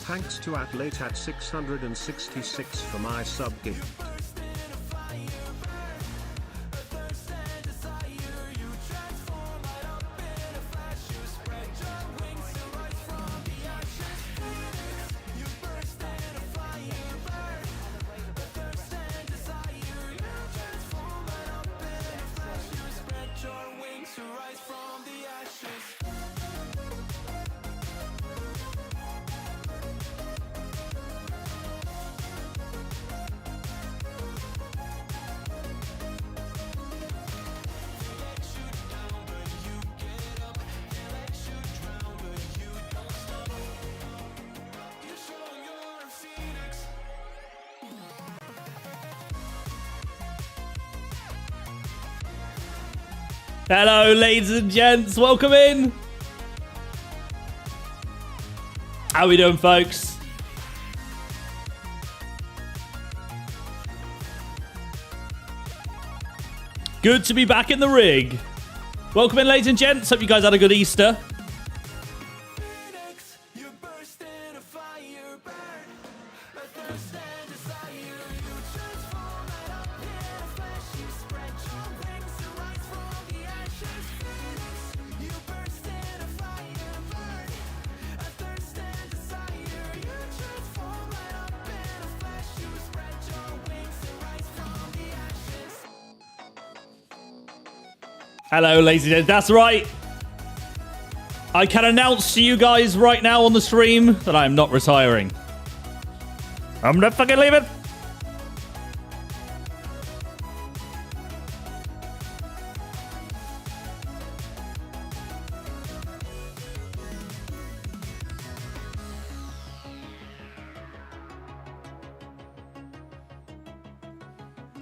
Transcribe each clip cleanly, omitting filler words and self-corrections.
Thanks to Atlate at 666 for my sub gift. Hello, ladies and gents. Welcome in. How we doing, folks? Good to be back in the rig. Welcome in, ladies and gents. Hope you guys had a good Easter. Hello, ladies and gents. That's right. I can announce to you guys right now on the stream that I am not retiring. I'm not fucking leaving.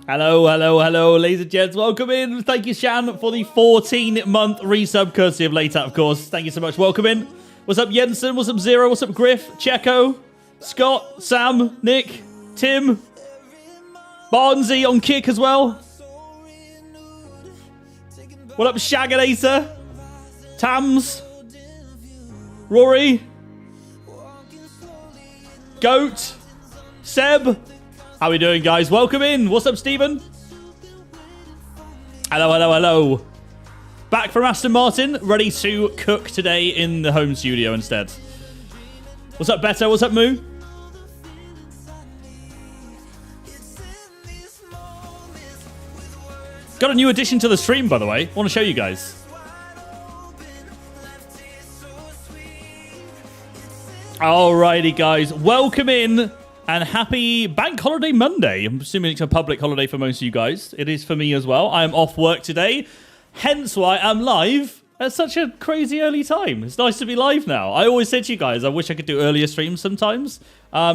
Hello, hello, hello, ladies and gents. Welcome in. Thank you, Shan, for the 14-month resub, courtesy of Late Out, of course. Thank you so much. Welcome in. What's up, Jensen? What's up, Zero? What's up, Griff? Checo? Scott? Sam? Nick? Tim? Barnsey on kick as well. What up, Shaganator? Tams? Rory? Goat? Seb? How we doing, guys? Welcome in. What's up, Stephen? Hello, hello, hello. Back from Aston Martin, ready to cook today in the home studio instead. What's up, Beto? What's up, Moo? Got a new addition to the stream, by the way. Want to show you guys. Alrighty, guys. Welcome in. And happy Bank Holiday Monday. I'm assuming it's a public holiday for most of you guys. It is for me as well. I am off work today. Hence why I'm live at such a crazy early time. It's nice to be live now. I always say to you guys, I wish I could do earlier streams sometimes.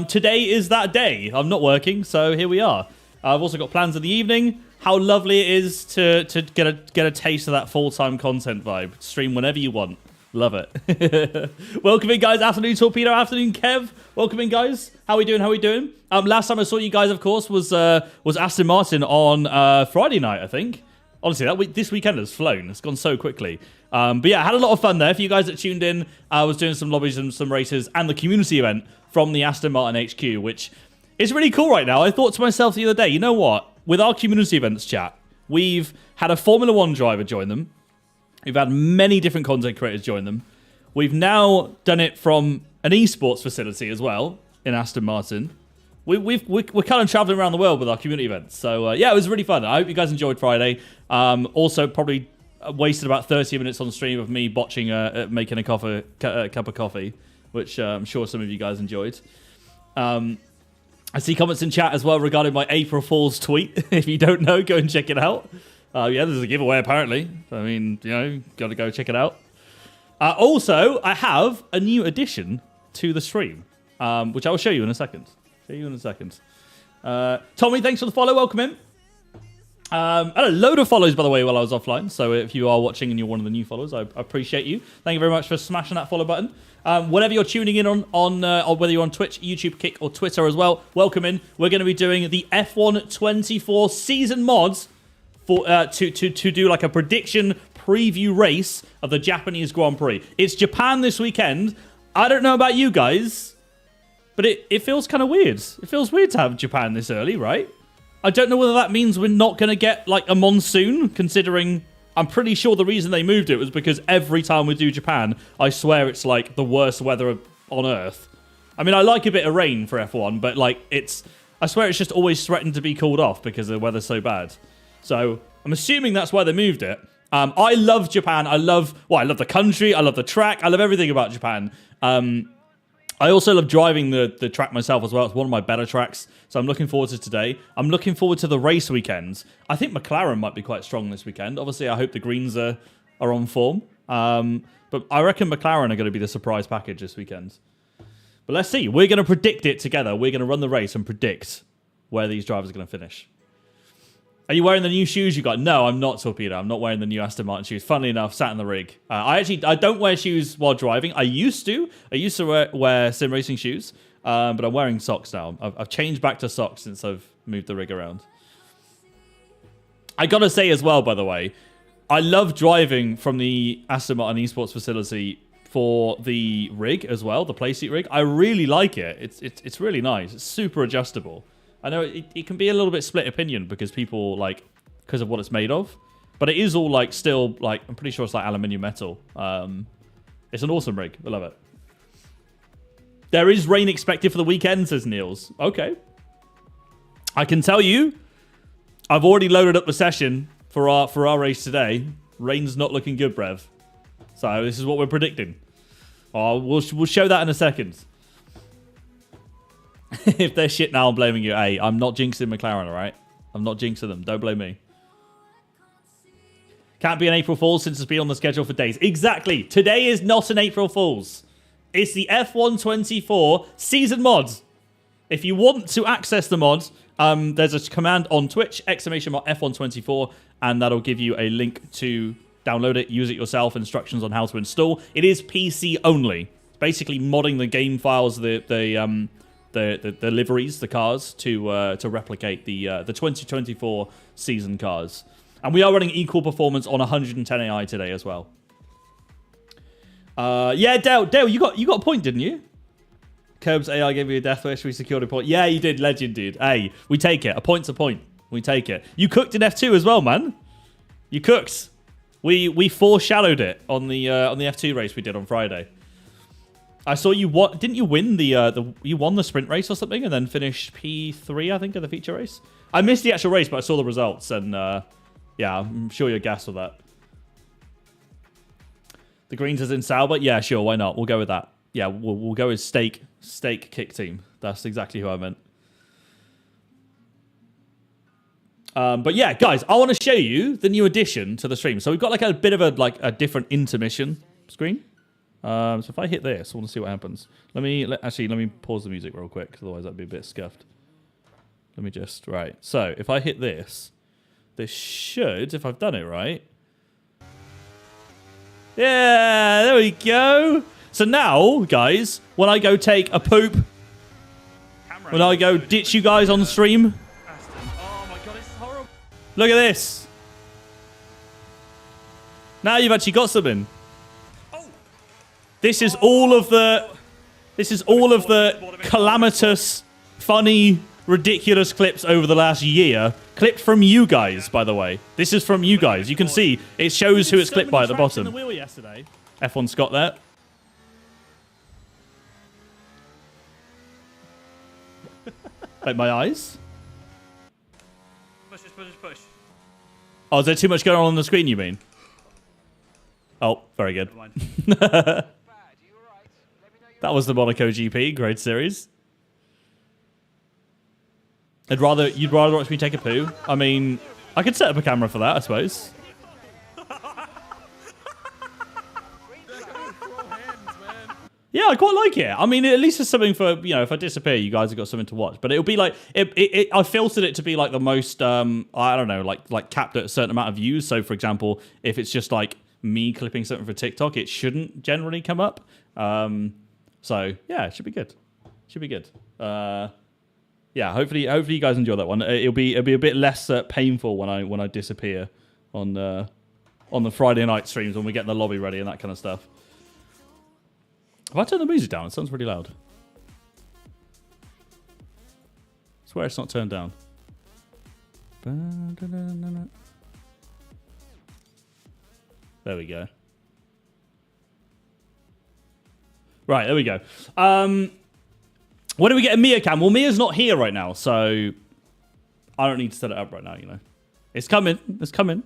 Today is that day. I'm not working, so here we are. I've also got plans in the evening. How lovely it is to get a taste of that full-time content vibe. Stream whenever you want. Love it. Welcome in, guys. Afternoon, Torpedo. Afternoon, Kev. Welcome in, guys. How we doing? How we doing? Last time I saw you guys, of course, was Aston Martin on Friday night, I think. Honestly, this weekend has flown. It's gone so quickly. But yeah, I had a lot of fun there. For you guys that tuned in, I was doing some lobbies and some races and the community event from the Aston Martin HQ, which is really cool right now. I thought to myself the other day, you know what? With our community events chat, we've had a Formula 1 driver join them. We've had many different content creators join them. We've now done it from an esports facility as well in Aston Martin. We're kind of traveling around the world with our community events. So, yeah, it was really fun. I hope you guys enjoyed Friday. Also, probably wasted about 30 minutes on stream of me botching making a cup of coffee, which I'm sure some of you guys enjoyed. I see comments in chat as well regarding my April Fool's tweet. If you don't know, go and check it out. Yeah, there's a giveaway apparently. I mean, you know, got to go check it out. Also, I have a new addition to the stream, which I will show you in a second. Tommy, thanks for the follow. Welcome in. I had a load of follows, by the way, while I was offline. So if you are watching and you're one of the new followers, I appreciate you. Thank you very much for smashing that follow button. Whenever you're tuning in on whether you're on Twitch, YouTube, Kick, or Twitter as well, welcome in. We're going to be doing the F1 24 season mods for to do like a prediction preview race of the Japanese Grand Prix. It's Japan this weekend. I don't know about you guys, But it feels kind of weird. It feels weird to have Japan this early, right? I don't know whether that means we're not going to get like a monsoon, considering I'm pretty sure the reason they moved it was because every time we do Japan, I swear it's like the worst weather on Earth. I mean, I like a bit of rain for F1, but like I swear it's just always threatened to be called off because the weather's so bad. So I'm assuming that's why they moved it. I love Japan. I love the country. I love the track. I love everything about Japan. I also love driving the track myself as well. It's one of my better tracks. So I'm looking forward to today. I'm looking forward to the race weekends. I think McLaren might be quite strong this weekend. Obviously, I hope the Greens are on form. But I reckon McLaren are going to be the surprise package this weekend. But let's see. We're going to predict it together. We're going to run the race and predict where these drivers are going to finish. Are you wearing the new shoes you got? No, I'm not, Torpedo. I'm not wearing the new Aston Martin shoes. Funnily enough, sat in the rig. I don't wear shoes while driving. I used to wear sim racing shoes, but I'm wearing socks now. I've changed back to socks since I've moved the rig around. I gotta say as well, by the way, I love driving from the Aston Martin Esports facility for the rig as well, the playseat rig. I really like it. It's really nice. It's super adjustable. I know it can be a little bit split opinion because people because of what it's made of, but it is all still I'm pretty sure it's like aluminium metal. It's an awesome rig. I love it. There is rain expected for the weekend, says Niels. Okay. I can tell you, I've already loaded up the session for our race today. Rain's not looking good, Brev. So this is what we're predicting. We'll show that in a second. If they're shit now, I'm blaming you. Hey, I'm not jinxing McLaren, all right? I'm not jinxing them. Don't blame me. Can't be an April Fool's since it's been on the schedule for days. Exactly. Today is not an April Fool's. It's the F124 season mod. If you want to access the mod, there's a command on Twitch, !F124, and that'll give you a link to download it, use it yourself, instructions on how to install. It is PC only. It's basically modding the game files, the liveries, the cars, to replicate the 2024 season cars. And we are running equal performance on 110 AI today as well. Yeah, Dale, you got a point, didn't you? Curbs AI gave you a death wish. We secured a point. Yeah, you did, legend, dude. Hey, we take it. A point's a point. We take it. You cooked in F2 as well, man. You cooked. We foreshadowed it on the F2 race we did on Friday. I saw you. What didn't you win you won the sprint race or something and then finished P3, I think, of the feature race? I missed the actual race, but I saw the results and yeah, I'm sure you're gassed with that. The Greens is in Sauber? Yeah, sure, why not? We'll go with that. Yeah, we'll go with steak kick team. That's exactly who I meant. But yeah, guys, I want to show you the new addition to the stream. So we've got a bit of a different intermission screen. So if I hit this, I want to see what happens. Let me pause the music real quick, otherwise that'd be a bit scuffed. Let me just, right. So if I hit this should, if I've done it right. Yeah, there we go. So now, guys, when I go take a poop, when I go ditch you guys on stream. Oh my god, this is horrible. Look at this. Now you've actually got something. This is all of the calamitous, funny, ridiculous clips over the last year. Clipped from you guys, by the way. This is from you guys. You can see it shows who it's clipped by at the bottom. The wheel yesterday. F1 Scott there. Like my eyes. Push. Oh, is there too much going on the screen, you mean? Oh, very good. That was the Monaco GP, great series. You'd rather watch me take a poo? I mean, I could set up a camera for that, I suppose. Yeah, I quite like it. I mean, at least it's something for, if I disappear, you guys have got something to watch. But it'll be I filtered it to be the most, I don't know, capped at a certain amount of views. So, for example, if it's just me clipping something for TikTok, it shouldn't generally come up. So yeah, it should be good. Yeah, hopefully you guys enjoy that one. It'll be a bit less painful when I disappear on the Friday night streams when we get the lobby ready and that kind of stuff. Have I turned the music down? It sounds really loud. swear it's not turned down. There we go. Right, there we go. When do we get a Mia cam? Well, Mia's not here right now, so I don't need to set it up right now, you know. It's coming. It's coming.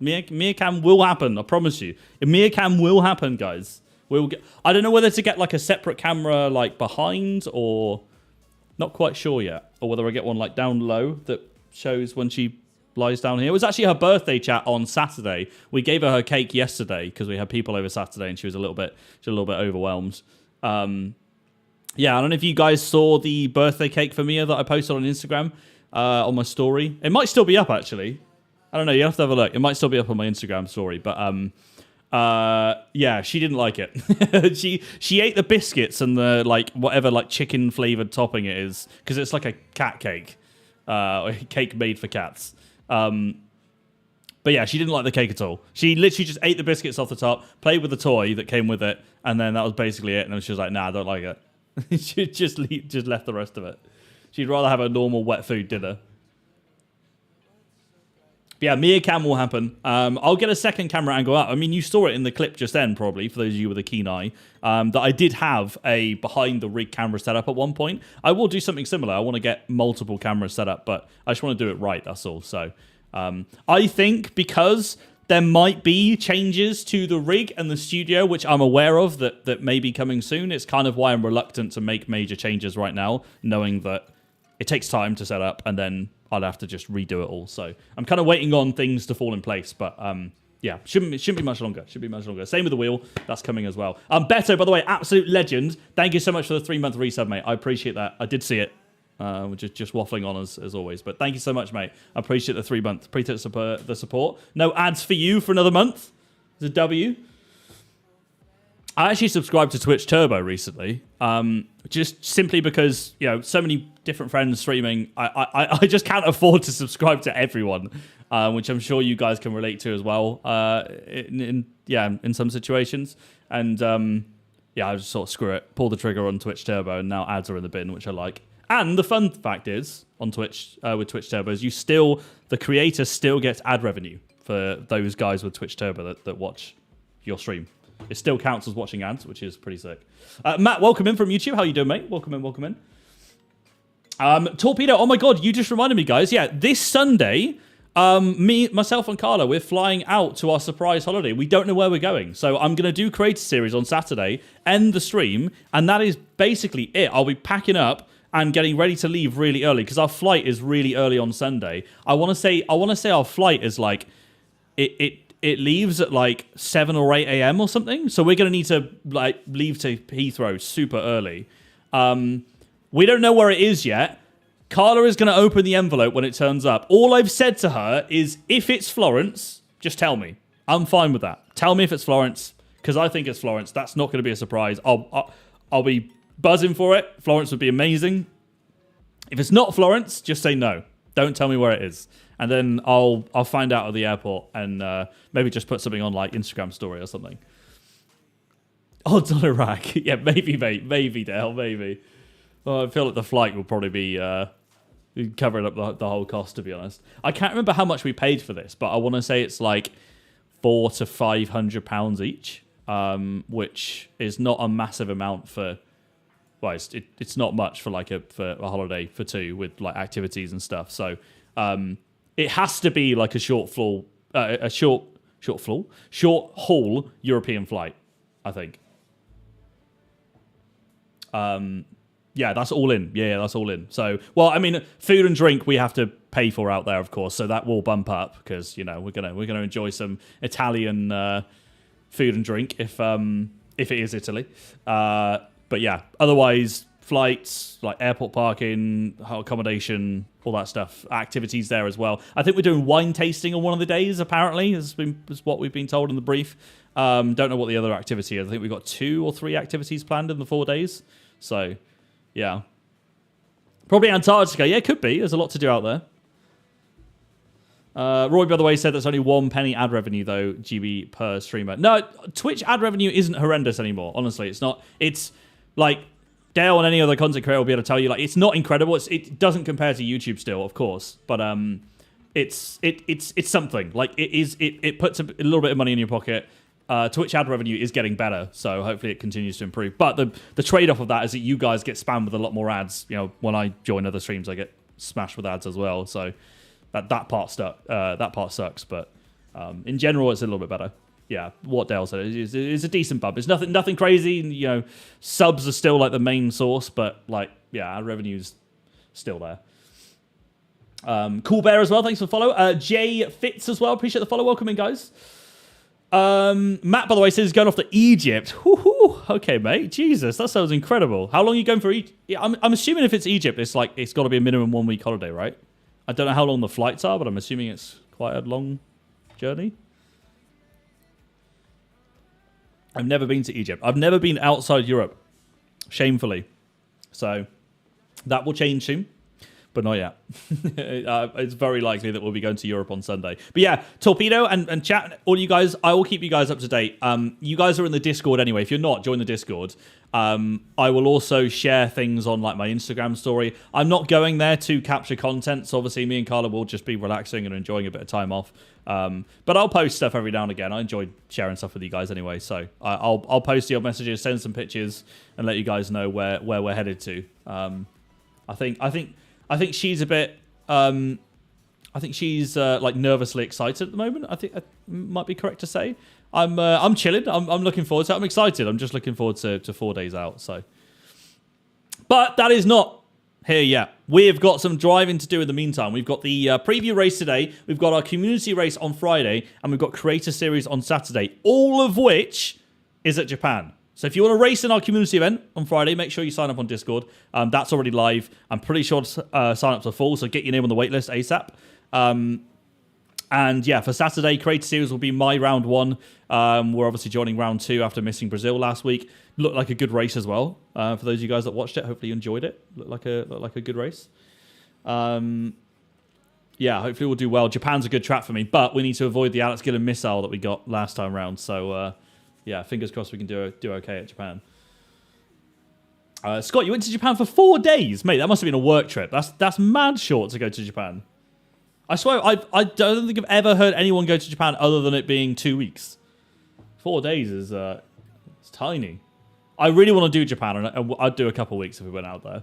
Mia cam will happen, I promise you. A Mia cam will happen, guys. I don't know whether to get like a separate camera like behind or not quite sure yet. Or whether I get one like down low that shows when she lies down here. It was actually her birthday chat on Saturday. We gave her cake yesterday because we had people over Saturday and she was a little bit overwhelmed. Yeah, I don't know if you guys saw the birthday cake for Mia that I posted on Instagram on my story. It might still be up actually. I don't know. You have to have a look. It might still be up on my Instagram story, but yeah, she didn't like it. she ate the biscuits and the like whatever like chicken flavored topping it is because it's like a cat cake, a cake made for cats. But yeah, she didn't like the cake at all. She literally just ate the biscuits off the top, played with the toy that came with it, and then that was basically it. And then she was like, "Nah, I don't like it." She just left the rest of it. She'd rather have a normal wet food dinner. But yeah, Mia cam will happen. I'll get a second camera angle out. I mean, you saw it in the clip just then, probably, for those of you with a keen eye, that I did have a behind-the-rig camera set up at one point. I will do something similar. I want to get multiple cameras set up, but I just want to do it right, that's all. So I think because there might be changes to the rig and the studio, which I'm aware of, that may be coming soon. It's kind of why I'm reluctant to make major changes right now, knowing that it takes time to set up, and then I'd have to just redo it all. So I'm kind of waiting on things to fall in place, but yeah, shouldn't be much longer. Should be much longer. Same with the wheel. That's coming as well. Beto, by the way, absolute legend. Thank you so much for the 3-month resub, mate. I appreciate that. I did see it. We're just waffling on as always. But thank you so much, mate. I appreciate the 3-month. Appreciate the support. No ads for you for another month. It's a W. I actually subscribed to Twitch Turbo recently, just simply because, you know, so many different friends streaming. I just can't afford to subscribe to everyone, which I'm sure you guys can relate to as well. In some situations, and yeah, I just sort of screw it, pull the trigger on Twitch Turbo, and now ads are in the bin, which I like. And the fun fact is, on Twitch with Twitch Turbo, is the creator still gets ad revenue for those guys with Twitch Turbo that watch your stream. It still counts as watching ads, which is pretty sick. Matt, welcome in from YouTube. How you doing, mate? Welcome in. Torpedo, oh my god, you just reminded me, guys. Yeah, this Sunday, myself and Carla, we're flying out to our surprise holiday. We don't know where we're going. So I'm going to do Creator Series on Saturday, end the stream, and that is basically it. I'll be packing up and getting ready to leave really early because our flight is really early on Sunday. I want to say our flight is like it leaves at like 7 or 8 a.m. or something. So we're going to need to like leave to Heathrow super early. We don't know where it is yet. Carla is going to open the envelope when it turns up. All I've said to her is, if it's Florence, just tell me. I'm fine with that. Tell me if it's Florence, because I think it's Florence. That's not going to be a surprise. I'll be buzzing for it. Florence would be amazing. If it's not Florence, just say no. Don't tell me where it is. And then I'll find out at the airport and maybe just put something on like Instagram story or something. Odds on Iraq. Yeah, maybe, mate. Maybe, Dale. Maybe. Well, I feel like the flight will probably be covering up the whole cost, to be honest. I can't remember how much we paid for this, but I want to say it's like £400 to £500 each, which is not a massive amount for... Well, it's not much for like a holiday for two with like activities and stuff. So it has to be like a short haul European flight, I think. Yeah, that's all in. Yeah, that's all in. So, well, I mean, food and drink we have to pay for out there, of course. So that will bump up because you know we're gonna enjoy some Italian food and drink if it is Italy. But yeah, otherwise flights, like airport parking, accommodation, all that stuff, activities there as well. I think we're doing wine tasting on one of the days. Apparently, is what we've been told in the brief. Don't know what the other activity is. I think we've got 2 or 3 activities planned in the 4 days. So, yeah. Probably Antarctica. Yeah, it could be. There's a lot to do out there. Roy, by the way, said that's only 1 penny ad revenue, though, GB per streamer. No, Twitch ad revenue isn't horrendous anymore. Honestly, it's not. It's like Dale and any other content creator will be able to tell you, like, it's not incredible. It doesn't compare to YouTube still, of course, but it's something. Like, it puts a little bit of money in your pocket. Twitch ad revenue is getting better, so hopefully it continues to improve. But the trade-off of that is that you guys get spammed with a lot more ads. You know, when I join other streams, I get smashed with ads as well. So that part sucks. But in general, it's a little bit better. Yeah, what Dale said is a decent bump. It's nothing crazy. You know, subs are still like the main source, but like, yeah, our revenue's still there. Cool Bear as well. Thanks for the follow. Jay Fitz as well. Appreciate the follow. Welcome in, guys. Matt, by the way, says he's going off to Egypt. Woo-hoo. Okay, mate. Jesus, that sounds incredible. How long are you going for Egypt? Yeah, I'm assuming if it's Egypt, it's got to be a minimum 1 week holiday, right? I don't know how long the flights are, but I'm assuming it's quite a long journey. I've never been to Egypt. I've never been outside Europe, shamefully. So that will change soon, but not yet. It's very likely that we'll be going to Europe on Sunday. But yeah, Torpedo and chat, all you guys, I will keep you guys up to date. You guys are in the Discord anyway. If you're not, join the Discord. I will also share things on like my Instagram story. I'm not going there to capture content, so obviously me and Carla will just be relaxing and enjoying a bit of time off. But I'll post stuff every now and again. I enjoy sharing stuff with you guys anyway, so I'll post your messages, send some pictures, and let you guys know where we're headed to. I think she's a bit. I think she's like nervously excited at the moment. I think it might be correct to say. I'm chilling. I'm looking forward to it. I'm excited. I'm just looking forward to 4 days out. So, but that is not here yet. We've got some driving to do in the meantime. We've got the preview race today. We've got our community race on Friday, and we've got Creator Series on Saturday. All of which is at Japan. So if you want to race in our community event on Friday, make sure you sign up on Discord. That's already live. I'm pretty sure sign-ups are full, so get your name on the waitlist ASAP. And yeah, for Saturday, Creator Series will be my round 1. We're obviously joining round 2 after missing Brazil last week. Looked like a good race as well. For those of you guys that watched it, hopefully you enjoyed it. Looked like a good race. Yeah, hopefully we'll do well. Japan's a good track for me, but we need to avoid the Alex Gillen missile that we got last time round. So yeah, fingers crossed we can do okay at Japan. Scott, you went to Japan for 4 days, mate. That must have been a work trip. That's mad short to go to Japan. I swear, I don't think I've ever heard anyone go to Japan other than it being 2 weeks. 4 days is it's tiny. I really want to do Japan, and I'd do a couple of weeks if we went out there.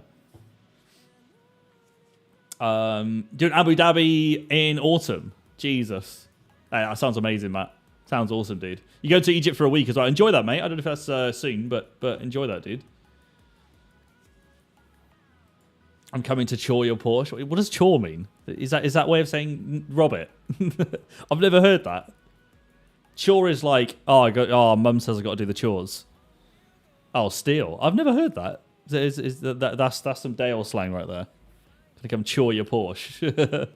Doing Abu Dhabi in autumn. Jesus. Hey, that sounds amazing, Matt. Sounds awesome, dude. You go to Egypt for a week as well. Enjoy that, mate. I don't know if that's soon, but enjoy that, dude. I'm coming to chore your Porsche. What does chore mean? Is that way of saying rob it? I've never heard that. Chore is like, mum says I got to do the chores. Oh, steal. I've never heard that. That's some Dale slang right there. To come chore your Porsche.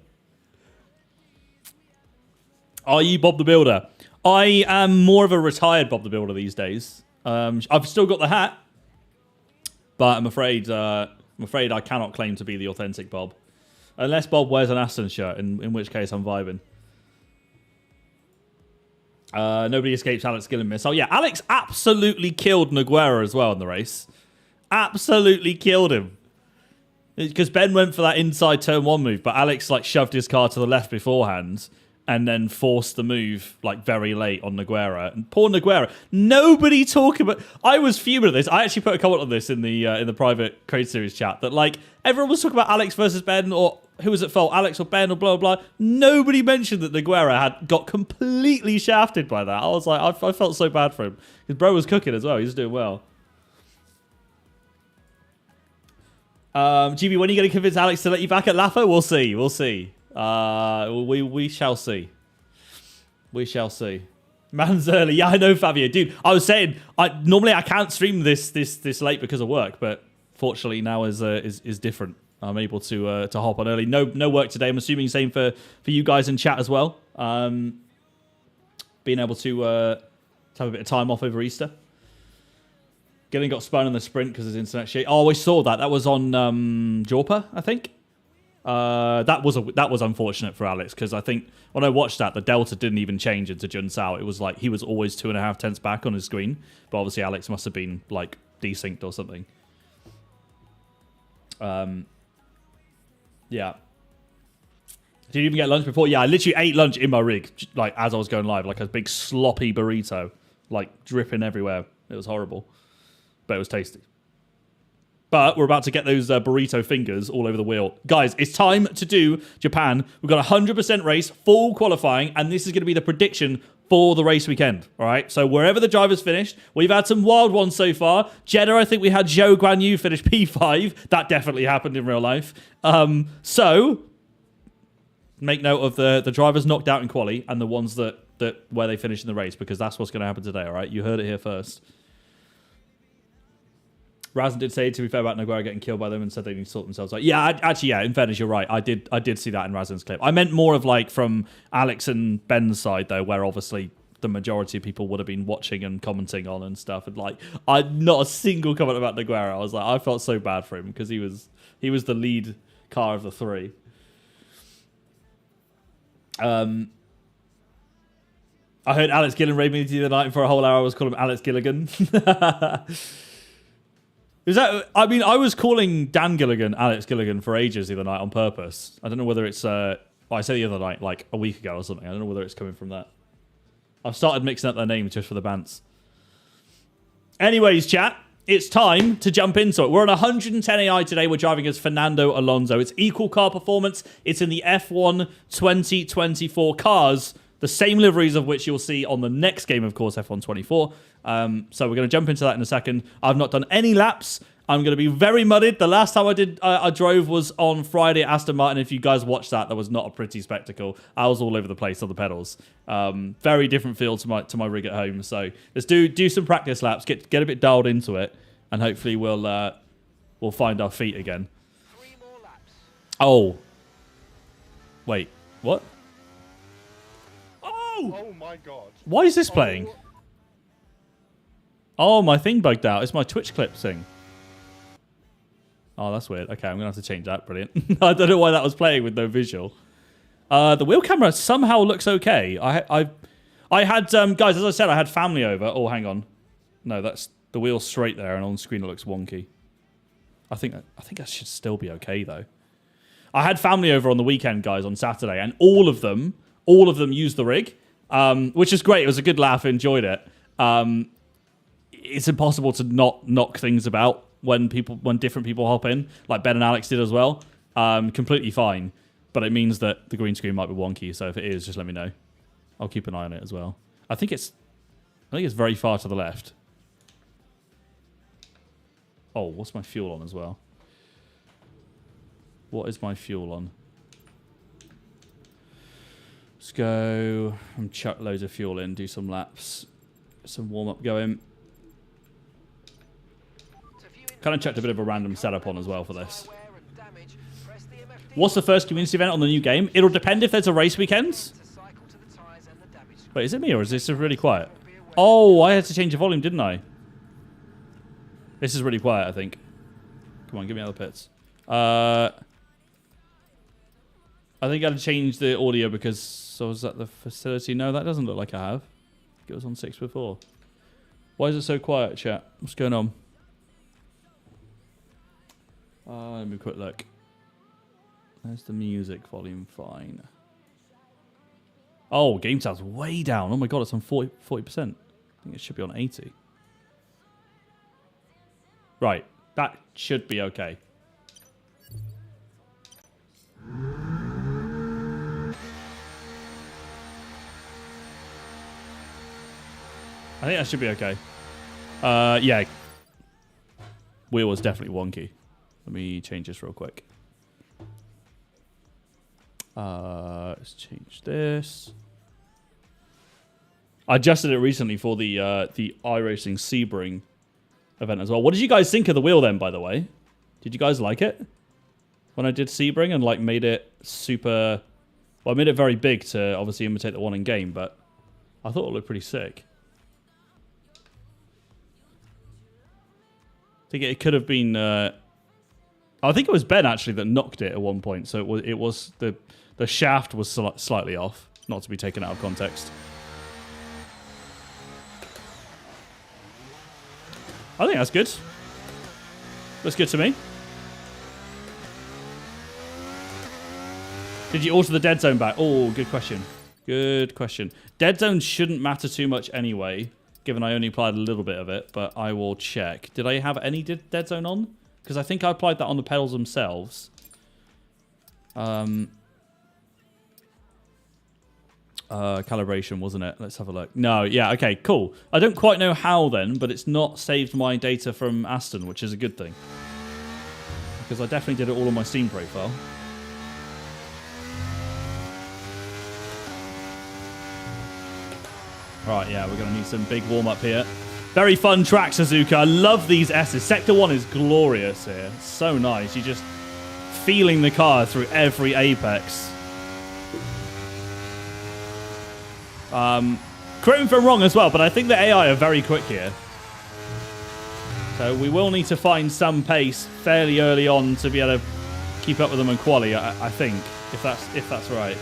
Are you Bob the Builder? I am more of a retired Bob the Builder these days. I've still got the hat, but I'm afraid I cannot claim to be the authentic Bob. Unless Bob wears an Aston shirt, in which case I'm vibing. Nobody escapes Alex Gillen miss. Oh yeah, Alex absolutely killed Nogueira as well in the race. Absolutely killed him. Because Ben went for that inside turn 1 move, but Alex like shoved his car to the left beforehand and then forced the move like very late on Nogueira. And poor Nogueira. Nobody talking about. I was fuming at this. I actually put a comment on this in the private Creator Series chat that like everyone was talking about Alex versus Ben or who was at fault, Alex or Ben or blah blah blah. Nobody mentioned that Nogueira had got completely shafted by that. I was like, I felt so bad for him because bro was cooking as well. He was doing well. GB, when are you going to convince Alex to let you back at LAFO? We'll see. We'll see. We shall see. We shall see. Man's early. Yeah, I know, Fabio. Dude, I was saying, normally I can't stream this late because of work, but fortunately now is different. I'm able to hop on early. No work today. I'm assuming same for you guys in chat as well. Being able to have a bit of time off over Easter. Gillen got spun in the sprint because his internet shit. Oh, we saw that. That was on Jorpa, I think. That was unfortunate for Alex because I think when I watched that, the delta didn't even change into Jun Sao. It was like he was always 2.5 tenths back on his screen, but obviously Alex must have been like desynced or something. Yeah. Did you even get lunch before? Yeah, I literally ate lunch in my rig, like as I was going live, like a big sloppy burrito, like dripping everywhere. It was horrible, but it was tasty. But we're about to get those burrito fingers all over the wheel. Guys, it's time to do Japan. We've got a 100% race, full qualifying, and this is going to be the prediction for the race weekend. All right, so wherever the drivers finished, we've had some wild ones so far. Jeddah, I think we had Zhou Guan Yu finish P5. That definitely happened in real life. So make note of the drivers knocked out in quali and the ones that where they finish in the race, because that's what's going to happen today. All right, you heard it here first. Razan did say, to be fair, about Nogueira getting killed by them and said they need to sort themselves out. Yeah, actually, yeah, in fairness, you're right. I did see that in Razan's clip. I meant more of like from Alex and Ben's side, though, where obviously the majority of people would have been watching and commenting on and stuff. And like, not a single comment about Nogueira. I was like, I felt so bad for him because he was the lead car of the three. I heard Alex Gillen raid me the other night, and for a whole hour I was calling him Alex Gilligan. Is that? I mean, I was calling Dan Gilligan Alex Gilligan for ages the other night on purpose. I don't know whether it's. Well, I said the other night, like a week ago or something. I don't know whether it's coming from that. I've started mixing up their names just for the bants. Anyways, chat, it's time to jump into it. We're on 110 AI today. We're driving as Fernando Alonso. It's equal car performance. It's in the F1 2024 cars, the same liveries of which you'll see on the next game, of course, F1 24. So we're going to jump into that in a second. I've not done any laps. I'm going to be very muddied. The last time I drove was on Friday at Aston Martin. If you guys watched that, that was not a pretty spectacle. I was all over the place on the pedals. Very different feel to my rig at home. So let's do some practice laps, get a bit dialed into it, and hopefully we'll find our feet again. 3 more laps. Oh, wait, what? Oh my god. Why is this playing? Oh, my thing bugged out. It's my Twitch clip thing. Oh, that's weird. Okay, I'm going to have to change that. Brilliant. I don't know why that was playing with no visual. The wheel camera somehow looks okay. I had, guys, as I said, I had family over. Oh, hang on. No, that's the wheel's straight there, and on screen it looks wonky. I think that should still be okay, though. I had family over on the weekend, guys, on Saturday, and all of them used the rig, which is great. It was a good laugh. I enjoyed it. It's impossible to not knock things about when different people hop in, like Ben and Alex did as well. Completely fine, but it means that the green screen might be wonky. So if it is, just let me know. I'll keep an eye on it as well. I think it's very far to the left. Oh, what's my fuel on as well? What is my fuel on? Let's go and chuck loads of fuel in, do some laps, get some warm up going. Kind of checked a bit of a random setup on as well for this. What's the first community event on the new game? It'll depend if there's a race weekend. Wait, is it me or is this really quiet? Oh, I had to change the volume, didn't I? This is really quiet, I think. Come on, give me other pits. I think I had to change the audio because so was that the facility? No, that doesn't look like I have. It was on 6 before. Why is it so quiet, chat? What's going on? Let me quick look. There's the music volume, fine. Oh, game sound's way down. Oh my god, it's on 40%. I think it should be on 80. Right, that should be okay. I think that should be okay. Yeah. Wheel was definitely wonky. Let me change this real quick. Let's change this. I adjusted it recently for the iRacing Sebring event as well. What did you guys think of the wheel then, by the way? Did you guys like it? When I did Sebring and like made it super... Well, I made it very big to obviously imitate the one in game, but I thought it looked pretty sick. I think it could have been... I think it was Ben actually that knocked it at one point. So it was the shaft was slightly off, not to be taken out of context. I think that's good. Looks good to me. Did you alter the dead zone back? Oh, good question. Good question. Dead zone shouldn't matter too much anyway, given I only applied a little bit of it, but I will check. Did I have any dead zone on? Because I think I applied that on the pedals themselves. Calibration, wasn't it? Let's have a look. No, yeah, okay, cool. I don't quite know how then, but it's not saved my data from Aston, which is a good thing. Because I definitely did it all on my Steam profile. Right, yeah, we're going to need some big warm-up here. Very fun track, Suzuka. I love these S's. Sector 1 is glorious here. It's so nice. You're just feeling the car through every apex. Correct me if I'm wrong as well, but I think the AI are very quick here. So we will need to find some pace fairly early on to be able to keep up with them in quali, I think, if that's right.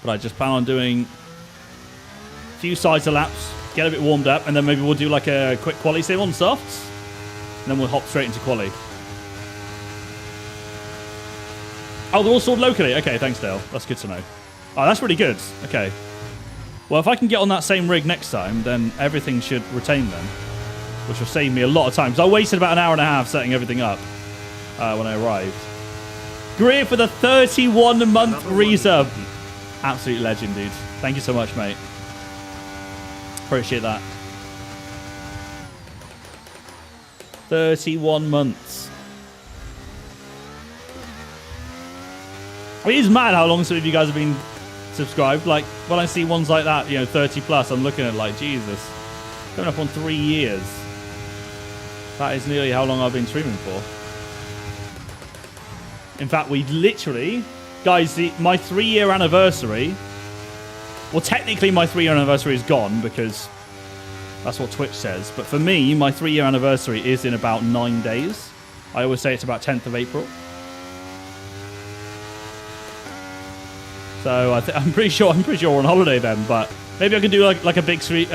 But I just plan on doing a few sides of laps, get a bit warmed up, and then maybe we'll do like a quick quali sim on softs, and then we'll hop straight into quali. Oh, they're all stored locally. Okay, thanks, Dale. That's good to know. Oh, that's really good. Okay. Well, if I can get on that same rig next time, then everything should retain then, which will save me a lot of time. Because I wasted about an hour and a half setting everything up when I arrived. Greer for the 31-month resub. Absolute legend, dude. Thank you so much, mate. Appreciate that. 31 months. It is mad how long some of you guys have been subscribed. Like, when I see ones like that, 30 plus, I'm looking at it like, Jesus. Coming up on 3 years. That is nearly how long I've been streaming for. In fact, we literally... Guys, my 3-year anniversary... Well, technically my 3-year anniversary is gone because that's what Twitch says. But for me, my 3-year anniversary is in about 9 days. I always say it's about 10th of April. So I'm pretty sure we're on holiday then. But maybe I can do like a big stream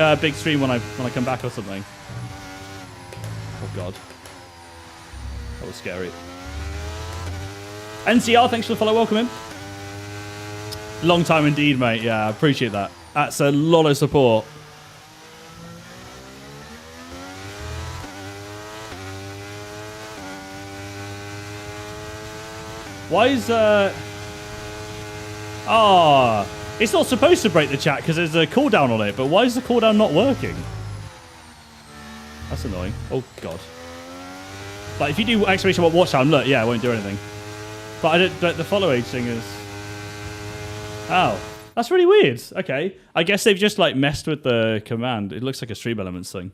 when I come back or something. Oh God, that was scary. NCR, thanks for the follow. Welcome in. Long time indeed, mate. Yeah, I appreciate that. That's a lot of support. Why is it's not supposed to break the chat because there's a cooldown on it, but why is the cooldown not working? That's annoying. Oh God. Like if you do exclamation mark watch time, look, yeah, it won't do anything. But I don't, the follow age thing is... Oh, that's really weird. Okay. I guess they've just like messed with the command. It looks like a stream elements thing.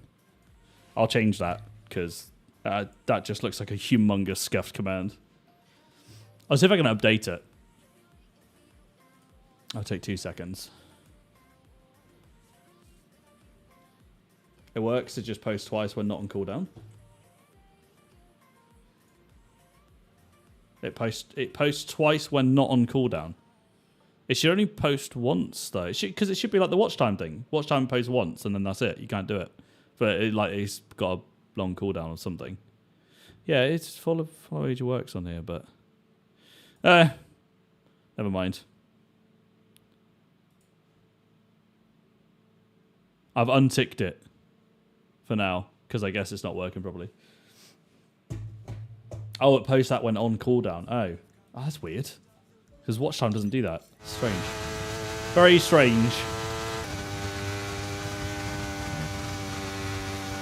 I'll change that because that just looks like a humongous scuffed command. I'll see if I can update it. I'll take 2 seconds. It works to just post twice when not on cooldown. It posts twice when not on cooldown. It should only post once though. Because it should be like the watch time thing. Watch time posts once and then that's it. You can't do it. But it's got a long cooldown or something. Yeah, it's follow age works on here, but never mind. I've unticked it for now because I guess it's not working properly. Oh, it posts that when on cooldown. Oh, that's weird. Because watch time doesn't do that. Strange. Very strange.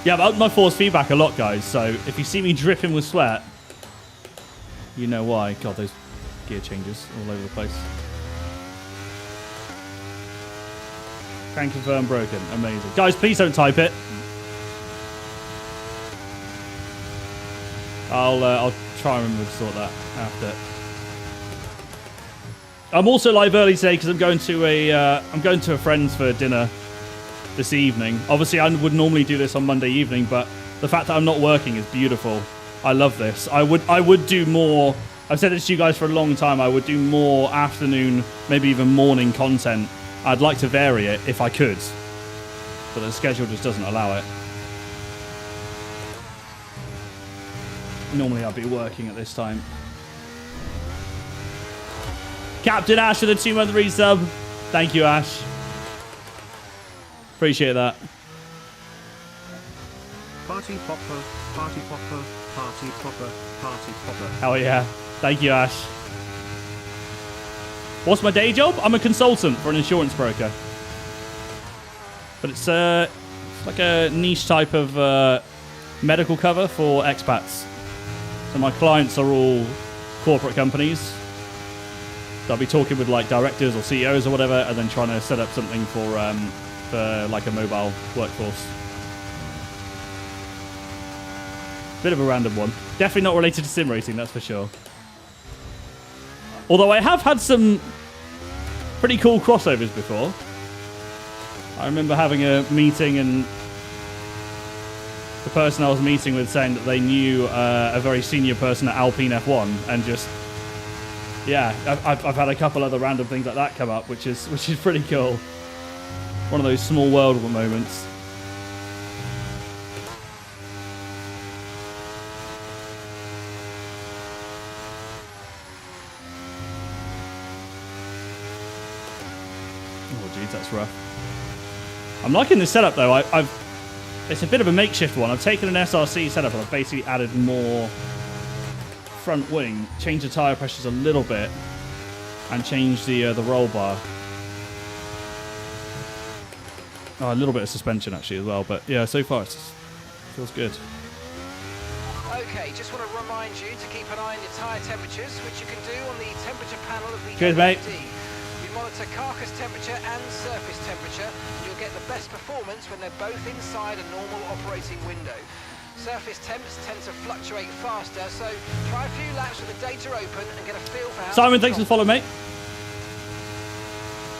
Yeah, I've upped my force feedback a lot, guys. So if you see me dripping with sweat, you know why. God, those gear changes all over the place. Can confirm broken. Amazing. Guys, please don't type it. I'll try and remember to sort that after. I'm also live early today because I'm going to a friend's for dinner this evening. Obviously, I would normally do this on Monday evening, but the fact that I'm not working is beautiful. I love this. I would do more. I've said this to you guys for a long time. I would do more afternoon, maybe even morning content. I'd like to vary it if I could, but the schedule just doesn't allow it. Normally I'd be working at this time. Captain Ash with a 2-month resub. Thank you, Ash. Appreciate that. Party popper, party popper, party popper, party popper. Hell yeah. Thank you, Ash. What's my day job? I'm a consultant for an insurance broker. But it's like a niche type of medical cover for expats. So my clients are all corporate companies. So I'll be talking with like directors or CEOs or whatever, and then trying to set up something for like a mobile workforce. Bit of a random one. Definitely not related to sim racing, that's for sure. Although I have had some pretty cool crossovers before. I remember having a meeting and the person I was meeting with saying that they knew a very senior person at Alpine F1, and just, yeah, I've had a couple other random things like that come up, which is pretty cool. One of those small world moments. Oh, geez, that's rough. I'm liking this setup though. It's a bit of a makeshift one. I've taken an SRC setup and I've basically added more front wing, changed the tyre pressures a little bit, and changed the roll bar. Oh, a little bit of suspension actually as well, but yeah, so far it feels good. Okay, just want to remind you to keep an eye on your tyre temperatures, which you can do on the temperature panel of the Cheers, mate. LED. You monitor carcass temperature and surface temperature. You'll get the best performance when they're both inside a normal operating window. Surface temps tend to fluctuate faster, so try a few laps with the data open and get a feel for how... Simon, thanks for the follow, mate.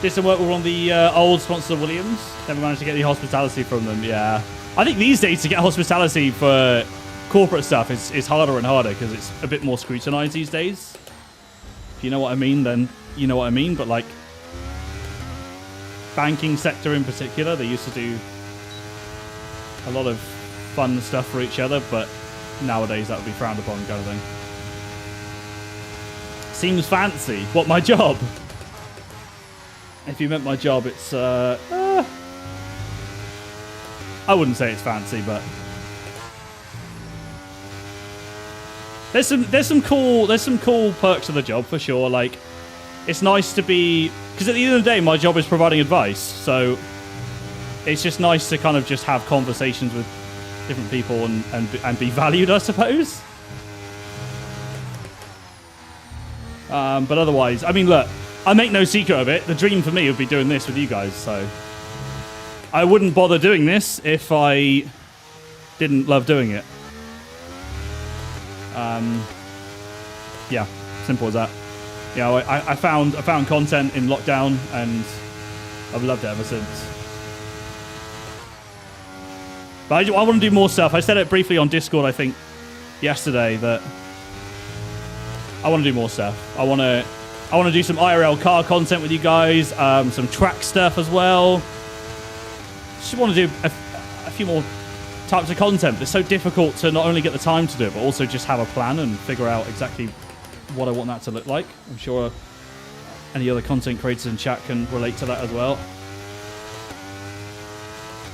Did some work with one of the old sponsors of Williams. Never managed to get any hospitality from them, yeah. I think these days to get hospitality for corporate stuff is harder and harder because it's a bit more scrutinized these days. If you know what I mean, then you know what I mean. But like banking sector in particular, they used to do a lot of fun stuff for each other, but nowadays that would be frowned upon kind of thing. Seems fancy. What, my job? If you meant my job, it's I wouldn't say it's fancy, but there's some cool perks of the job for sure. Like, it's nice to be, because at the end of the day, my job is providing advice, so it's just nice to kind of just have conversations with different people and be valued, I suppose. But otherwise, I mean, look, I make no secret of it. The dream for me would be doing this with you guys, so I wouldn't bother doing this if I didn't love doing it. Yeah, simple as that. Yeah, I found content in lockdown, and I've loved it ever since. But I want to do more stuff. I said it briefly on Discord, I think, yesterday, that I want to do more stuff. I want to do some IRL car content with you guys, some track stuff as well. Just want to do a few more types of content. It's so difficult to not only get the time to do it, but also just have a plan and figure out exactly what I want that to look like. I'm sure any other content creators in chat can relate to that as well.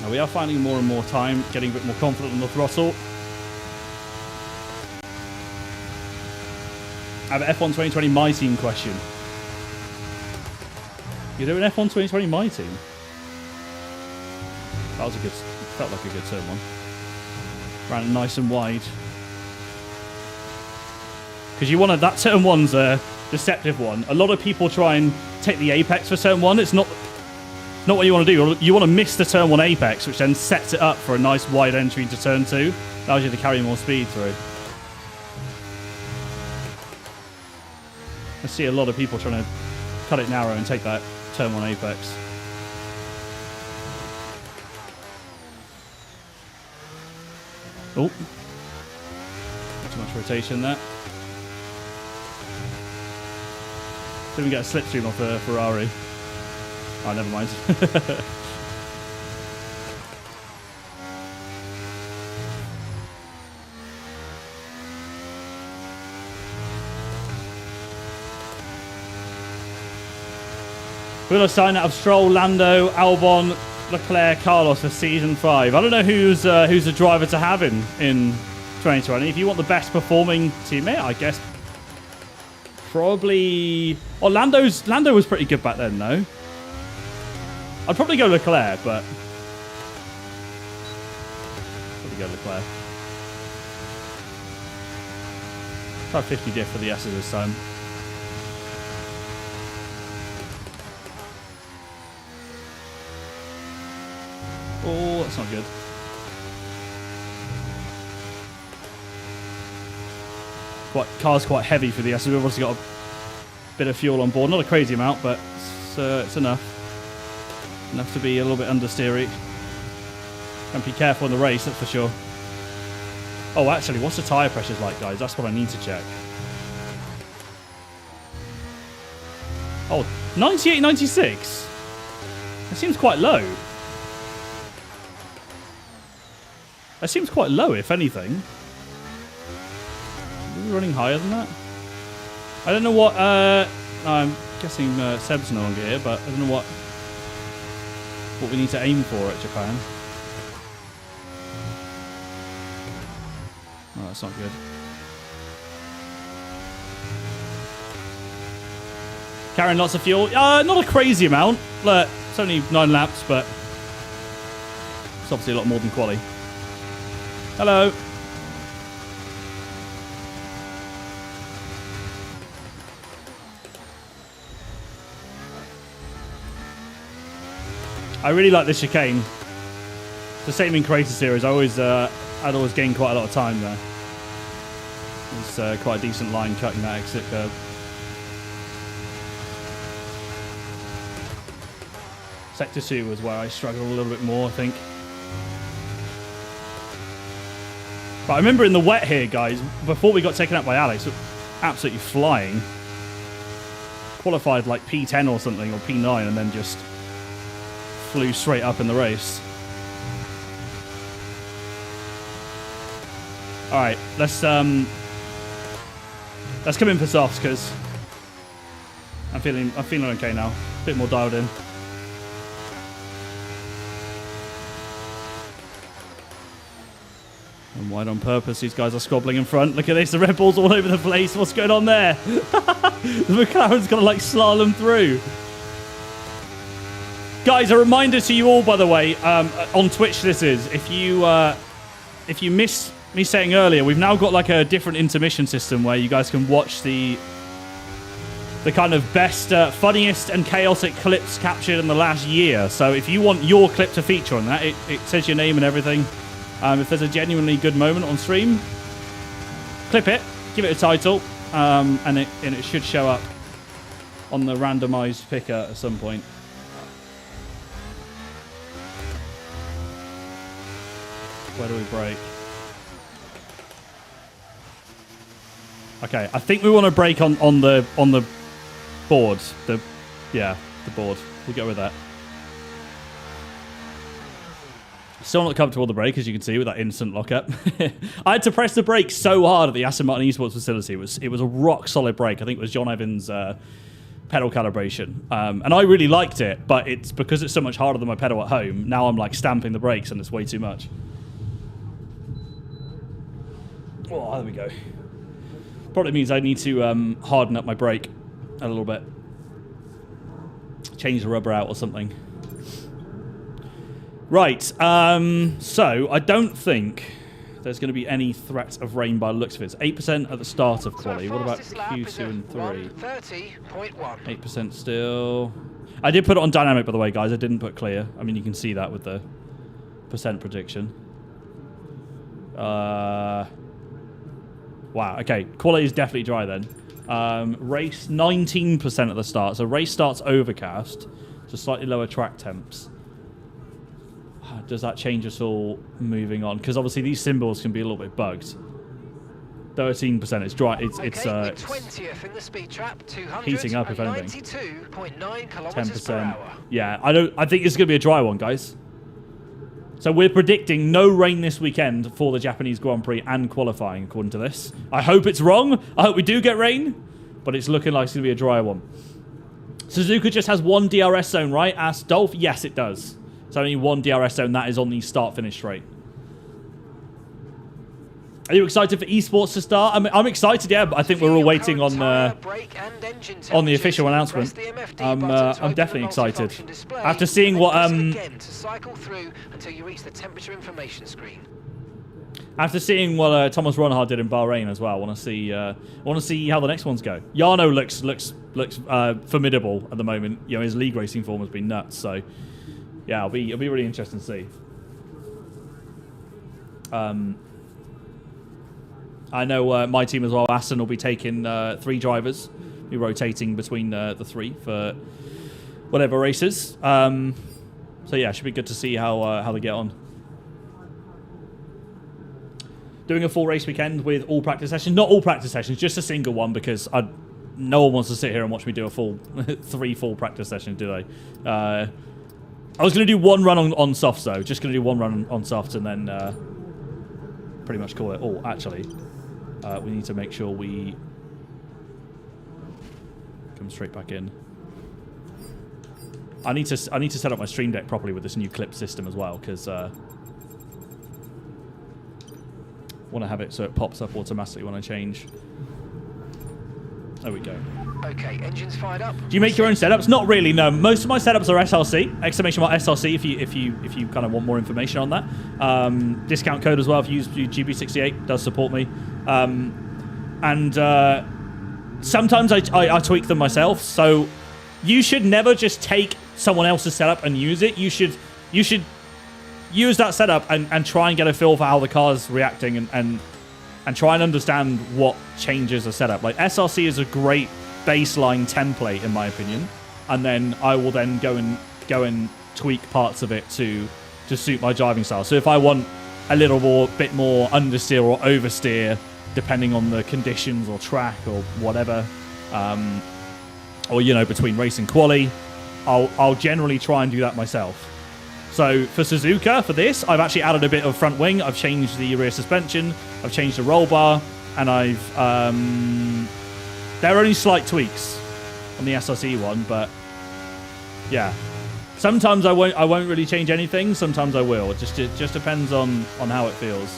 Now we are finding more and more time, getting a bit more confident on the throttle. I have an F1 2020 My Team question. You're doing F1 2020 My Team? That was felt like a good turn one. Ran it nice and wide. Because you wanted, that turn one's a deceptive one. A lot of people try and take the apex for turn one. It's not what you want to do. You want to miss the turn one apex, which then sets it up for a nice wide entry into turn two. Allows you to carry more speed through. I see a lot of people trying to cut it narrow and take that turn one apex. Oh. Too much rotation there. Didn't get a slipstream off the Ferrari. Oh, never mind. We're going to sign out of Stroll, Lando, Albon, Leclerc, Carlos for Season 5. I don't know who's a driver to have in 2020. If you want the best performing teammate, I guess probably... Oh, Lando was pretty good back then, though. I'd probably go Leclerc, but... Probably go Leclerc. Try 50 diff for the S's this time. Oh, that's not good. Car's quite heavy for the S. We've obviously got a bit of fuel on board. Not a crazy amount, but it's enough. Enough to be a little bit understeery. And be careful in the race, that's for sure. Oh, actually, what's the tyre pressures like, guys? That's what I need to check. Oh, 98, 96? That seems quite low. That seems quite low, if anything. Are we running higher than that? I don't know what... I'm guessing Seb's no longer here, but I don't know what we need to aim for at Japan. Oh, that's not good. Carrying lots of fuel. Not a crazy amount. Look, it's only 9 laps, but it's obviously a lot more than quali. Hello. I really like this chicane. The same in Creator Series. I'd always gain quite a lot of time there. It's quite a decent line cutting that exit curve. Sector 2 was where I struggled a little bit more, I think. But I remember in the wet here, guys, before we got taken out by Alex, absolutely flying. Qualified like P10 or something, or P9, and then just flew straight up in the race. All right, let's come in for softs because I'm feeling okay now. A bit more dialed in. And wide on purpose, these guys are squabbling in front. Look at this, the Red Bull's all over the place. What's going on there? The McLaren's got to like slalom through. Guys, a reminder to you all, by the way, on Twitch this is, if you missed me saying earlier, we've now got like a different intermission system where you guys can watch the kind of best, funniest and chaotic clips captured in the last year. So if you want your clip to feature on that, it says your name and everything. If there's a genuinely good moment on stream, clip it, give it a title, and it should show up on the randomized picker at some point. Where do we brake? Okay, I think we want to brake on the board. The board. We'll go with that. Still not comfortable with the brake, as you can see, with that instant lockup. I had to press the brake so hard at the Aston Martin Esports facility. It was a rock-solid brake. I think it was John Evans' pedal calibration. And I really liked it, but it's because it's so much harder than my pedal at home. Now I'm like stamping the brakes, and it's way too much. Oh, there we go. Probably means I need to harden up my brake a little bit. Change the rubber out or something. Right, so I don't think there's going to be any threat of rain by the looks of it. It's 8% at the start of quali. What about Q2 and 3? 30.1. 8% still. I did put it on dynamic, by the way, guys. I didn't put clear. I mean, you can see that with the percent prediction. Wow, okay. Quali is definitely dry then. Race 19% at the start. So race starts overcast. So slightly lower track temps. Does that change us all moving on? Because obviously these symbols can be a little bit bugged. 13%. It's dry. It's 20th in the speed trap. Heating up, if anything. 92.9 kilometers per hour. Yeah, I think it's going to be a dry one, guys. So we're predicting no rain this weekend for the Japanese Grand Prix and qualifying, according to this. I hope it's wrong. I hope we do get rain, but it's looking like it's going to be a dry one. Suzuka just has one DRS zone, right? Asked Dolph. Yes, it does. It's only one DRS zone. That is on the start-finish straight. Are you excited for esports to start? I'm excited, yeah, but I think we're all waiting on the official announcement. I'm definitely excited. After seeing what After seeing what Thomas Ronhard did in Bahrain as well, I want to see how the next ones go. Jarno looks formidable at the moment. You know, his league racing form has been nuts. So yeah, it'll be really interesting to see. I know my team as well, Aston, will be taking 3 drivers. Be rotating between the 3 for whatever races. So yeah, it should be good to see how they get on. Doing a full race weekend with all practice sessions. Not all practice sessions, just a single one, because no one wants to sit here and watch me do a full 3 full practice sessions, do they? I was going to do 1 run on softs, though. Just going to do 1 run on softs and then pretty much call it. Oh, actually, we need to make sure we come straight back in. I need to set up my stream deck properly with this new clip system as well, because want to have it so it pops up automatically when I change. There we go. Okay, engines fired up. Do you make your own setups? Not really, no. Most of my setups are SRC, exclamation mark SRC if you kind of want more information on that. Discount code as well if you use GB68 does support me. Sometimes I tweak them myself, so you should never just take someone else's setup and use it. You should use that setup and try and get a feel for how the car's reacting and try and understand what changes are set up. Like, SRC is a great baseline template, in my opinion, and then I will then go and tweak parts of it to suit my driving style. So if I want a little bit more understeer or oversteer, depending on the conditions or track or whatever, or, you know, between race and quali, I'll generally try and do that myself. So for Suzuka, for this, I've actually added a bit of front wing. I've changed the rear suspension. I've changed the roll bar, and there are only slight tweaks on the SRC one, but yeah. Sometimes I won't really change anything. Sometimes I will. It just depends on how it feels.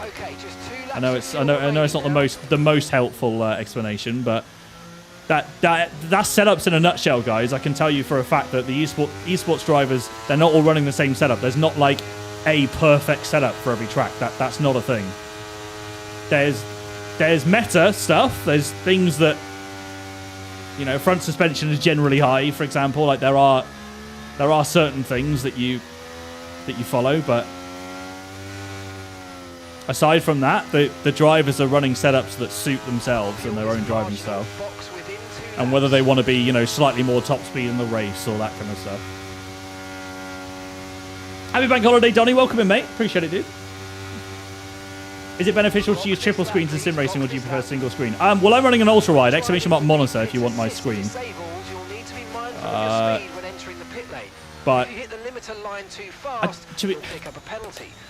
Okay, just 2 laps. I know it's not the most helpful explanation, but that's setups in a nutshell, guys. I can tell you for a fact that the esports drivers, they're not all running the same setup. There's not like a perfect setup for every track. That's not a thing. There's meta stuff. There's things that, you know, front suspension is generally high, for example. Like there are certain things that you follow, but aside from that, the drivers are running setups that suit themselves and their own driving style. And whether they want to be, you know, slightly more top speed in the race or that kind of stuff. Happy bank holiday, Donny. Welcome in, mate. Appreciate it, dude. Is it beneficial to use triple screens in sim racing, or do you prefer single screen? Well, I'm running an ultra wide, exclamation mark monitor if you want my screen. But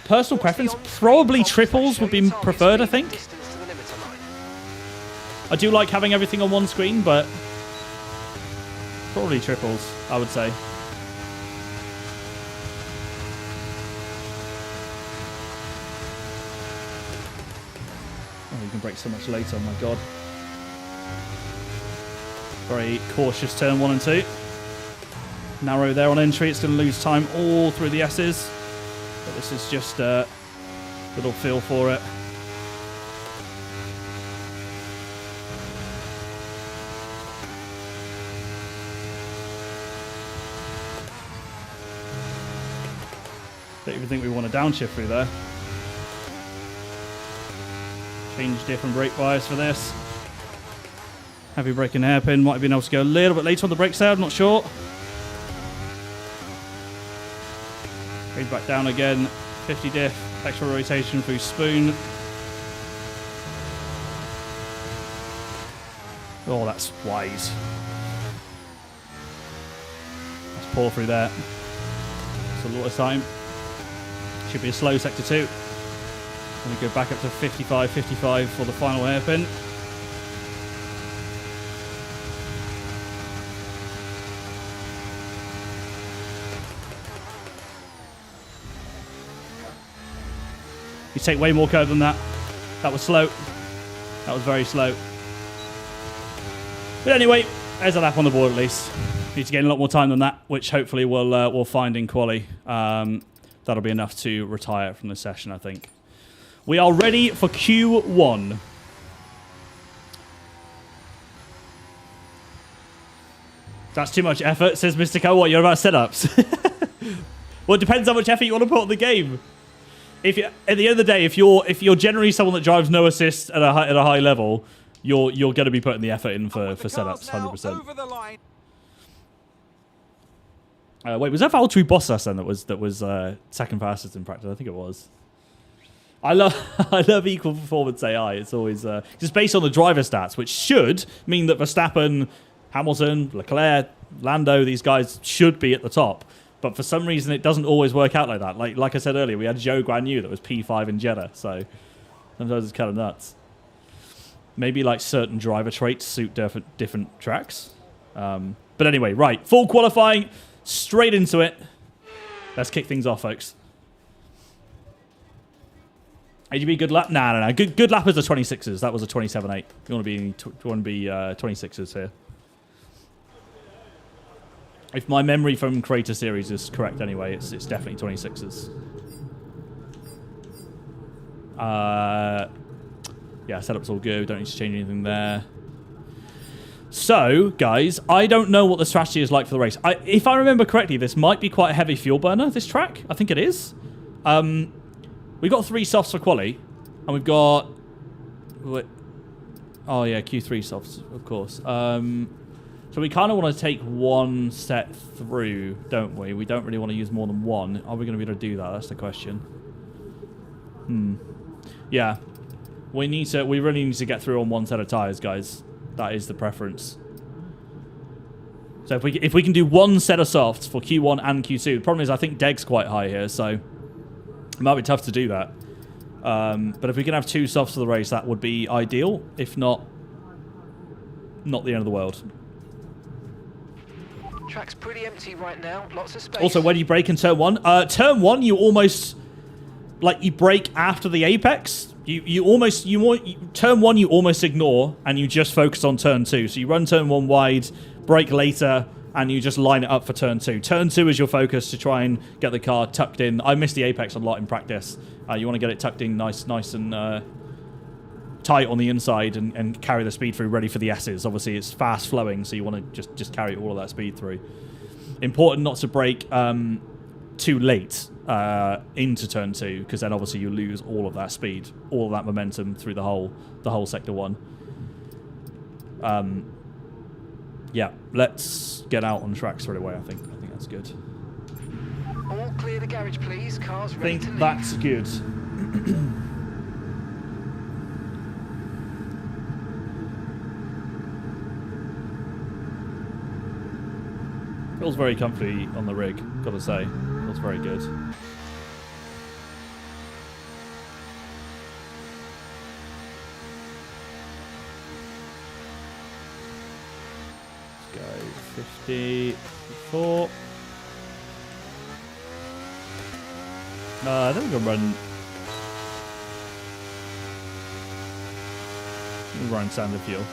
personal preference, probably triples would be preferred, I think. I do like having everything on one screen, but probably triples, I would say. Oh, you can brake so much later, oh my god. Very cautious turn 1 and 2. Narrow there on entry, it's going to lose time all through the S's. But this is just a little feel for it. Don't even think we want to downshift through there. Change different brake bias for this. Heavy braking hairpin. Might have been able to go a little bit later on the brakes there, I'm not sure. Goes back down again. 50 diff. Extra rotation through spoon. Oh, that's wise. Let's pour through there. It's a lot of time. Should be a slow sector 2. Going to go back up to 55 for the final hairpin. could take way more curve than that. That was slow. That was very slow. But anyway, there's a lap on the board at least. Need to gain a lot more time than that, which hopefully we'll find in quali. That'll be enough to retire from the session, I think. We are ready for Q1. That's too much effort, says Mr. Cole. What, you're about setups? Well, it depends how much effort you want to put on the game. If you, at the end of the day, if you're generally someone that drives no assist at a high level, you're going to be putting the effort in for setups, 100%. Wait, was that Valtteri Bottas then that was second fastest in practice? I think it was. I love equal performance AI. It's always just based on the driver stats, which should mean that Verstappen, Hamilton, Leclerc, Lando, these guys should be at the top. But for some reason, it doesn't always work out like that. Like I said earlier, we had Joe Guanyu that was P5 in Jeddah, so sometimes it's kind of nuts. Maybe like certain driver traits suit different tracks. But anyway, right, full qualifying, straight into it. Let's kick things off, folks. AGB, good lap? No. Good lap is the 26s. That was a 27.8. You want to be 26s here. If my memory from Creator Series is correct anyway, it's definitely 26s. Yeah, setup's all good. Don't need to change anything there. So, guys, I don't know what the strategy is like for the race. If I remember correctly, this might be quite a heavy fuel burner, this track. I think it is. We've got 3 softs for quali, and we've got... Oh, yeah, Q3 softs, of course. So we kind of want to take one set through, don't we? We don't really want to use more than one. Are we going to be able to do that? That's the question. Yeah. We really need to get through on one set of tyres, guys. That is the preference. So if we can do one set of softs for Q1 and Q2, the problem is I think Deg's quite high here, so it might be tough to do that. But if we can have 2 softs for the race, that would be ideal. If not the end of the world. Track's pretty empty right now. Lots of space. Also, where do you brake in turn 1? Turn 1, you almost... Like, you brake after the apex. Turn 1 you almost ignore, and you just focus on turn 2. So you run turn 1 wide, brake later, and you just line it up for turn 2. Turn 2 is your focus to try and get the car tucked in. I missed the apex a lot in practice. You want to get it tucked in nice and tight on the inside and carry the speed through, ready for the S's. Obviously, it's fast flowing, so you want to just carry all of that speed through. Important not to brake too late into turn 2, because then obviously you lose all of that speed, all of that momentum through the whole sector 1. Yeah, let's get out on track straight away. I think that's good. All clear the garage, please. Cars ready to leave. That's good. Feels very comfy on the rig, gotta say. Feels very good. Let's go 54. I think we're gonna run standard fuel.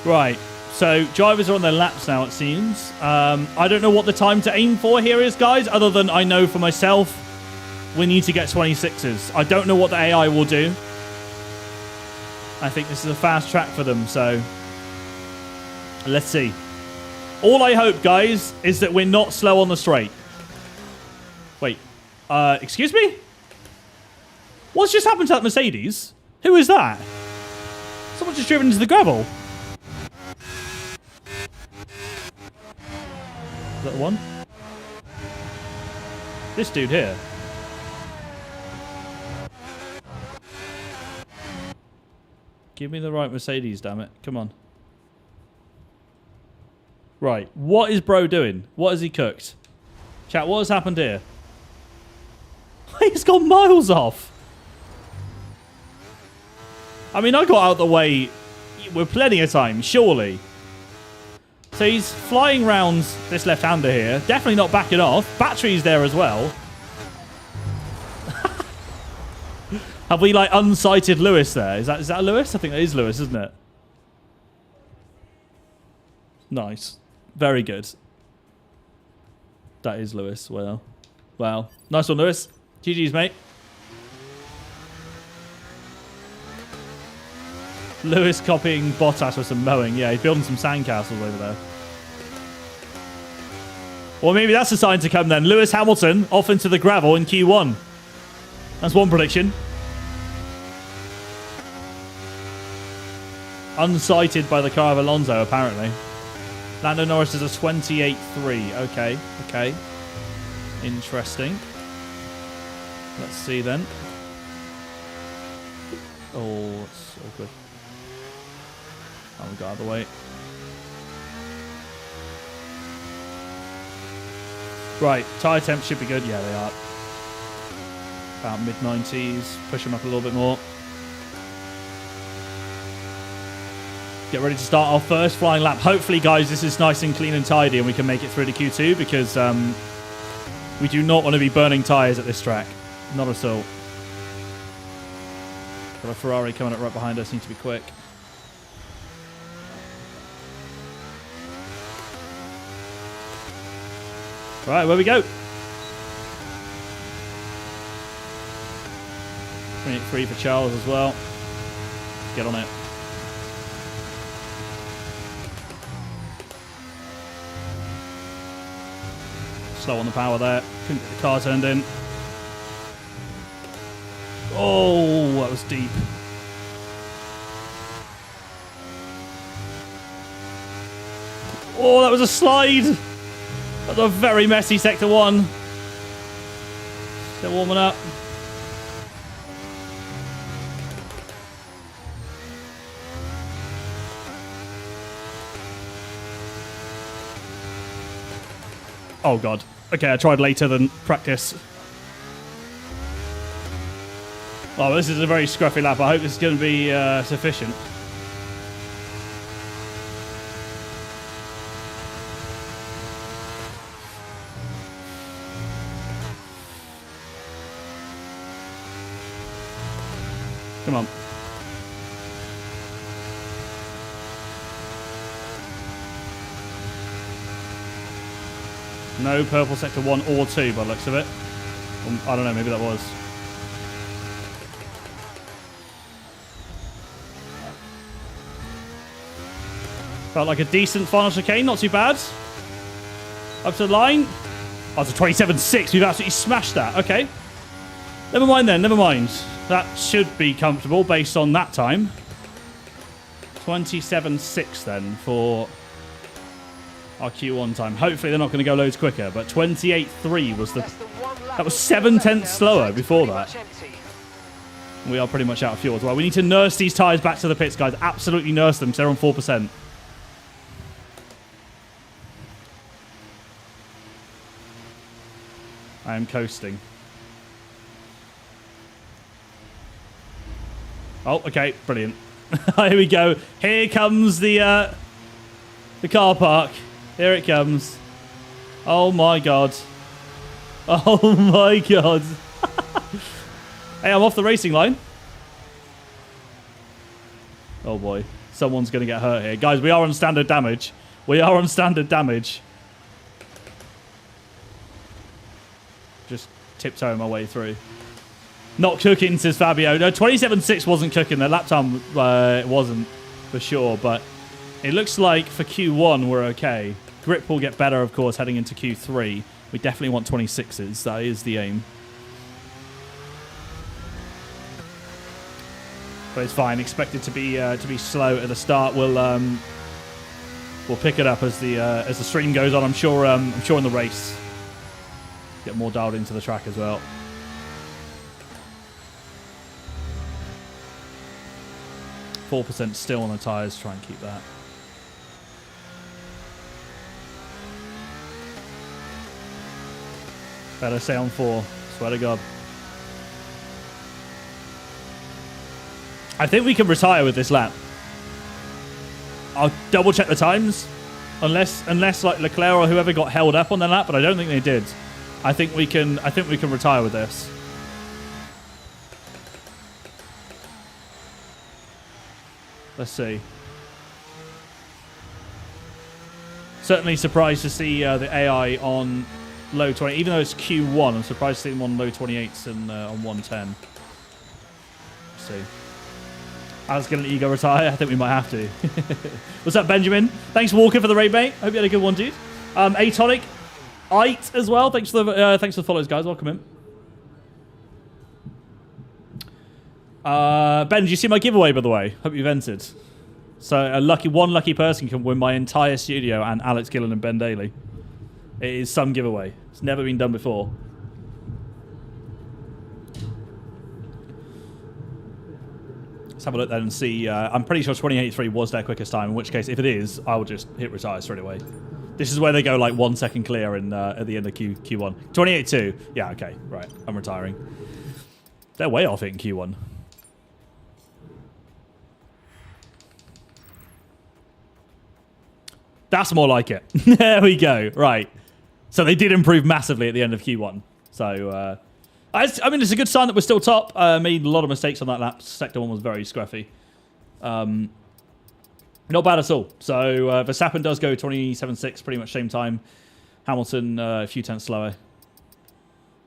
Right, so drivers are on their laps now, it seems. I don't know what the time to aim for here is, guys, other than I know for myself we need to get 26s. I don't know what the AI will do. I think this is a fast track for them, so let's see. All I hope, guys, is that we're not slow on the straight. Wait, excuse me? What's just happened to that Mercedes? Who is that? Someone just driven into the gravel. Is that the one? This dude here. Give me the right Mercedes, damn it. Come on. Right. What is bro doing? What has he cooked? Chat, what has happened here? He's gone miles off. I mean, I got out of the way with plenty of time, surely. So he's flying round this left-hander here. Definitely not backing off. Battery's there as well. Have we, like, unsighted Lewis there? Is that Lewis? I think that is Lewis, isn't it? Nice. Very good. That is Lewis. Well. Nice one, Lewis. GG's, mate. Lewis copying Bottas with some mowing. Yeah, he's building some sandcastles over there. Well, maybe that's a sign to come then. Lewis Hamilton off into the gravel in Q1. That's one prediction. Unsighted by the car of Alonso, apparently. Lando Norris is a 28.3. Okay. Interesting. Let's see then. Oh, it's awkward. Oh, we got out of the way. Right, tyre temps should be good. Yeah, they are. About mid-90s. Push them up a little bit more. Get ready to start our first flying lap. Hopefully, guys, this is nice and clean and tidy and we can make it through to Q2 because we do not want to be burning tyres at this track. Not at all. Got a Ferrari coming up right behind us. Need to be quick. Right, where we go. 28.3 for Charles as well. Get on it. Slow on the power there. Couldn't get the car turned in. Oh, that was deep. Oh, that was a slide. That was a very messy sector 1. Still warming up. Oh, God. Okay, I tried later than practice. Oh, this is a very scruffy lap. I hope this is going to be sufficient. Come on. No purple sector 1 or 2 by the looks of it. I don't know, maybe that was. Felt like a decent final chicane, not too bad. Up to the line. Oh, it's a 27.6. We've absolutely smashed that. Okay. Never mind then, never mind. That should be comfortable based on that time. 27.6 then for our Q1 time. Hopefully they're not going to go loads quicker, but 28.3 was that was 7 tenths slower before that. We are pretty much out of fuel as well. We need to nurse these tyres back to the pits, guys. Absolutely nurse them, so they're on 4%. I am coasting. Oh, okay, brilliant. Here we go. Here comes the car park. Here it comes. Oh my god. Oh my god. Hey, I'm off the racing line. Oh boy. Someone's going to get hurt here. Guys, we are on standard damage. We are on standard damage. Just tiptoeing my way through. Not cooking, says Fabio. No, 27.6 wasn't cooking. The lap time it wasn't, for sure. But it looks like for Q1, we're okay. Grip will get better, of course, heading into Q3. We definitely want 26s. That is the aim. But it's fine. Expect it to be slow at the start. We'll pick it up as the stream goes on. I'm sure in the race, get more dialed into the track as well. %4 still on the tyres. Try and keep that. Better stay on 4. Swear to God. I think we can retire with this lap. I'll double check the times. Unless like Leclerc or whoever got held up on the lap, but I don't think they did. I think we can retire with this. Let's see. Certainly surprised to see the AI on low 20, even though it's Q1. I'm surprised to see them on low 28s and on 110. Let's see. Alex going to ego retire. I think we might have to. What's up, Benjamin? Thanks, Walker, for the raid, mate. Hope you had a good one, dude. Atonic, Ite as well. Thanks for the follows, guys. Welcome in. Ben, did you see my giveaway, by the way? Hope you've entered. So one lucky person can win my entire studio and Alex Gillen and Ben Daly. It is some giveaway. It's never been done before. Let's have a look then and see. I'm pretty sure 28.3 was their quickest time, in which case, if it is, I will just hit retire straight away. This is where they go like 1 second clear in, at the end of Q1. 28.2. Yeah, okay. Right. I'm retiring. They're way off it in Q1. That's more like it. There we go. Right. So they did improve massively at the end of Q1. So, I mean, it's a good sign that we're still top. Made a lot of mistakes on that lap. Sector 1 was very scruffy. Not bad at all. So, Verstappen does go 27.6, pretty much same time. Hamilton, a few tenths slower.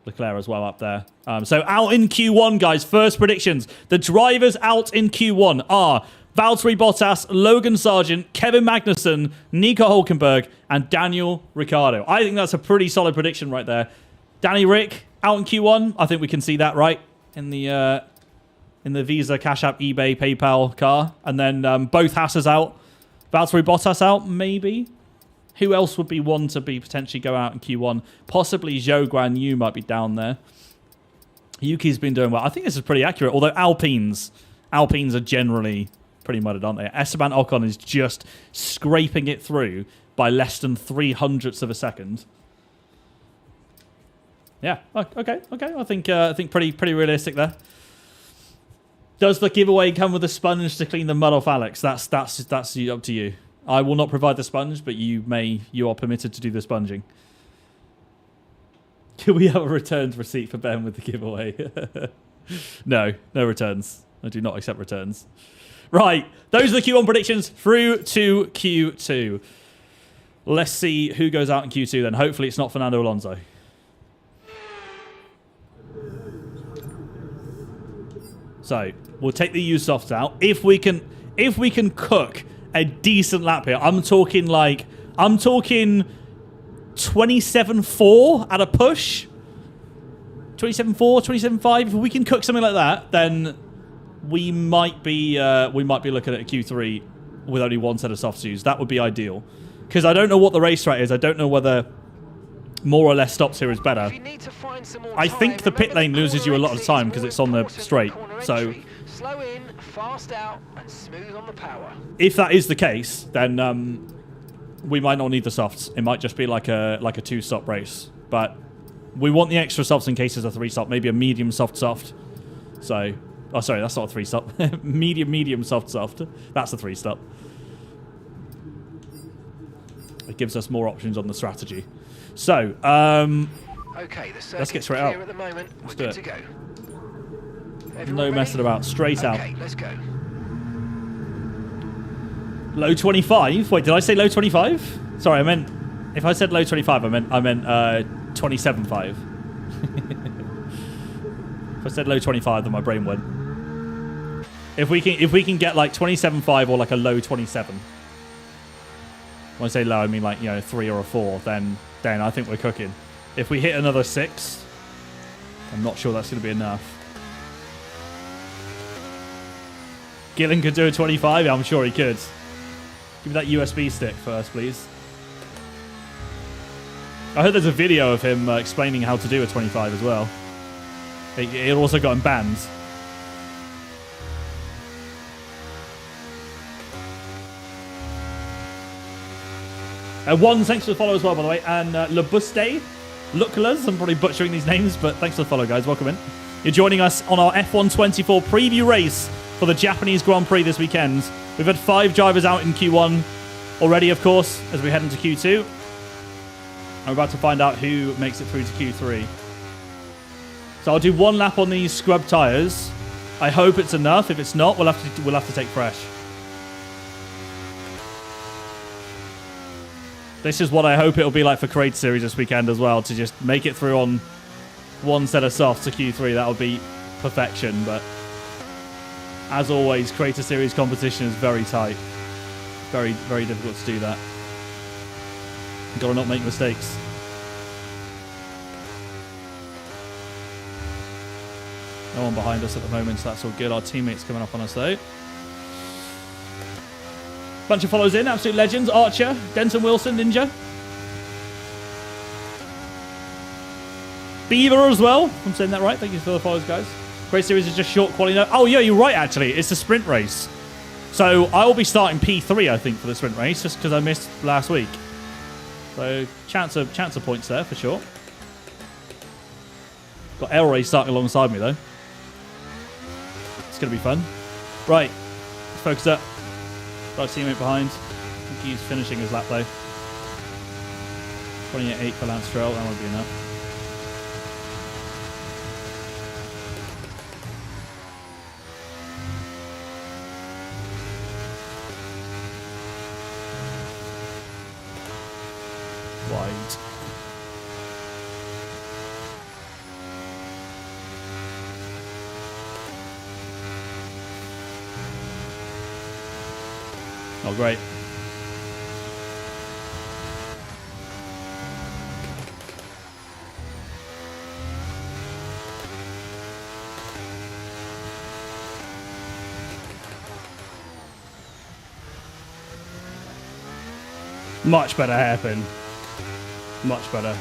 Leclerc as well up there. So, out in Q1, guys. First predictions. The drivers out in Q1 are Valtteri Bottas, Logan Sargent, Kevin Magnussen, Nico Hulkenberg, and Daniel Ricciardo. I think that's a pretty solid prediction right there. Danny Rick out in Q1. I think we can see that right in the Visa, Cash App, eBay, PayPal car. And then both Hasses out. Valtteri Bottas out, maybe. Who else would be one to be potentially go out in Q1? Possibly Zhou Guan Yu might be down there. Yuki's been doing well. I think this is pretty accurate. Although Alpines are generally pretty mudded, aren't they? Esteban Ocon is just scraping it through by less than 0.03 of a second. Yeah. Okay. I think pretty realistic there. Does the giveaway come with a sponge to clean the mud off Alex? That's up to you. I will not provide the sponge, but you are permitted to do the sponging. Can we have a returns receipt for Ben with the giveaway? No returns. I do not accept returns. Right, those are the Q1 predictions through to Q2. Let's see who goes out in Q2 then. Hopefully it's not Fernando Alonso. So, we'll take the used softs out. If we can cook a decent lap here, I'm talking 27.4 at a push. 27.4, 27.5. If we can cook something like that, then we might be looking at a Q3 with only one set of softs used. That would be ideal. Because I don't know what the race strat is. I don't know whether more or less stops here is better. I think the pit lane loses you a lot of time because it's on the straight. So slow in, fast out, and smooth on the power. If that is the case, then we might not need the softs. It might just be like a 2-stop race. But we want the extra softs in case there's a 3-stop, maybe a medium soft. So, oh sorry, that's not a 3-stop. medium soft. That's a 3-stop. It gives us more options on the strategy. So, okay, let's get straight out. At the moment. Let's We're do good to go. No messing about. Straight out. Okay, let's go. Low 25? Wait, did I say low 25? Sorry, I meant... If I said low 25, I meant 27.5. If I said low 25, then my brain went. If we can get like 27.5 or like a low 27. When I say low, I mean like, 3 or a 4, then I think we're cooking. If we hit another 6, I'm not sure that's going to be enough. Gillen could do a 25? Yeah, I'm sure he could. Give me that USB stick first, please. I heard there's a video of him explaining how to do a 25 as well. It also got him banned. One, thanks for the follow as well, by the way. And Labuste, Luklas, I'm probably butchering these names, but thanks for the follow, guys. Welcome in. You're joining us on our F124 preview race for the Japanese Grand Prix this weekend. We've had 5 drivers out in Q1 already, of course, as we head into Q2. I'm about to find out who makes it through to Q3. So I'll do 1 lap on these scrub tyres. I hope it's enough. If it's not, we'll have to take fresh. This is what I hope it'll be like for Creator Series this weekend as well, to just make it through on 1 set of softs to Q3. That would be perfection, but as always, Creator Series competition is very tight. Very, very difficult to do that. You've got to not make mistakes. No one behind us at the moment, so that's all good. Our teammates coming up on us, though. Bunch of follows in. Absolute legends. Archer, Denton Wilson, Ninja. Beaver as well. I'm saying that right. Thank you for the follows, guys. Great Series is just short quality. No. Oh, yeah, you're right, actually. It's a sprint race. So I will be starting P3, I think, for the sprint race, just because I missed last week. So chance of points there, for sure. Got Elray starting alongside me, though. It's going to be fun. Right. Let's focus up. Got a teammate behind. I think he's finishing his lap, though. 28.8 for Lance Stroll. That won't be enough. Wide. Oh, great. Much better hairpin. Much better.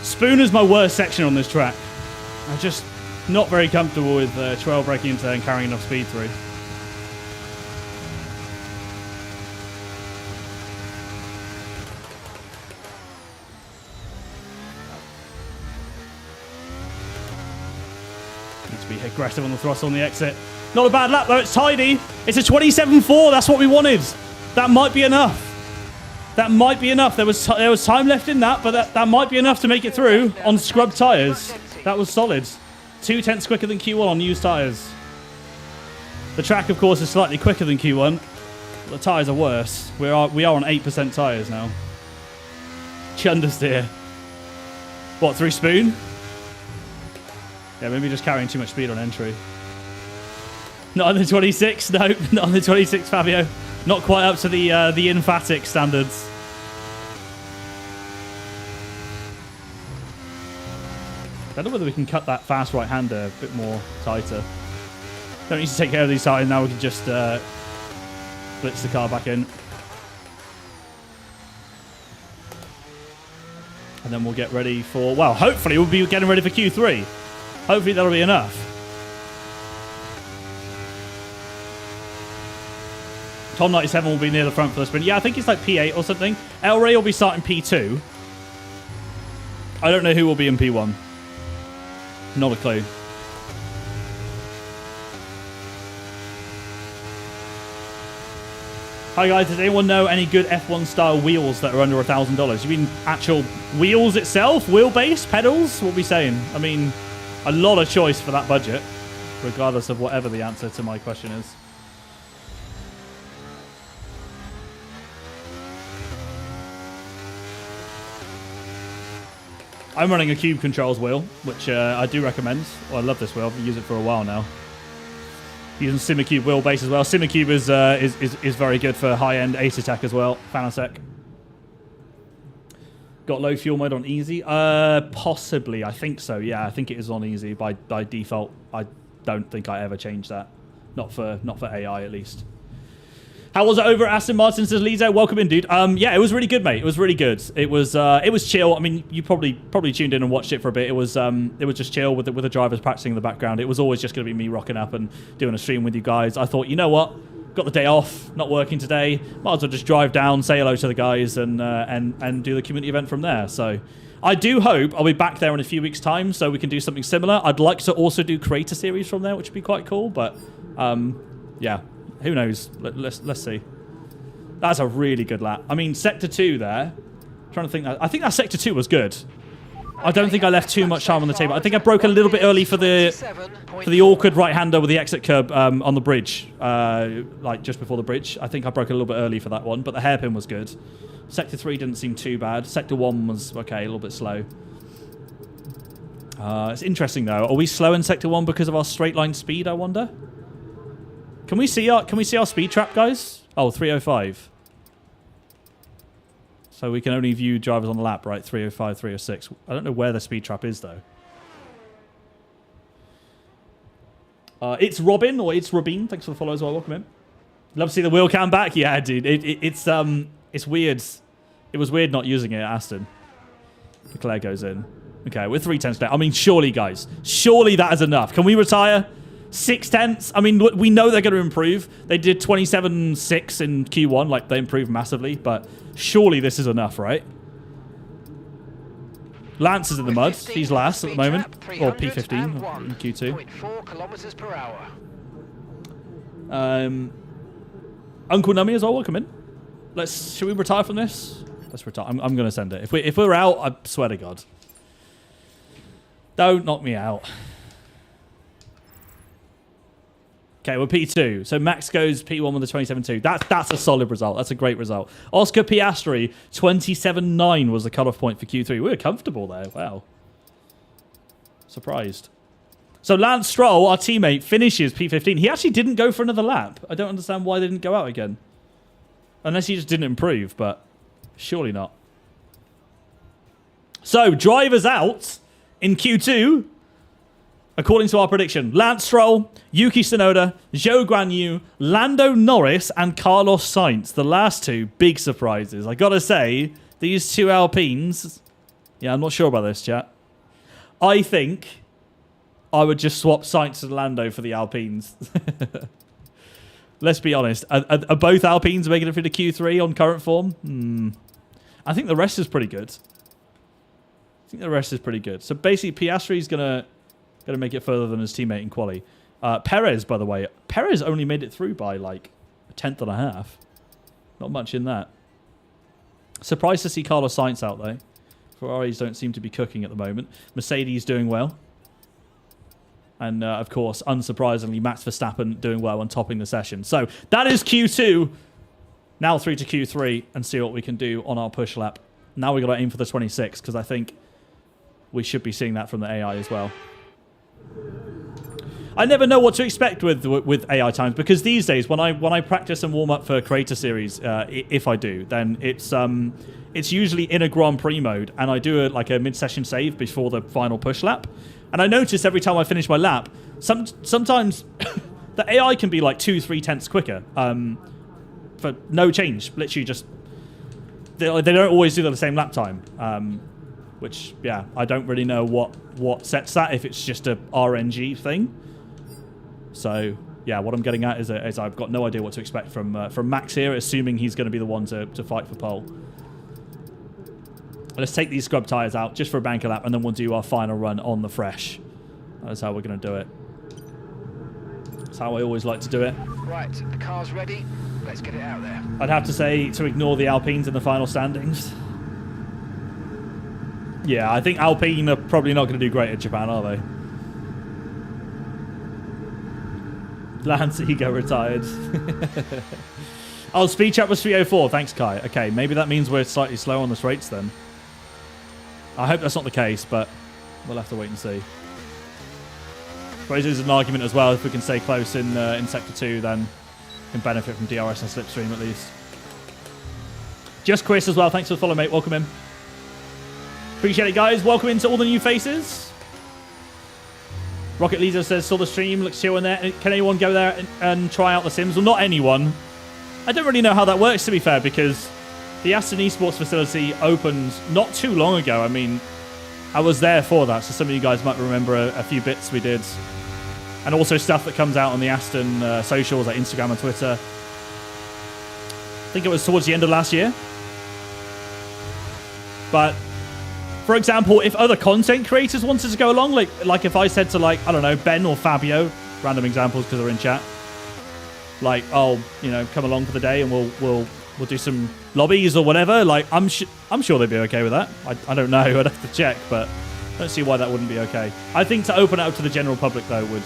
Spoon is my worst section on this track. I'm just not very comfortable with trail braking into there and carrying enough speed through. Need to be aggressive on the throttle on the exit. Not a bad lap though, it's tidy. It's a 27.4, that's what we wanted. That might be enough. That might be enough. There was time left in that, but that might be enough to make it through on scrub tyres. That was solid. 0.2 quicker than Q1 on used tyres. The track, of course, is slightly quicker than Q1. But the tyres are worse. We are on 8% tyres now. Chundersteer. What, through Spoon? Yeah, maybe just carrying too much speed on entry. Not on the 26. No, not on the 26, Fabio. Not quite up to the emphatic standards. I don't know whether we can cut that fast right-hander a bit more tighter. Don't need to take care of these tyres now. We can just blitz the car back in. And then we'll get ready for... Well, hopefully we'll be getting ready for Q3. Hopefully that'll be enough. Tom 97 will be near the front for the sprint. Yeah, I think it's like P8 or something. El Rey will be starting P2. I don't know who will be in P1. Not a clue. Hi guys, does anyone know any good F1 style wheels that are under $1,000? You mean actual wheels itself? Wheelbase? Pedals? What are we saying? I mean, a lot of choice for that budget, regardless of whatever the answer to my question is. I'm running a Cube Controls wheel, which I do recommend. Well, I love this wheel. I've used it for a while now. Using Simracing wheelbase as well. Simracing is very good for high-end ace attack as well. Fanasec. Got low fuel mode on easy? Possibly. I think so. Yeah, I think it is on easy by default. I don't think I ever changed that. Not for AI at least. How was it over at Aston Martin? Says Lizo. Welcome in, dude. Yeah, it was really good, mate. It was really good. It was chill. I mean, you probably tuned in and watched it for a bit. It was just chill with the drivers practicing in the background. It was always just going to be me rocking up and doing a stream with you guys. I thought, you know what? Got the day off, not working today. Might as well just drive down, say hello to the guys, and do the community event from there. So I do hope I'll be back there in a few weeks' time, so we can do something similar. I'd like to also do creator series from there, which would be quite cool. But yeah, who knows? Let's see. That's a really good lap. I mean, Sector 2 there. I'm trying to think. I think that Sector 2 was good. I don't think I left too much time on the table. I think I broke a little bit early for the awkward right-hander with the exit curb on the bridge, like just before the bridge. I think I broke a little bit early for that one, but the hairpin was good. Sector 3 didn't seem too bad. Sector 1 was okay, a little bit slow. It's interesting though. Are we slow in Sector 1 because of our straight line speed? I wonder. Can we see our speed trap, guys? Oh, 305. So we can only view drivers on the lap, right? 305, 306. I don't know where the speed trap is, though. It's Robin, or it's Robin. Thanks for the follow as well. Welcome in. Love to see the wheel cam back. Yeah, dude. It's weird. It was weird not using it at Aston. Leclerc goes in. Okay, we're 3 tenths down. I mean, surely, guys. Surely that is enough. Can we retire? 6 tenths? I mean, we know they're going to improve. They did 27.6 in Q1. Like, they improved massively. But surely this is enough, right? Lance is in the mud. He's last at the moment. Or P15 in Q2. 4 kilometers per hour. Uncle Nummy as well. Welcome in. Should we retire from this? Let's retire. I'm going to send it. If we're out, I swear to God. Don't knock me out. Okay, we're P2. So Max goes P1 with the 27.2. That's a solid result. That's a great result. Oscar Piastri, 27.9 was the cutoff point for Q3. We were comfortable there. Wow. Surprised. So Lance Stroll, our teammate, finishes P15. He actually didn't go for another lap. I don't understand why they didn't go out again. Unless he just didn't improve, but surely not. So, drivers out in Q2. According to our prediction, Lance Stroll, Yuki Tsunoda, Zhou Guanyu, Lando Norris, and Carlos Sainz. The last two, big surprises. I gotta say, these two Alpines... Yeah, I'm not sure about this, chat. I think I would just swap Sainz and Lando for the Alpines. Let's be honest. Are both Alpines making it through to Q3 on current form? I think the rest is pretty good. So basically, Piastri's gonna make it further than his teammate in quali. Perez, by the way. Perez only made it through by like a tenth and a half. Not much in that. Surprised to see Carlos Sainz out though. Ferraris don't seem to be cooking at the moment. Mercedes doing well. And of course, unsurprisingly, Max Verstappen doing well and topping the session. So that is Q2. Now through to Q3 and see what we can do on our push lap. Now we've got to aim for the 26 because I think we should be seeing that from the AI as well. I never know what to expect with AI times because these days when I practice and warm up for Creator Series, if I do, then it's usually in a Grand Prix mode and I do like a mid-session save before the final push lap. And I notice every time I finish my lap, sometimes the AI can be like 2-3 tenths quicker for no change. Literally just they don't always do the same lap time. Which, yeah, I don't really know what sets that, if it's just a RNG thing. So, yeah, what I'm getting at is I've got no idea what to expect from Max here, assuming he's going to be the one to fight for pole. Let's take these scrub tyres out just for a banker lap, and then we'll do our final run on the fresh. That's how we're going to do it. That's how I always like to do it. Right, the car's ready. Let's get it out there. I'd have to say to ignore the Alpines in the final standings. Yeah, I think Alpine are probably not going to do great at Japan, are they? Lance Ego retired. Oh, speed trap was 304. Thanks, Kai. Okay, maybe that means we're slightly slow on the straights then. I hope that's not the case, but we'll have to wait and see. I suppose there's an argument as well. If we can stay close in Sector 2, then we can benefit from DRS and Slipstream at least. Just Chris as well. Thanks for the follow, mate. Welcome in. Appreciate it, guys. Welcome into all the new faces. Rocket Lisa says, saw the stream. Looks chill in there. Can anyone go there and try out the Sims? Well, not anyone. I don't really know how that works, to be fair, because the Aston Esports facility opened not too long ago. I mean, I was there for that, so some of you guys might remember a few bits we did. And also stuff that comes out on the Aston socials, like Instagram and Twitter. I think it was towards the end of last year. But, for example, if other content creators wanted to go along, like if I said to, like, I don't know, Ben or Fabio, random examples because they're in chat, like, oh, you know, come along for the day and we'll do some lobbies or whatever, like, I'm sure they'd be okay with that. I don't know, I'd have to check, but I don't see why that wouldn't be okay. I think to open it up to the general public, though, would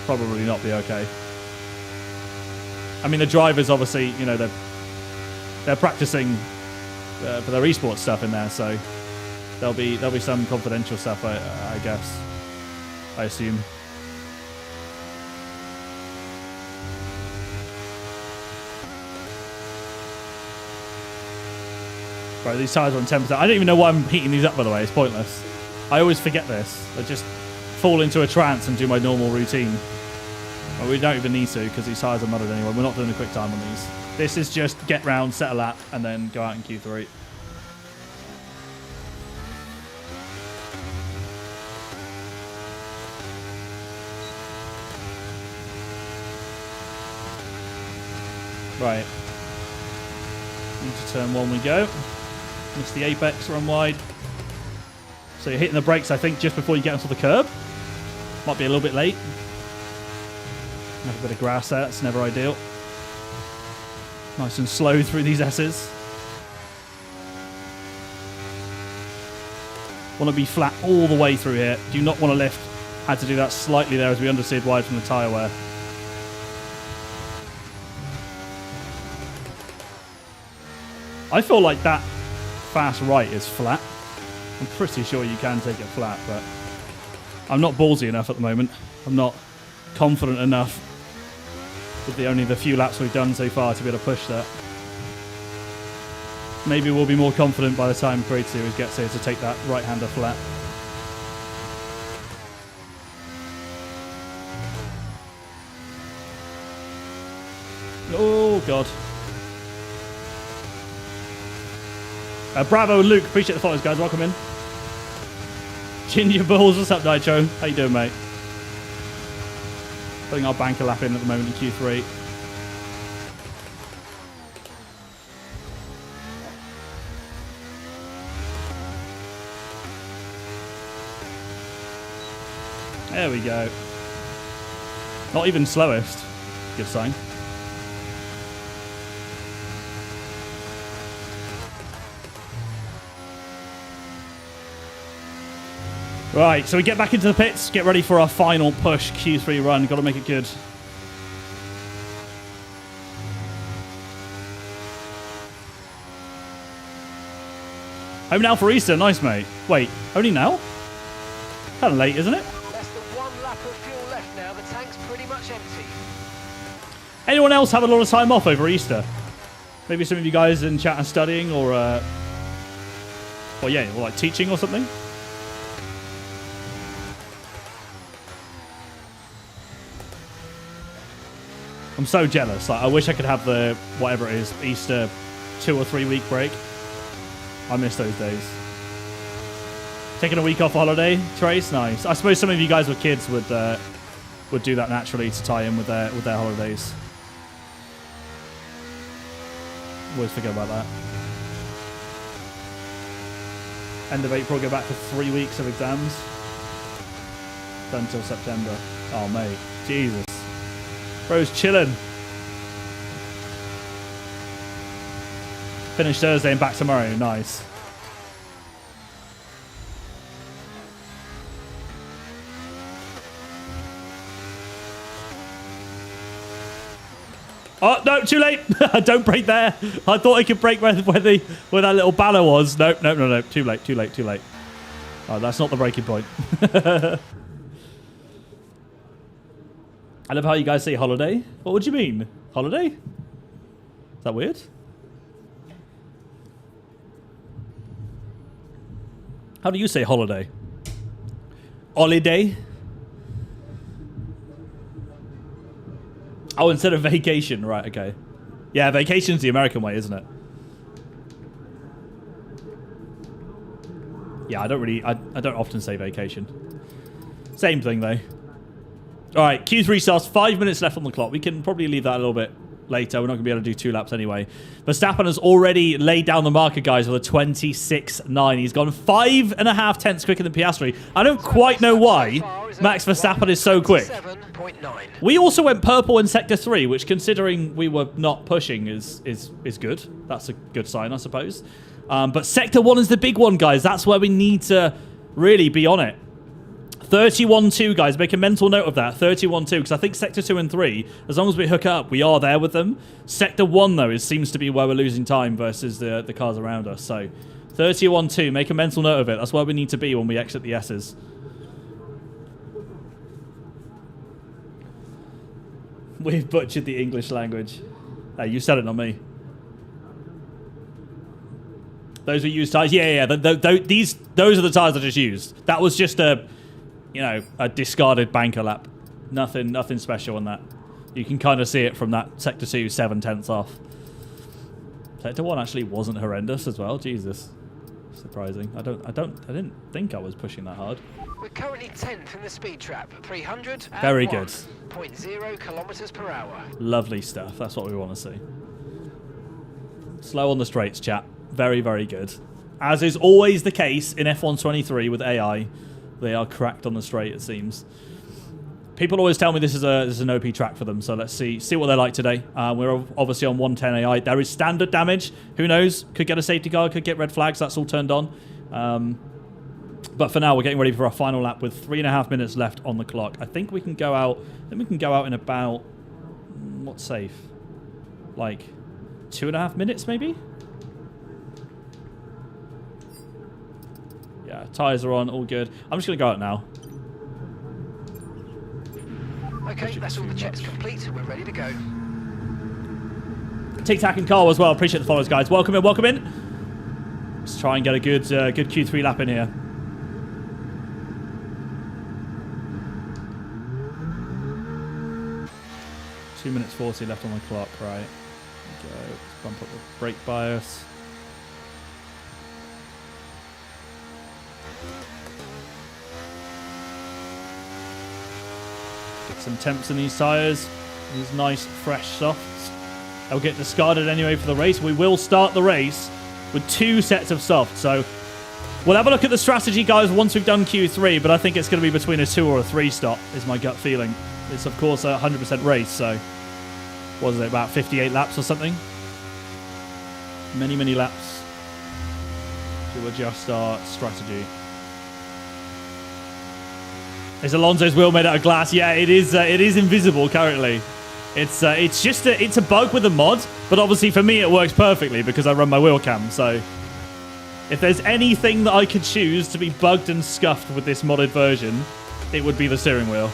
probably not be okay. I mean, the drivers, obviously, you know, they're practicing for their esports stuff in there, so there'll be some confidential stuff, I guess. I assume. Right, these tires are on 10%. I don't even know why I'm heating these up, by the way. It's pointless. I always forget this. I just fall into a trance and do my normal routine. Well, we don't even need to because these tires are muddled anyway. We're not doing a quick time on these. This is just get round, set a lap, and then go out in Q3. Right. Into turn 1 we go. Miss the apex, run wide. So you're hitting the brakes, I think, just before you get onto the curb. Might be a little bit late. Have a bit of grass there, that's never ideal. Nice and slow through these S's. Want to be flat all the way through here. Do not want to lift. Had to do that slightly there as we understeered wide from the tyre wear. I feel like that fast right is flat. I'm pretty sure you can take it flat, but I'm not ballsy enough at the moment. I'm not confident enough with only the few laps we've done so far to be able to push that. Maybe we'll be more confident by the time Creator Series gets here to take that right-hander flat. Oh, God. Bravo, Luke. Appreciate the follows, guys. Welcome in. Ginger Bulls. What's up, Nitro? How you doing, mate? Putting our banker lap in at the moment in Q3. There we go. Not even slowest. Good sign. Right, so we get back into the pits, get ready for our final push Q3 run. Got to make it good. Home now for Easter. Nice, mate. Wait, only now? Kind of late, isn't it? Less than 1 lap of fuel left now. The tank's pretty much empty. Anyone else have a lot of time off over Easter? Maybe some of you guys in chat are studying or yeah, or like teaching or something? I'm so jealous. Like, I wish I could have the, whatever it is, Easter 2 or 3 week break. I miss those days. Taking a week off holiday, Trace? Nice. I suppose some of you guys with kids would do that naturally to tie in with their holidays. Always forget about that. End of April, go back for 3 weeks of exams. Done till September. Oh, mate. Jesus. Bro's chilling. Finish Thursday and back tomorrow. Nice. Oh, no, too late. Don't break there. I thought I could break where that little banner was. No. Too late. Oh, that's not the breaking point. I love how you guys say holiday. What would you mean? Holiday? Is that weird? How do you say holiday? Holiday? Oh, instead of vacation. Right, okay. Yeah, vacation's the American way, isn't it? Yeah, I don't often say vacation. Same thing, though. All right, Q3 starts, 5 minutes left on the clock. We can probably leave that a little bit later. We're not going to be able to do 2 laps anyway. Verstappen has already laid down the marker, guys, with a 26.9. He's gone 5.5 tenths quicker than Piastri. I don't quite know why Max Verstappen is so quick. We also went purple in Sector 3, which, considering we were not pushing, is good. That's a good sign, I suppose. But Sector 1 is the big one, guys. That's where we need to really be on it. 31.2, guys. Make a mental note of that. 31.2, because I think Sector 2 and 3, as long as we hook up, we are there with them. Sector 1, though, seems to be where we're losing time versus the cars around us. So, 31.2, make a mental note of it. That's where we need to be when we exit the S's. We've butchered the English language. Hey, you said it, not me. Those are used tyres. Yeah. Those are the tyres I just used. That was just a discarded banker lap. Nothing special on that. You can kind of see it from that Sector 2, 7 tenths off. Sector 1 actually wasn't horrendous as well. Jesus. Surprising. I didn't think I was pushing that hard. We're currently 10th in the speed trap, 300. Very good. 0.0 kilometers per hour. Lovely stuff. That's what we want to see. Slow on the straights, chat. Very, very good. As is always the case in F1 23 with AI, they are cracked on the straight, it seems. People always tell me this is an OP track for them, so let's see what they're like today. We're obviously on 110 AI. There is standard damage. Who knows? Could get a safety car, could get red flags. That's all turned on. But for now, we're getting ready for our final lap with 3.5 minutes left on the clock. I think we can go out. In about, what's safe? Like 2.5 minutes, maybe. Yeah, tyres are on, all good. I'm just going to go out now. Okay, that's all the checks complete. We're ready to go. Tic Tac and Carl as well. Appreciate the follows, guys. Welcome in, welcome in. Let's try and get a good Q3 lap in here. Two minutes 40 left on the clock, right. There we go. Let's bump up the brake bias. Get some temps in these tyres. These nice, fresh softs. They'll get discarded anyway for the race. We will start the race with 2 sets of softs. So we'll have a look at the strategy, guys, once we've done Q3. But I think it's going to be between a 2 or a 3 stop, is my gut feeling. It's, of course, a 100% race. So what is it, about 58 laps or something? Many, many laps to adjust our strategy. Is Alonso's wheel made out of glass? Yeah, it is invisible currently. It's a bug with the mod, but obviously for me it works perfectly because I run my wheel cam. So if there's anything that I could choose to be bugged and scuffed with this modded version, it would be the steering wheel.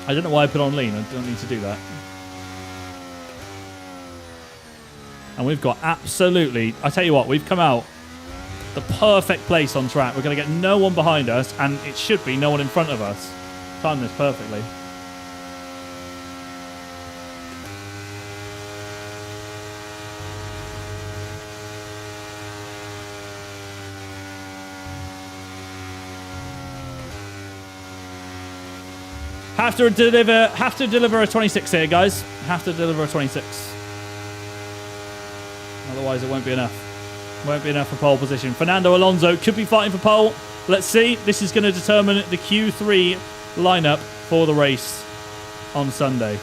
I don't know why I put on lean. I don't need to do that. And we've got absolutely, I tell you what, we've come out the perfect place on track. We're going to get no one behind us, and it should be no one in front of us. Timed this perfectly. Have to deliver a 26 here, guys. Have to deliver a 26. Otherwise, it won't be enough. Won't be enough for pole position. Fernando Alonso could be fighting for pole. Let's see. This is going to determine the Q3 lineup for the race on Sunday.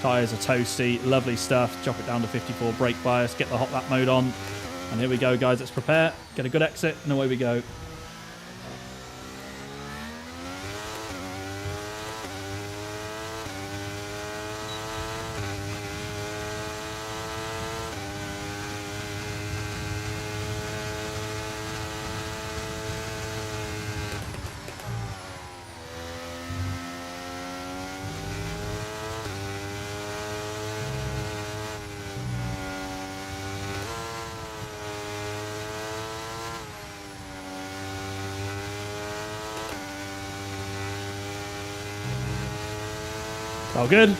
Tyres are toasty. Lovely stuff. Drop it down to 54 brake bias. Get the hot lap mode on. And here we go, guys. Let's prepare. Get a good exit. And away we go. All good.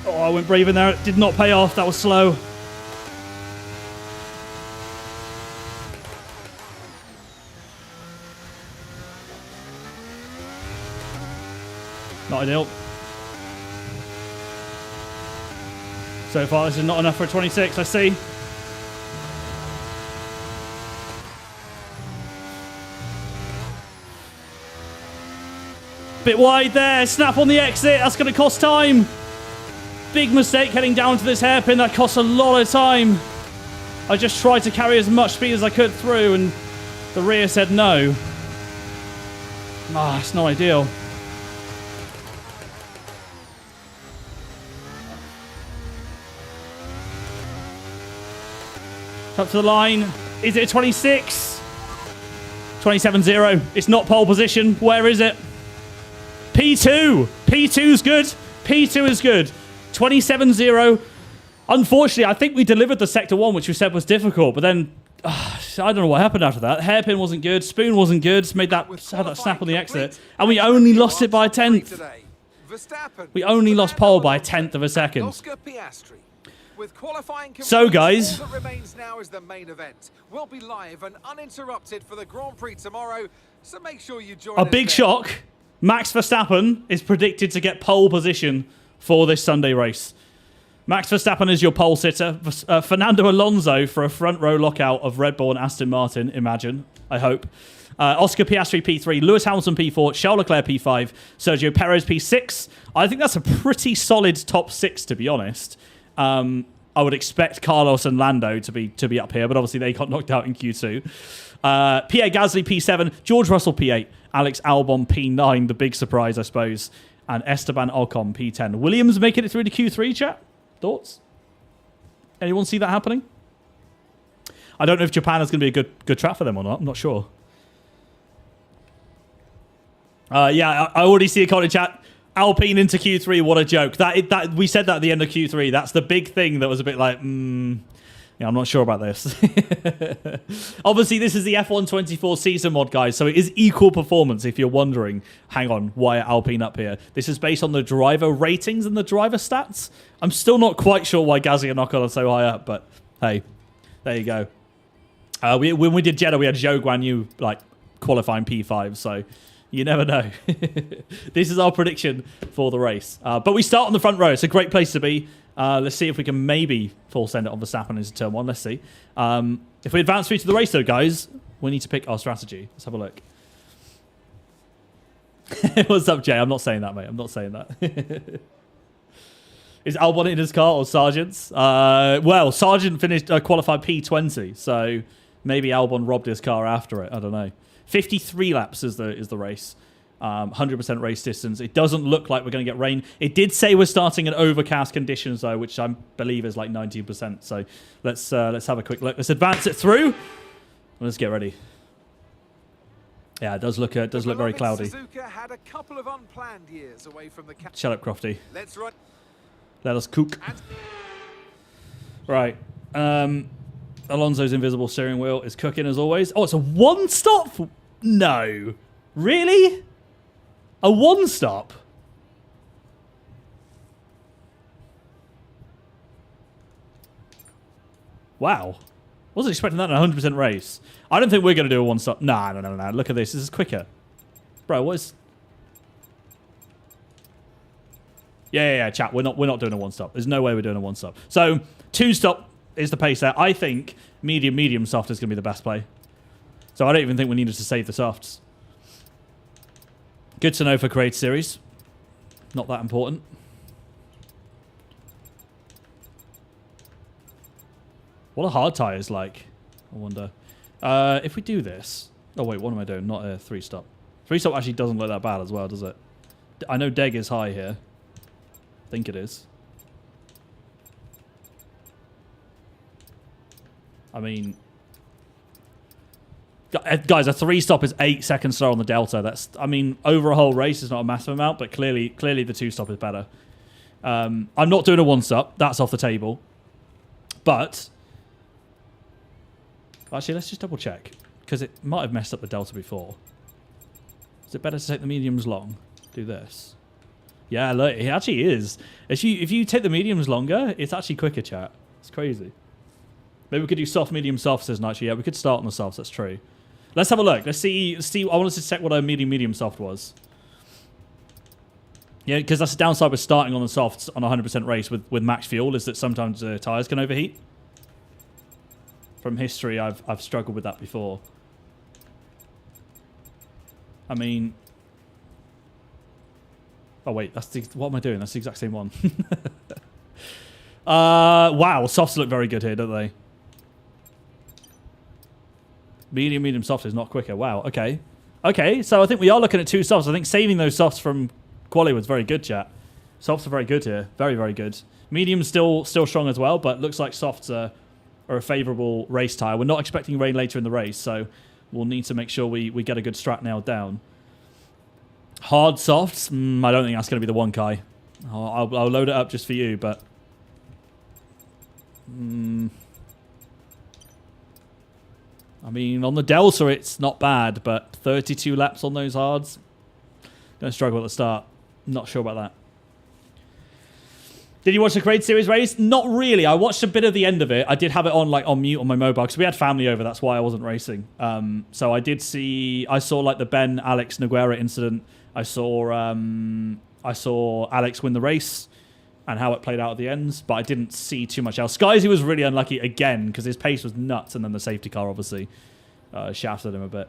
Oh, I went brave in there. It did not pay off. That was slow. Not ideal. So far, this is not enough for a 26, I see. Bit wide there. Snap on the exit. That's going to cost time. Big mistake heading down to this hairpin. That costs a lot of time. I just tried to carry as much speed as I could through, and the rear said no. Ah, it's not ideal. Up to the line. Is it a 26? 27-0. It's not pole position. Where is it? P2. P2's good. P2 is good. 27-0. Unfortunately, I think we delivered the Sector 1, which we said was difficult, but then I don't know what happened after that. Hairpin wasn't good. Spoon wasn't good. Had that snap on the exit. And we only lost it by a tenth. We only lost pole by a tenth of a second. So, guys, all that remains now is the main event. We'll be live and uninterrupted for the Grand Prix tomorrow, so make sure you join us. A big shock. Max Verstappen is predicted to get pole position for this Sunday race. Max Verstappen is your pole sitter. Fernando Alonso for a front row lockout of Red Bull and Aston Martin, imagine. I hope. Oscar Piastri P3, Lewis Hamilton P4, Charles Leclerc P5, Sergio Perez P6. I think that's a pretty solid top 6, to be honest. I would expect Carlos and Lando to be up here, but obviously they got knocked out in Q2. Pierre Gasly P7, George Russell P8, Alex Albon P9, the big surprise, I suppose, and Esteban Ocon P10. Williams making it through to Q3, chat? Thoughts? Anyone see that happening? I don't know if Japan is going to be a good track for them or not. I'm not sure. Yeah, I already see a comment in chat. Alpine into Q3, what a joke. That we said that at the end of Q3. That's the big thing that was a bit like, yeah, I'm not sure about this. Obviously, this is the F1 24 season mod, guys, so it is equal performance if you're wondering, hang on, why are Alpine up here? This is based on the driver ratings and the driver stats. I'm still not quite sure why Gasly and Ocon are so high up, but hey, there you go. When we did Jeddah, we had Zhou Guan Yu, like, qualifying P5, so you never know. This is our prediction for the race. But we start on the front row. It's a great place to be. Let's see if we can maybe full send it on Verstappen into turn 1. Let's see. If we advance through to the race, though, guys, we need to pick our strategy. Let's have a look. What's up, Jay? I'm not saying that, mate. I'm not saying that. Is Albon in his car or Sargent's? Well, Sargent finished qualified P20, so maybe Albon robbed his car after it. I don't know. 53 laps is the race. 100% race distance. It doesn't look like we're going to get rain. It did say we're starting in overcast conditions, though, which I believe is like 19%. So let's have a quick look. Let's advance it through. Let's get ready. Yeah, it does look very cloudy. Had a couple of unplanned years away from the Shut up, Crofty. Let's run. Let us cook. Right. Alonso's invisible steering wheel is cooking as always. Oh, it's a one-stop? No. Really? A one-stop? Wow. Wasn't expecting that in a 100% race. I don't think we're going to do a one-stop. No. Look at this. This is quicker. Bro, what is... Yeah, chat. We're not doing a one-stop. There's no way we're doing a one-stop. So, two-stop is the pace there. I think medium soft is going to be the best play. So I don't even think we needed to save the softs. Good to know for Create Series. Not that important. What a hard tyre is like, I wonder. If we do this... Oh, wait, what am I doing? Not a three-stop. Three-stop actually doesn't look that bad as well, does it? I know Deg is high here. I think it is. I mean... Guys, a three-stop is 8 seconds slower on the Delta. That's, I mean, over a whole race is not a massive amount, but clearly the two-stop is better. I'm not doing a one-stop. That's off the table. But... Actually, let's just double-check. because it might have messed up the delta before. Is it better to take the mediums long? Do this. Yeah, look, it actually is. If you take the mediums longer, it's actually quicker, chat. It's crazy. Maybe we could do soft, medium, soft, says Nightshade. Yeah, we could start on the softs, that's true. Let's have a look. Let's see. I want us to check what our medium, medium, soft was. Yeah, because that's the downside with starting on the softs on a 100% race with max fuel, is that sometimes the tyres can overheat. From history, I've struggled with that before. I mean... Oh, wait. What am I doing? That's the exact same one. Wow. Softs look very good here, don't they? Medium, medium, soft is not quicker. Wow. Okay. Okay, so I think we are looking at 2 softs. I think saving those softs from quali was very good, chat. Softs are very good here. Very, very good. Medium's still strong as well, but looks like softs are a favourable race tyre. We're not expecting rain later in the race, so we'll need to make sure we get a good strat nailed down. Hard softs? I don't think that's going to be the one, Kai. I'll load it up just for you, but... I mean, on the Delta, it's not bad, but 32 laps on those hards? Going to struggle at the start. Not sure about that. Did you watch the Create Series race? Not really. I watched a bit of the end of it. I did have it on mute on my mobile because we had family over. That's why I wasn't racing. So I did see... I saw like the Ben, Alex, Noguera incident. I saw Alex win the race and how it played out at the ends, but I didn't see too much else. Skyzy was really unlucky again because his pace was nuts, and then the safety car obviously shafted him a bit.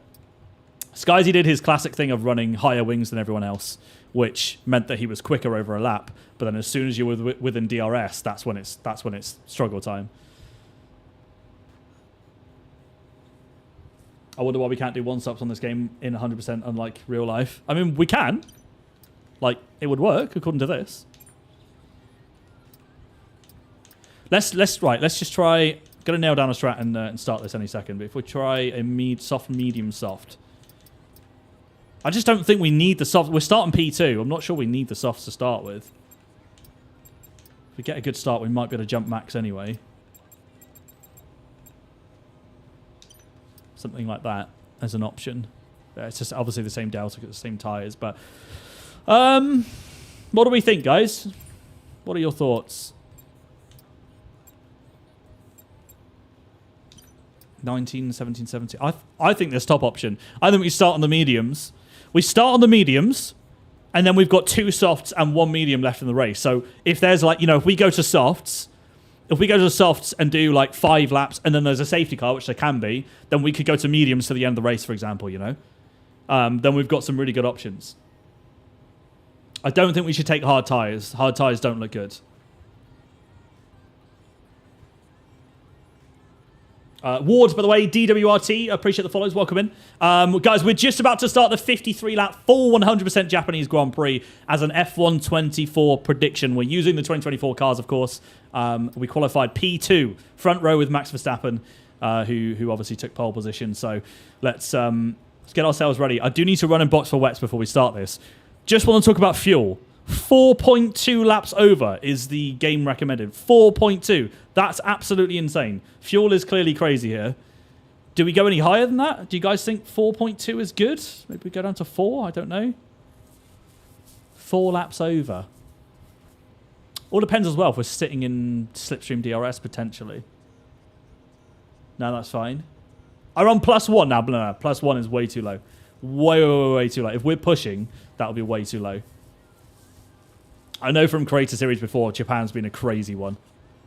Skyzy did his classic thing of running higher wings than everyone else, which meant that he was quicker over a lap. But then as soon as you were within DRS, that's when it's struggle time. I wonder why we can't do one-stops on this game in 100% unlike real life. I mean, we can. Like, it would work according to this. Let's just try. Gonna nail down a strat and start this any second. But if we try a soft, medium, soft. I just don't think we need the soft. We're starting P2. I'm not sure we need the softs to start with. If we get a good start, we might be able to jump max anyway. Something like that as an option. It's just obviously the same delta, the same tyres. But what do we think, guys? What are your thoughts? 19, 17, 17. I think this top option. I think we start on the mediums. We start on the mediums, and then we've got 2 softs and 1 medium left in the race. So if there's like, if we go to softs, and do like 5 laps, and then there's a safety car, which there can be, then we could go to mediums to the end of the race, for example, then we've got some really good options. I don't think we should take hard tyres. Hard tyres don't look good. Ward, by the way, DWRT, appreciate the follows, welcome in. Guys, we're just about to start the 53-lap full 100% Japanese Grand Prix as an F1 24 prediction. We're using the 2024 cars, of course. We qualified P2, front row with Max Verstappen, who obviously took pole position. So let's get ourselves ready. I do need to run and box for wets before we start this. Just want to talk about fuel. 4.2 laps over is the game recommended. 4.2. That's absolutely insane. Fuel is clearly crazy here. Do we go any higher than that? Do you guys think 4.2 is good? Maybe we go down to 4? I don't know. 4 laps over. All depends as well if we're sitting in slipstream DRS potentially. No, that's fine. Are on +1 now? No, +1 is way too low. Way too low. If we're pushing, that'll be way too low. I know from Creator Series before, Japan's been a crazy one.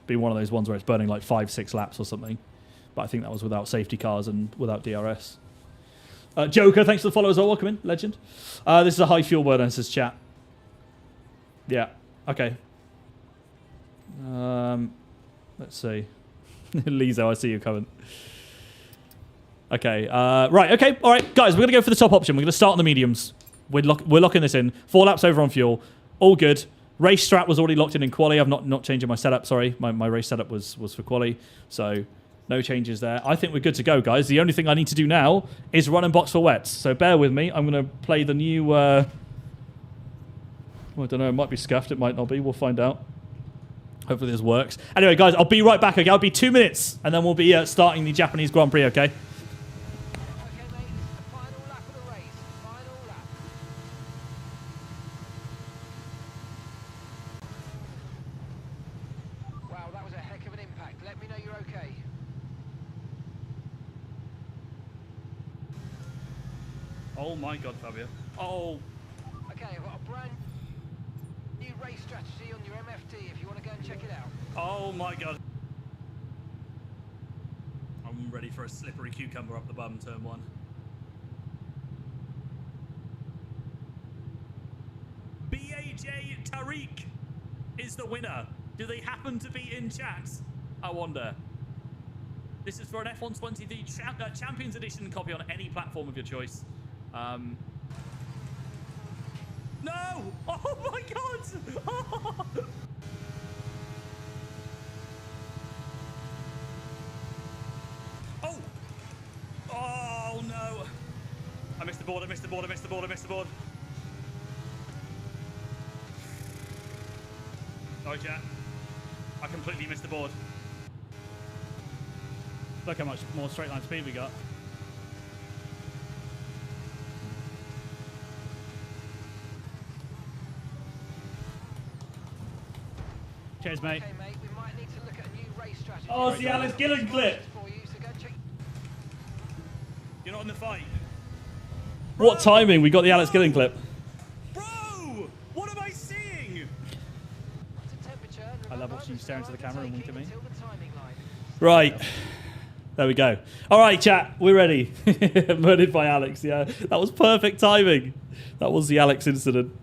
Been one of those ones where it's burning like 5-6 laps or something. But I think that was without safety cars and without DRS. Joker, thanks for the follow as well. Welcome in, legend. This is a high fuel burner, says chat. Yeah, okay. Let's see. Lizo, I see you coming. Okay, right, okay, all right. Guys, we're going to go for the top option. We're going to start on the mediums. We're locking this in. 4 laps over on fuel. All good. Race strat was already locked in quali. I'm not changing my setup, sorry. My race setup was for quali. So no changes there. I think we're good to go, guys. The only thing I need to do now is run and box for wets. So bear with me. I'm going to play the new... I don't know. It might be scuffed. It might not be. We'll find out. Hopefully this works. Anyway, guys, I'll be right back, okay? I'll be 2 minutes, and then we'll be starting the Japanese Grand Prix, okay? Oh my God, Fabio. Oh. Okay, I've got a brand new race strategy on your MFD if you want to go and check it out. Oh my God. I'm ready for a slippery cucumber up the bum, turn 1. BAJ Tariq is the winner. Do they happen to be in chat? I wonder. This is for an F1 23 Champions Edition copy on any platform of your choice. No! Oh my God! Oh! Oh no! I missed the board, I missed the board, I missed the board, I missed the board. Sorry, chat. I completely missed the board. Look how much more straight line speed we got. Cheers, mate. Okay, mate, we might need to look at a new race strategy. Oh, it's the Alex Gillen clip. For you, so go and check. You're not in the fight. What timing? We got the Alex Gillen clip. Bro! What am I seeing? To temperature, and I love remember, watching you stare into the camera and wink at me. until the timing line. Right. There we go. All right, chat. We're ready. Murdered by Alex. Yeah, that was perfect timing. That was the Alex incident.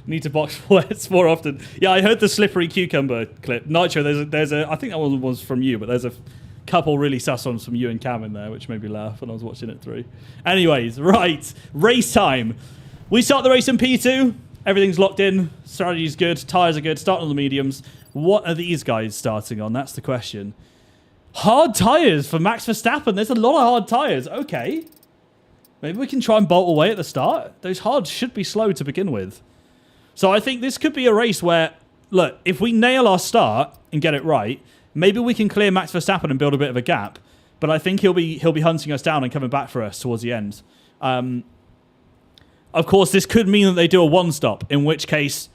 Need to box wets more often. Yeah, I heard the slippery cucumber clip. Nitro, there's a I think that one was from you, but there's a couple really sus ones from you and Cam in there, which made me laugh when I was watching it through. Anyways, right. Race time. We start the race in P2. Everything's locked in. Strategy's good. Tyres are good. Starting on the mediums. What are these guys starting on? That's the question. Hard tyres for Max Verstappen. There's a lot of hard tyres. Okay. Maybe we can try and bolt away at the start. Those hards should be slow to begin with. So I think this could be a race where, look, if we nail our start and get it right, maybe we can clear Max Verstappen and build a bit of a gap. But I think he'll be hunting us down and coming back for us towards the end. Of course, this could mean that they do a one-stop, in which case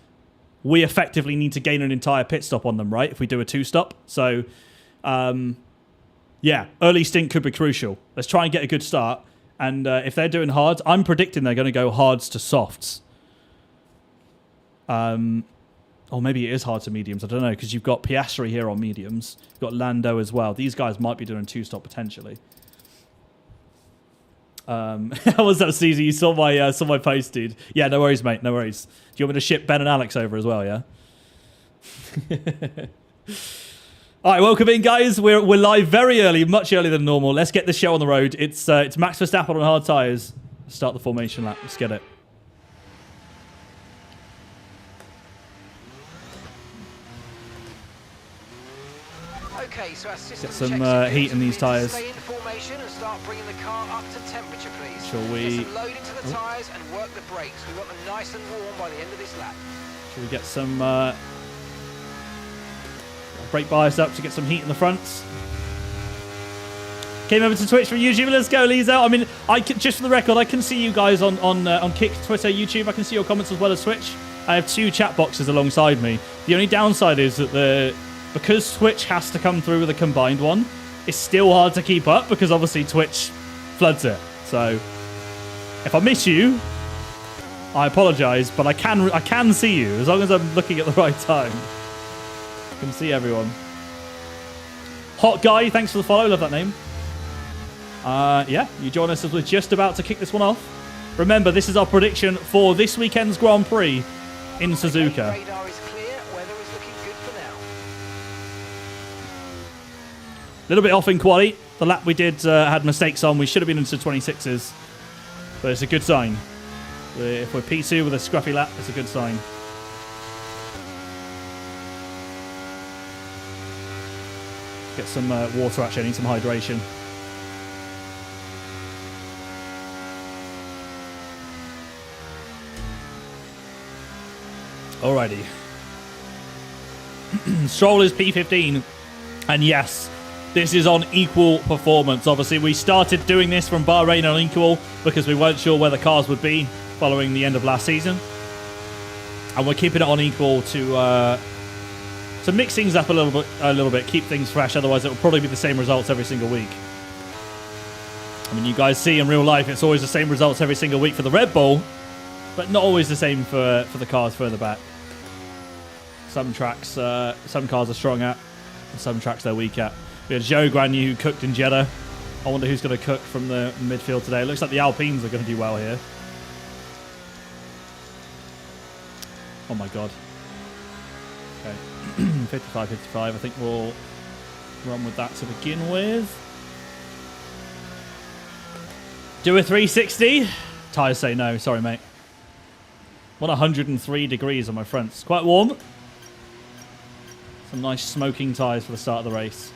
we effectively need to gain an entire pit stop on them, right? If we do a two-stop. So, yeah, early stint could be crucial. Let's try and get a good start. And if they're doing hards, I'm predicting they're going to go hards to softs. Or maybe it is hard to mediums. I don't know, because you've got Piastri here on mediums. You've got Lando as well. These guys might be doing two-stop potentially. How was that, CZ? You saw my post, dude. Yeah, no worries, mate. No worries. Do you want me to ship Ben and Alex over as well, yeah? All right, welcome in, guys. We're live very early, much earlier than normal. Let's get this show on the road. It's Max Verstappen on hard tyres. Start the formation lap. Let's get it. Okay, so our system Get some checks heat in these tyres. Stay in formation and start bringing the car up to temperature, please. Shall we? Get some load into the tyres and work the brakes. We want them nice and warm by the end of this lap. Shall we get some brake bias up to get some heat in the fronts? Came over to Twitch for YouTube. Let's go, Lisa. I mean, just for the record, I can see you guys on Kick, Twitter, YouTube. I can see your comments as well as Twitch. I have two chat boxes alongside me. The only downside is that because Twitch has to come through with a combined one, it's still hard to keep up because obviously Twitch floods it. So if I miss you, I apologize, but I can see you as long as I'm looking at the right time. I can see everyone. Hot Guy, thanks for the follow. Love that name. Yeah, you join us as we're just about to kick this one off. Remember, this is our prediction for this weekend's Grand Prix in Suzuka. Radar is clear. Weather is looking good for now. A little bit off in quali. The lap we did had mistakes on. We should have been into 26s. But it's a good sign. If we're P2 with a scruffy lap, it's a good sign. Get some water, actually. I need some hydration. Alrighty. Stroll is P15. And yes, this is on equal performance. Obviously, we started doing this from Bahrain on equal because we weren't sure where the cars would be following the end of last season. And we're keeping it on equal to mix things up a little bit, keep things fresh. Otherwise, it will probably be the same results every single week. I mean, you guys see in real life, it's always the same results every single week for the Red Bull, but not always the same for the cars further back. Some tracks, some cars are strong at, and some tracks they're weak at. We had Joe Granu who cooked in Jeddah. I wonder who's going to cook from the midfield today. It looks like the Alpines are going to do well here. Oh my god. Okay. 55-55. I think we'll run with that to begin with. Do a 360. Tyres say no. Sorry, mate. 103 degrees on my fronts. Quite warm. Some nice smoking tyres for the start of the race.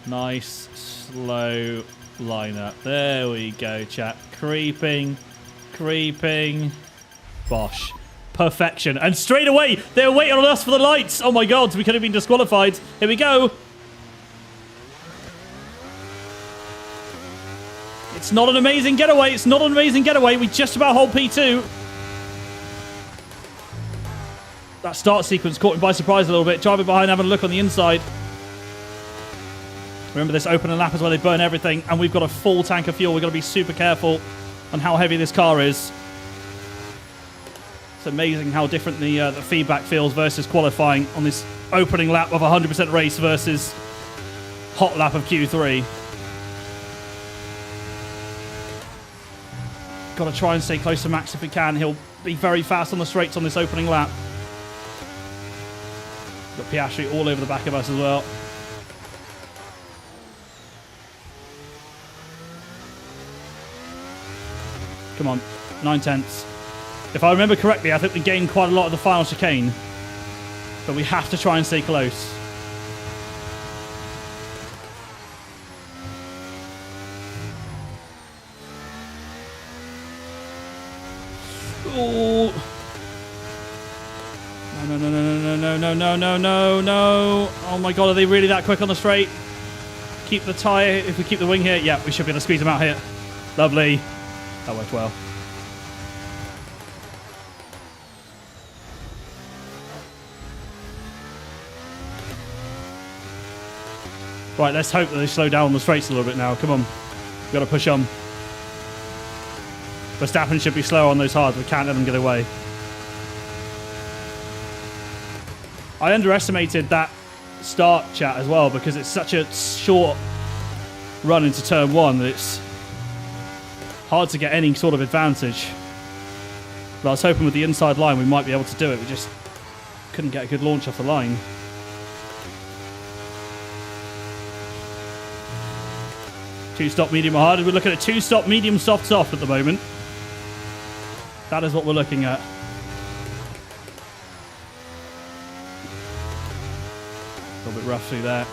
Nice, slow lineup. There we go, chat. Creeping. Bosh. Perfection. And straight away, they were waiting on us for the lights. Oh my god, we could have been disqualified. Here we go. It's not an amazing getaway. It's not an amazing getaway. We just about hold P2. That start sequence caught me by surprise a little bit. Driving behind, having a look on the inside. Remember, this opening lap is where they burn everything, and we've got a full tank of fuel. We've got to be super careful on how heavy this car is. It's amazing how different the feedback feels versus qualifying on this opening lap of 100% race versus hot lap of Q3. Got to try and stay close to Max if we can. He'll be very fast on the straights on this opening lap. Got Piastri all over the back of us as well. Come on, 9/10. If I remember correctly, I think we gained quite a lot of the final chicane. But we have to try and stay close. Oh. No. Oh my god, are they really that quick on the straight? Keep the tyre. If we keep the wing here, yeah, we should be able to squeeze them out here. Lovely. That worked well. Right, let's hope that they slow down on the straights a little bit now. Come on. We've got to push on. Verstappen should be slower on those hards. We can't let them get away. I underestimated that start, chat, as well, because it's such a short run into turn one that it's hard to get any sort of advantage. But I was hoping with the inside line we might be able to do it. We just couldn't get a good launch off the line. Two-stop, medium, or hard. We're looking at two-stop, medium, soft at the moment. That is what we're looking at. A little bit rough through there.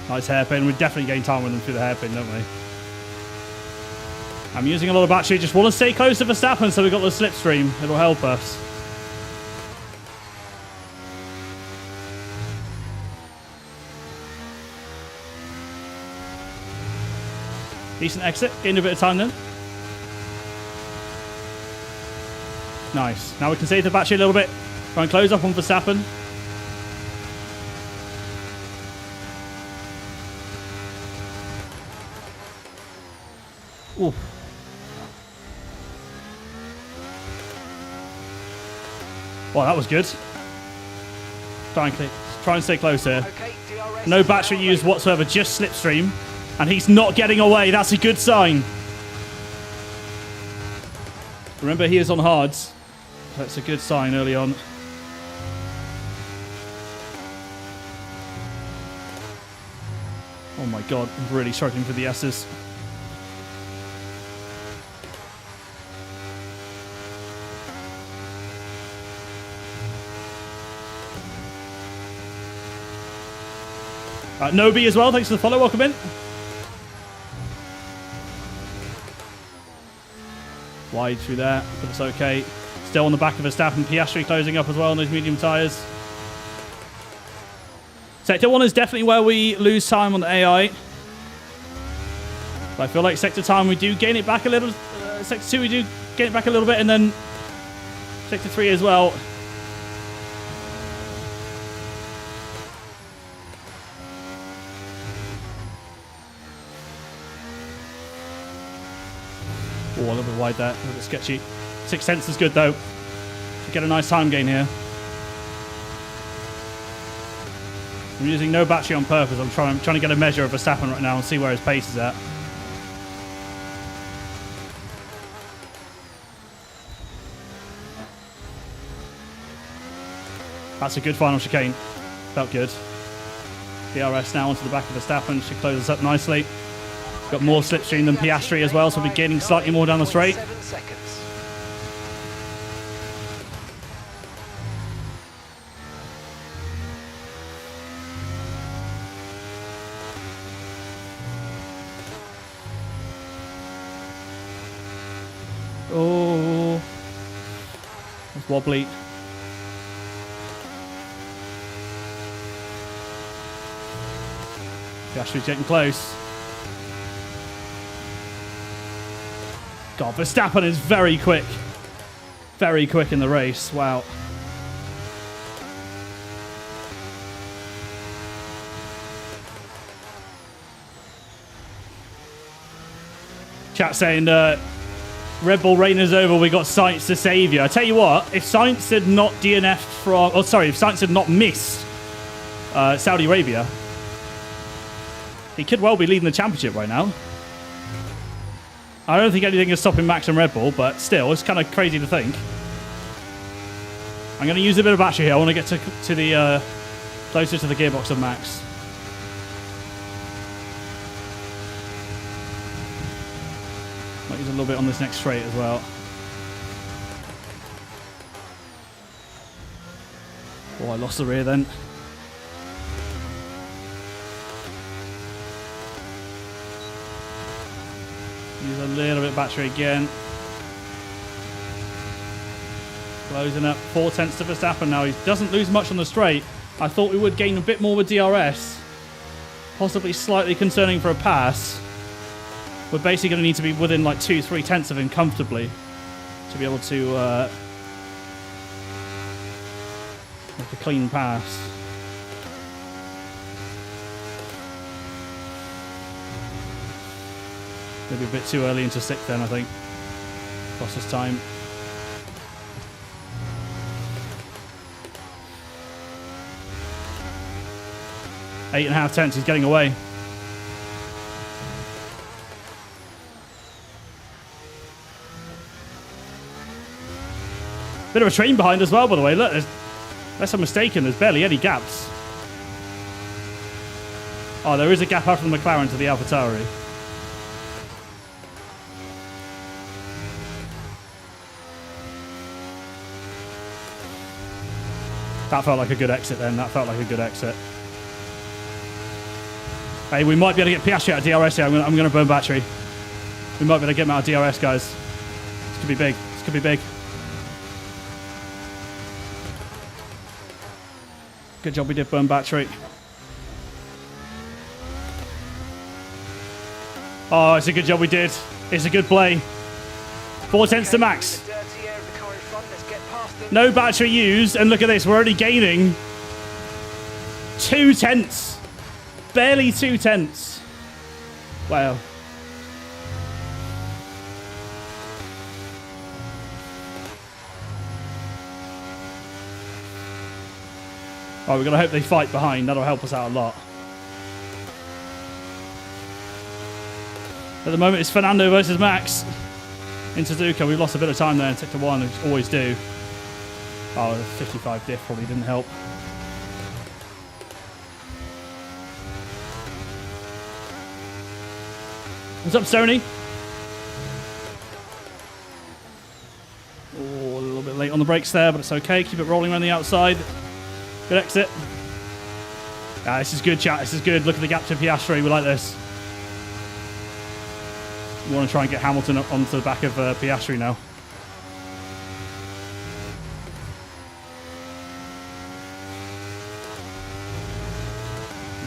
Nice hairpin. We definitely gain time with them through the hairpin, don't we? I'm using a lot of battery. Just want to stay close to Verstappen so we've got the slipstream. It'll help us. Decent exit. Gained a bit of time then. Nice. Now we can save the battery a little bit. Try and close up on Verstappen. Ooh. Well, that was good. Try and stay close here. Okay, DRS No battery used whatsoever, just slipstream. And he's not getting away. That's a good sign. Remember, he is on hards. That's a good sign early on. Oh my god, I'm really struggling for the S's. Nobi as well, thanks for the follow, welcome in. Wide through there, but it's okay. Still on the back of Verstappen. Piastri closing up as well on those medium tyres. Sector 1 is definitely where we lose time on the AI. But I feel like Sector time we do gain it back a little. Sector 2 we do gain it back a little bit, and then sector 3 as well. Oh, a little bit wide there, a little bit sketchy. 6/10 is good though. Should get a nice time gain here. I'm using no battery on purpose. I'm trying to get a measure of Verstappen right now and see where his pace is at. That's a good final chicane. Felt good. DRS now onto the back of Verstappen. Should close us up nicely. Got more slipstream than Piastri as well, so we'll be gaining slightly more down the straight. 7 seconds. Oh, it's wobbly. Piastri's getting close. God, Verstappen is very quick. Very quick in the race. Wow. Chat saying, Red Bull reign is over. We got Sainz to save you. I tell you what, if Sainz had not DNF'd from, if Sainz had not missed Saudi Arabia, he could well be leading the championship right now. I don't think anything is stopping Max and Red Bull, but still, it's kind of crazy to think. I'm going to use a bit of battery here. I want to get to the closer to the gearbox of Max. Might use a little bit on this next straight as well. Oh, I lost the rear then. Use a little bit of battery again. Closing up 4/10 to Verstappen now. He doesn't lose much on the straight. I thought we would gain a bit more with DRS. Possibly slightly concerning for a pass. We're basically going to need to be within like 2-3 tenths of him comfortably to be able to make a clean pass. Maybe a bit too early into 6th then, I think. Cost us time. Eight and a half tenths, he's getting away. Bit of a train behind as well, by the way. Look, unless I'm mistaken, there's barely any gaps. Oh, there is a gap out from the McLaren to the AlphaTauri. That felt like a good exit then. That felt like a good exit. Hey, we might be able to get Piastri out of DRS here. I'm going to burn battery. We might be able to get him out of DRS, guys. This could be big. This could be big. Good job we did burn battery. Oh, it's a good job we did. It's a good play. 4/10 to Max. No battery used, and look at this. We're already gaining 2 tenths. Barely 2 tenths. Wow. Oh, we're going to hope they fight behind. That'll help us out a lot. At the moment, it's Fernando versus Max. In Suzuka, we lost a bit of time there in sector 1, as we always do. Oh, the 55 diff probably didn't help. What's up, Sony? Oh, a little bit late on the brakes there, but it's okay. Keep it rolling around the outside. Good exit. Ah, this is good, chat. This is good. Look at the gap to Piastri. We like this. We want to try and get Hamilton up onto the back of Piastri now.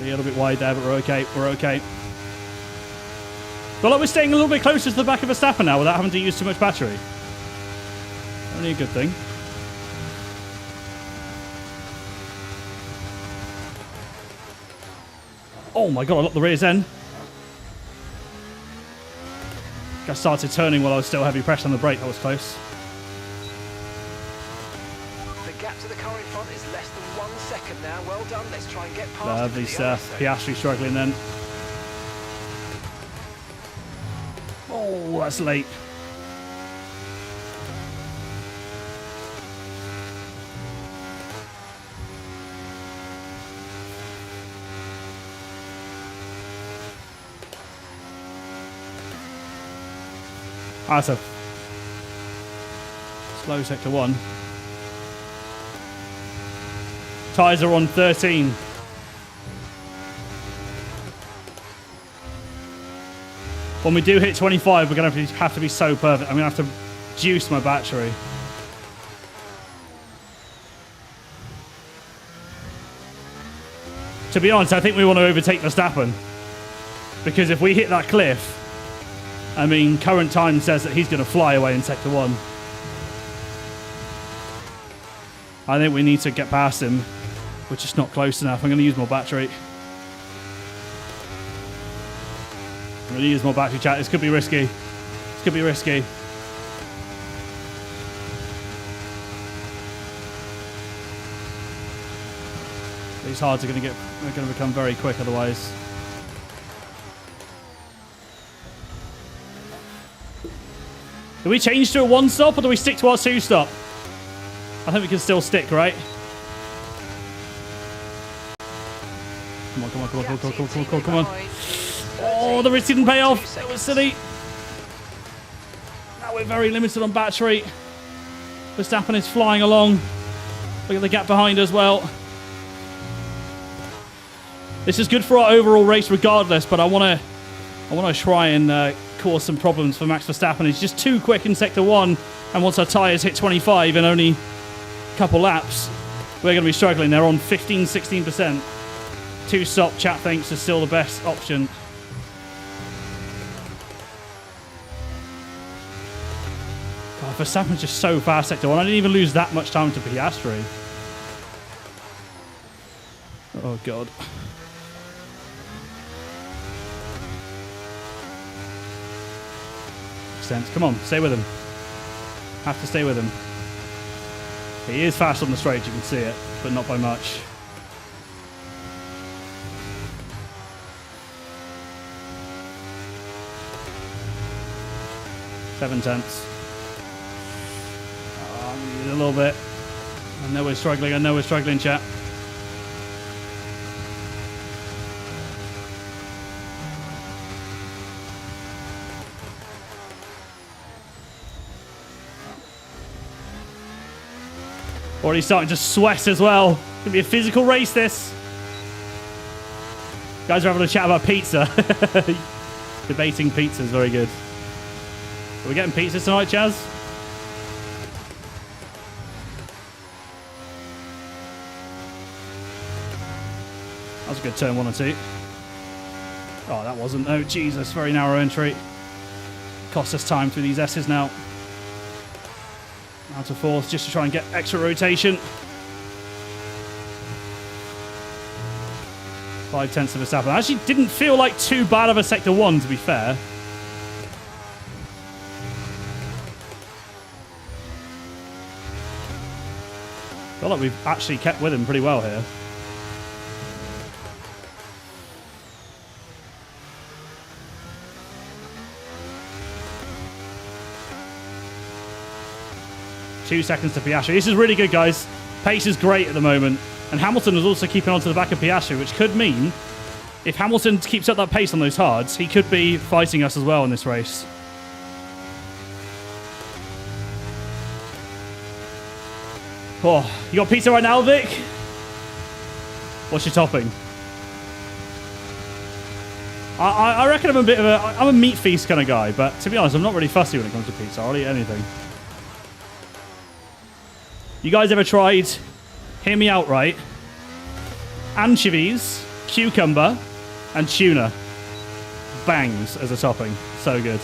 A little bit wide there, but we're okay. We're okay. But like we're staying a little bit closer to the back of Verstappen now without having to use too much battery. Only a good thing. Oh my god, I locked the rears end. I started turning while I was still heavy pressure on the brake. That was close. The gap to the car in front is less than 1 second now. Well done. Let's try and get past Lovely it. stuff. Piastri struggling then. Oh, that's late. That's a slow sector 1. Tyres are on 13. When we do hit 25, we're going to have to be so perfect. I'm going to have to juice my battery. To be honest, I think we want to overtake Verstappen. Because if we hit that cliff, I mean, current time says that he's going to fly away in sector 1. I think we need to get past him. We're just not close enough. I'm going to use more battery. I'm going to use more battery, chat. This could be risky. This could be risky. These hards are going to become very quick otherwise. Do we change to a 1-stop or do we stick to our 2-stop? I think we can still stick, right? Come on, come on, come on, come on, come on, come on, come on, come on. Oh, the risk didn't pay off. That was silly. Now we're very limited on battery. Verstappen is flying along. Look at the gap behind as well. This is good for our overall race regardless, but I want to try and cause some problems for Max Verstappen. He's just too quick in sector 1, and once our tyres hit 25 in only a couple laps, we're going to be struggling. They're on 15-16%. 2-stop, chat thinks, is still the best option. God, Verstappen's just so fast sector 1. I didn't even lose that much time to Piastri. Oh god. Sense. Come on, stay with him. Have to stay with him. He is fast on the straight, you can see it, but not by much. Seven tenths. Oh, a little bit. I know we're struggling, chat. Already starting to sweat as well. It's going to be a physical race, this. Guys are having a chat about pizza. Debating pizza is very good. Are we getting pizza tonight, Chaz? That was a good turn 1 or 2. Oh, that wasn't. Oh, Jesus. Very narrow entry. Cost us time through these S's now. Out of 4th just to try and get extra rotation. 5 tenths of Verstappen. Actually didn't feel like too bad of a sector 1, to be fair. Feel like we've actually kept with him pretty well here. Two seconds to Piastri. This is really good, guys. Pace is great at the moment. And Hamilton is also keeping on to the back of Piastri, which could mean if Hamilton keeps up that pace on those hards, he could be fighting us as well in this race. Oh, you got pizza right now, Vic? What's your topping? I reckon I'm a meat feast kind of guy, but to be honest, I'm not really fussy when it comes to pizza. I'll eat anything. You guys ever tried, hear me out right, anchovies, cucumber, and tuna? Bangs as a topping. So good.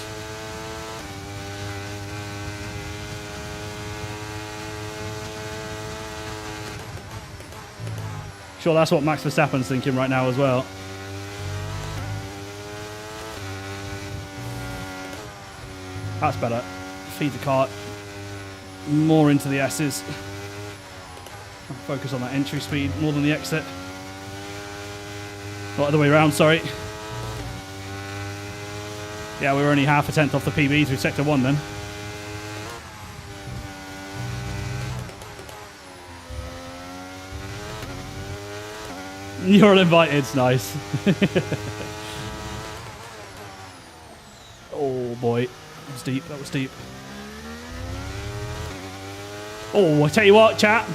Sure, that's what Max Verstappen's thinking right now as well. That's better. Feed the car more into the S's. Focus on that entry speed more than the exit. Not other way around, sorry. Yeah, we were only half a tenth off the PB through Sector 1 then. You're uninvited, nice. Oh boy, that was deep, that was deep. Oh, I tell you what, chat.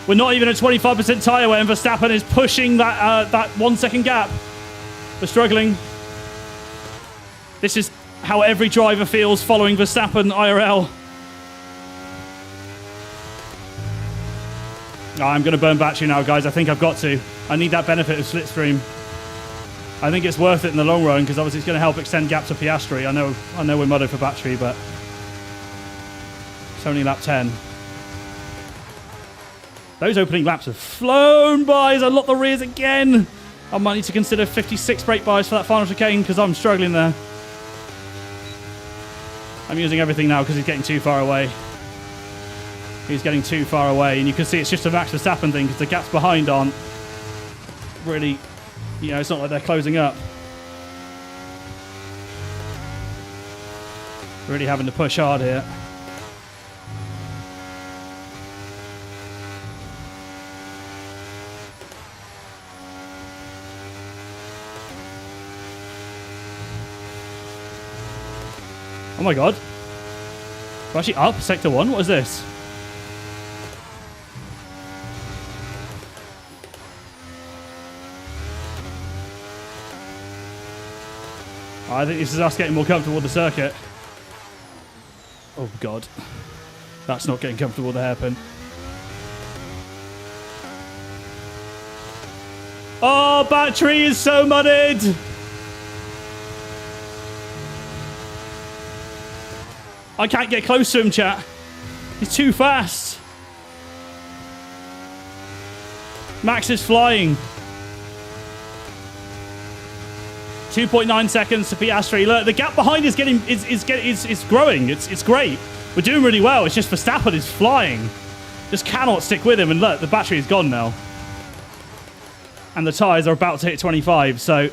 We're not even at 25% tyre wear and Verstappen is pushing that 1 second gap. We're struggling. This is how every driver feels following Verstappen IRL. Oh, I'm going to burn battery now, guys. I think I've got to. I need that benefit of slipstream. I think it's worth it in the long run because obviously it's going to help extend gaps to Piastri. I know we're mudded for battery, but it's only lap 10. Those opening laps have flown by as I lock the rears again. I might need to consider 56 brake bias for that final chicane because I'm struggling there. I'm using everything now because he's getting too far away. He's getting too far away, and you can see it's just a Max Verstappen thing because the gaps behind aren't really, you know, it's not like they're closing up. Really having to push hard here. Oh my god. We're actually up Sector 1? What is this? I think this is us getting more comfortable with the circuit. Oh god. That's not getting comfortable with the hairpin. Oh, battery is so mudded! I can't get close to him, chat. He's too fast. Max is flying. 2.9 seconds to Piastri. Look, the gap behind is growing. It's great. We're doing really well. It's just Verstappen is flying. Just cannot stick with him. And look, the battery is gone now. And the tyres are about to hit 25. So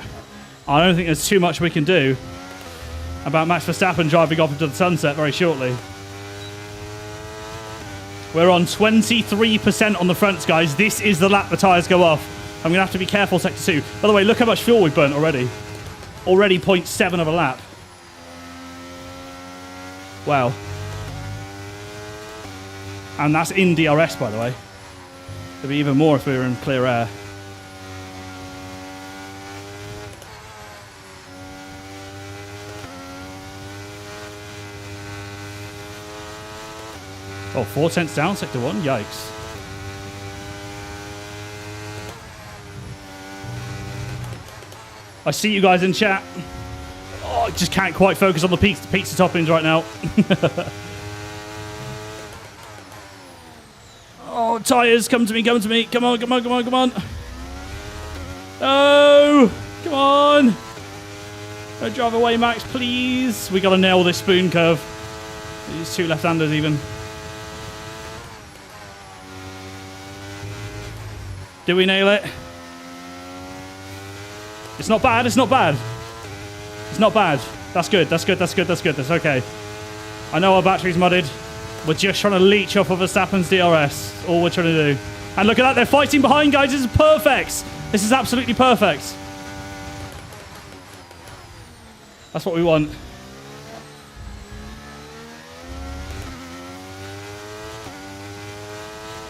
I don't think there's too much we can do about Max Verstappen driving off into the sunset very shortly. We're on 23% on the fronts, guys. This is the lap the tyres go off. I'm going to have to be careful, Sector 2. By the way, look how much fuel we've burnt already. Already 0.7 of a lap. Wow. And that's in DRS, by the way. There'd be even more if we were in clear air. Oh, 4 tenths down, Sector 1. Yikes. I see you guys in chat. Oh, I just can't quite focus on the pizza toppings right now. Oh, tyres, come to me, come to me. Come on, come on, come on, come on. Oh, come on. Don't drive away, Max, please. We got to nail this spoon curve. These two left-handers even. Do we nail it? It's not bad, it's not bad. It's not bad. That's good, that's good, that's good, that's good, that's okay. I know our battery's mudded. We're just trying to leech off of Verstappen's DRS. All we're trying to do. And look at that, they're fighting behind, guys. This is perfect. This is absolutely perfect. That's what we want.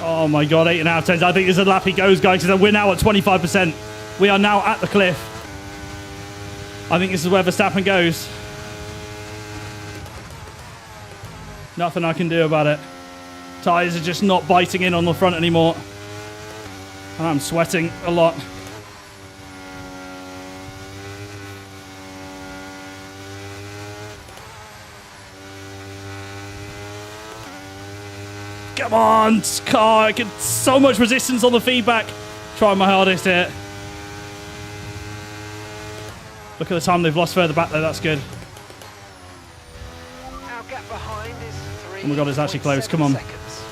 Oh my god, 8.5 tenths. I think this is a lap he goes, guys, because we're now at 25%. We are now at the cliff. I think this is where Verstappen goes. Nothing I can do about it. Tyres are just not biting in on the front anymore. And I'm sweating a lot. Come on, car. I get so much resistance on the feedback. Trying my hardest here. Look at the time they've lost further back there. That's good. Our gap behind is 3. Oh my God, it's actually close. Come on. Seconds.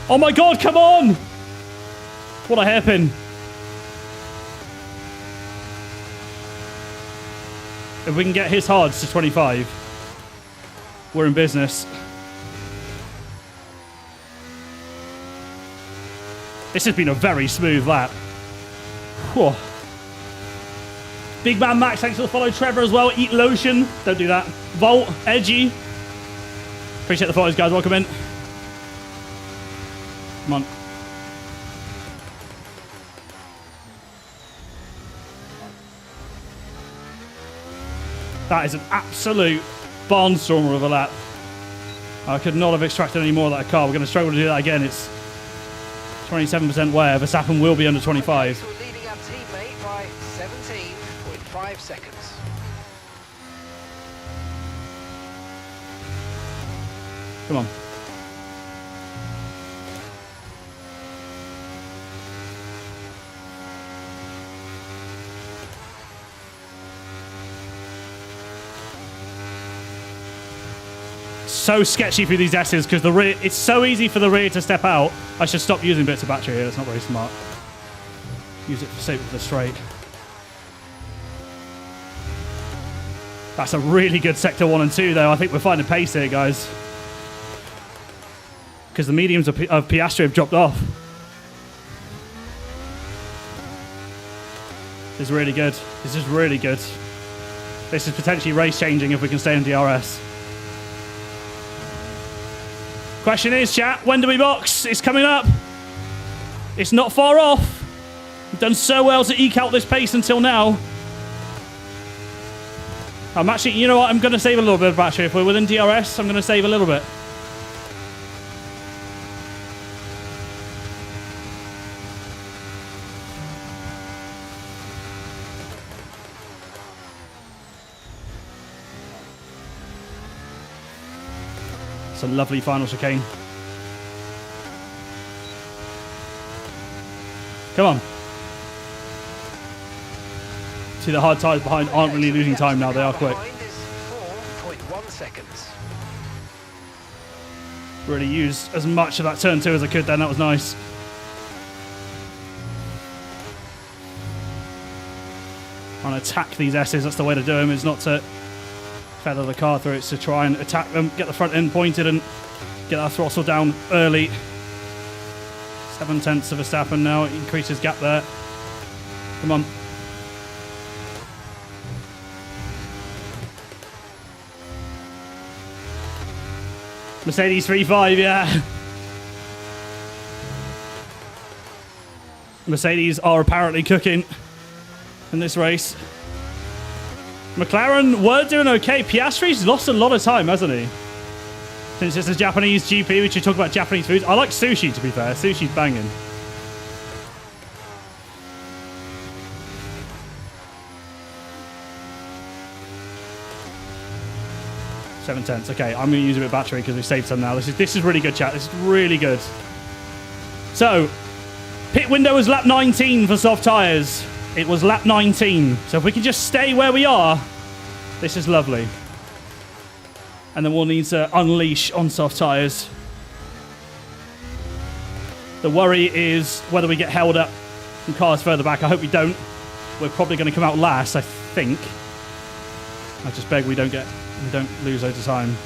Oh my God, come on! What a hairpin. If we can get his hards to 25, we're in business. This has been a very smooth lap. Whew. Big Man Max, thanks for the follow. Trevor as well. Eat lotion. Don't do that. Volt, Edgy. Appreciate the follows, guys. Welcome in. Come on. That is an absolute barnstormer of a lap. I could not have extracted any more of that car. We're going to struggle to do that again. It's 27% wear. Verstappen will be under 25. So we're leading our teammate by 17.5 seconds. Come on. So sketchy through these S's because the rear, it's so easy for the rear to step out. I should stop using bits of battery here. That's not very smart. Use it for save for the straight. That's a really good sector 1 and 2 though. I think we're finding pace here, guys. Because the mediums of Piastri have dropped off. This is really good. This is really good. This is potentially race changing if we can stay in DRS. Question is, chat, when do we box? It's coming up. It's not far off. We've done so well to eke out this pace until now. I'm actually, you know what? I'm going to save a little bit of battery. If we're within DRS, I'm going to save a little bit. A lovely final chicane. Come on. See, the hard tyres behind aren't really losing time now. They are quick. 4.1 seconds. Really used as much of that turn 2 as I could then. That was nice. Trying to attack these S's. That's the way to do them. It's not to feather the car through, it's to try and attack them, get the front end pointed and get our throttle down early. 7/10 of Verstappen now, increases gap there. Come on. Mercedes 3.5, yeah. Mercedes are apparently cooking in this race. McLaren were doing okay. Piastri's lost a lot of time, hasn't he? Since it's a Japanese GP, we should talk about Japanese foods. I like sushi, to be fair. Sushi's banging. Seven tenths. Okay, I'm going to use a bit of battery because we've saved some now. This is really good, chat. This is really good. So, pit window was lap 19 for soft tyres. It was lap 19. So if we can just stay where we are, this is lovely. And then we'll need to unleash on soft tyres. The worry is whether we get held up from cars further back. I hope we don't. We're probably going to come out last, I think. I just beg we don't lose loads of time.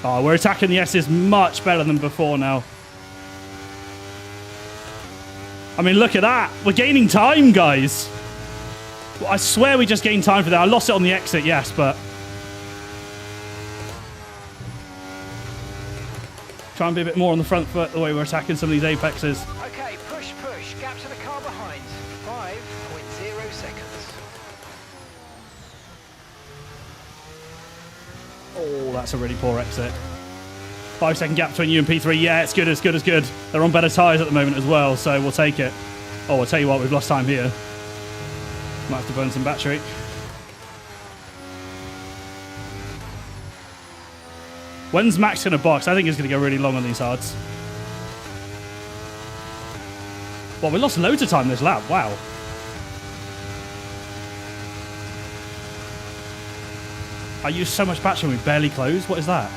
Oh, we're attacking the S's much better than before now. I mean, look at that. We're gaining time, guys. Well, I swear we just gained time for that. I lost it on the exit, yes, but... try and be a bit more on the front foot the way we're attacking some of these apexes. Okay, push. Gap to the car behind. 5.0 seconds. Oh, that's a really poor exit. 5-second gap between you and P3. Yeah, it's good, it's good, it's good. They're on better tyres at the moment as well, so we'll take it. Oh, I'll tell you what, we've lost time here. Might have to burn some battery. When's Max going to box? I think he's going to go really long on these hards. Well, we lost loads of time this lap. Wow. I used so much battery and we barely closed. What is that?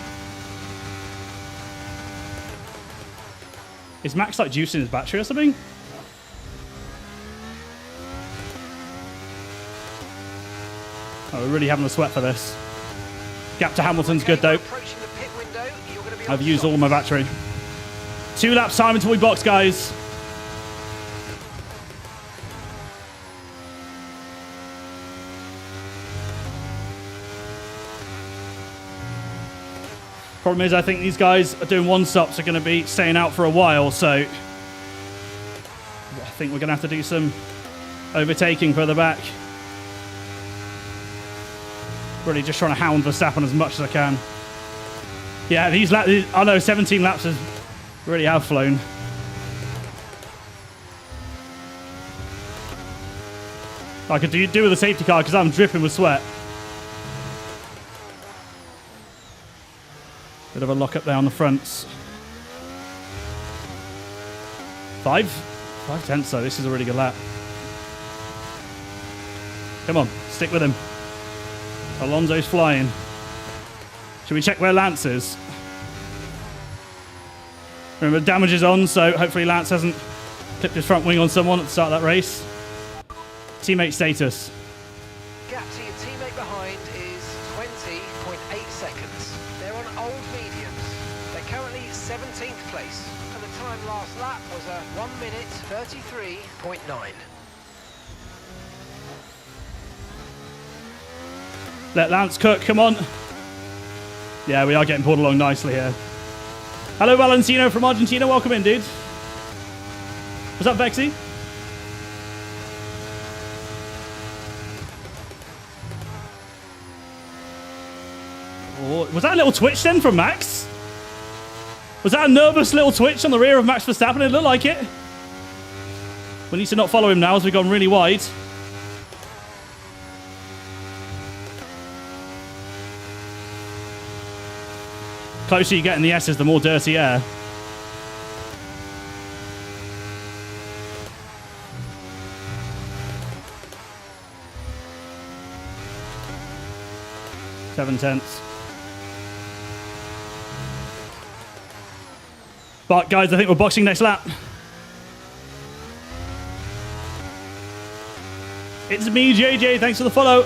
Is Max like juicing his battery or something? Oh, we're really having a sweat for this. Gap to Hamilton's good though. I've used all my battery. 2 laps time until we box, guys. Problem is, I think these guys are doing one-stops are going to be staying out for a while, so I think we're going to have to do some overtaking further back. Really just trying to hound Verstappen as much as I can. Yeah, these laps, I know 17 laps has really have flown. I could do with a safety car because I'm dripping with sweat. Bit of a lock up there on the fronts. 5 tenths though. This is a really good lap. Come on, stick with him. Alonso's flying. Should we check where Lance is? Remember, damage is on, so hopefully Lance hasn't clipped his front wing on someone at the start of that race. Teammate status. Gap to your teammate behind is 20.8 seconds. They're on old mediums. They're currently 17th place, and the time last lap was a 1 minute 33.9. Let Lance cook, come on. Yeah, we are getting pulled along nicely here. Hello, Valentino from Argentina. Welcome in, dude. What's up, Vexy? Oh, was that a little twitch then from Max? Was that a nervous little twitch on the rear of Max Verstappen? It looked like it. We need to not follow him now as we've gone really wide. Closer you get in the S's, the more dirty air. Seven tenths. But guys, I think we're boxing next lap. It's me, JJ. Thanks for the follow.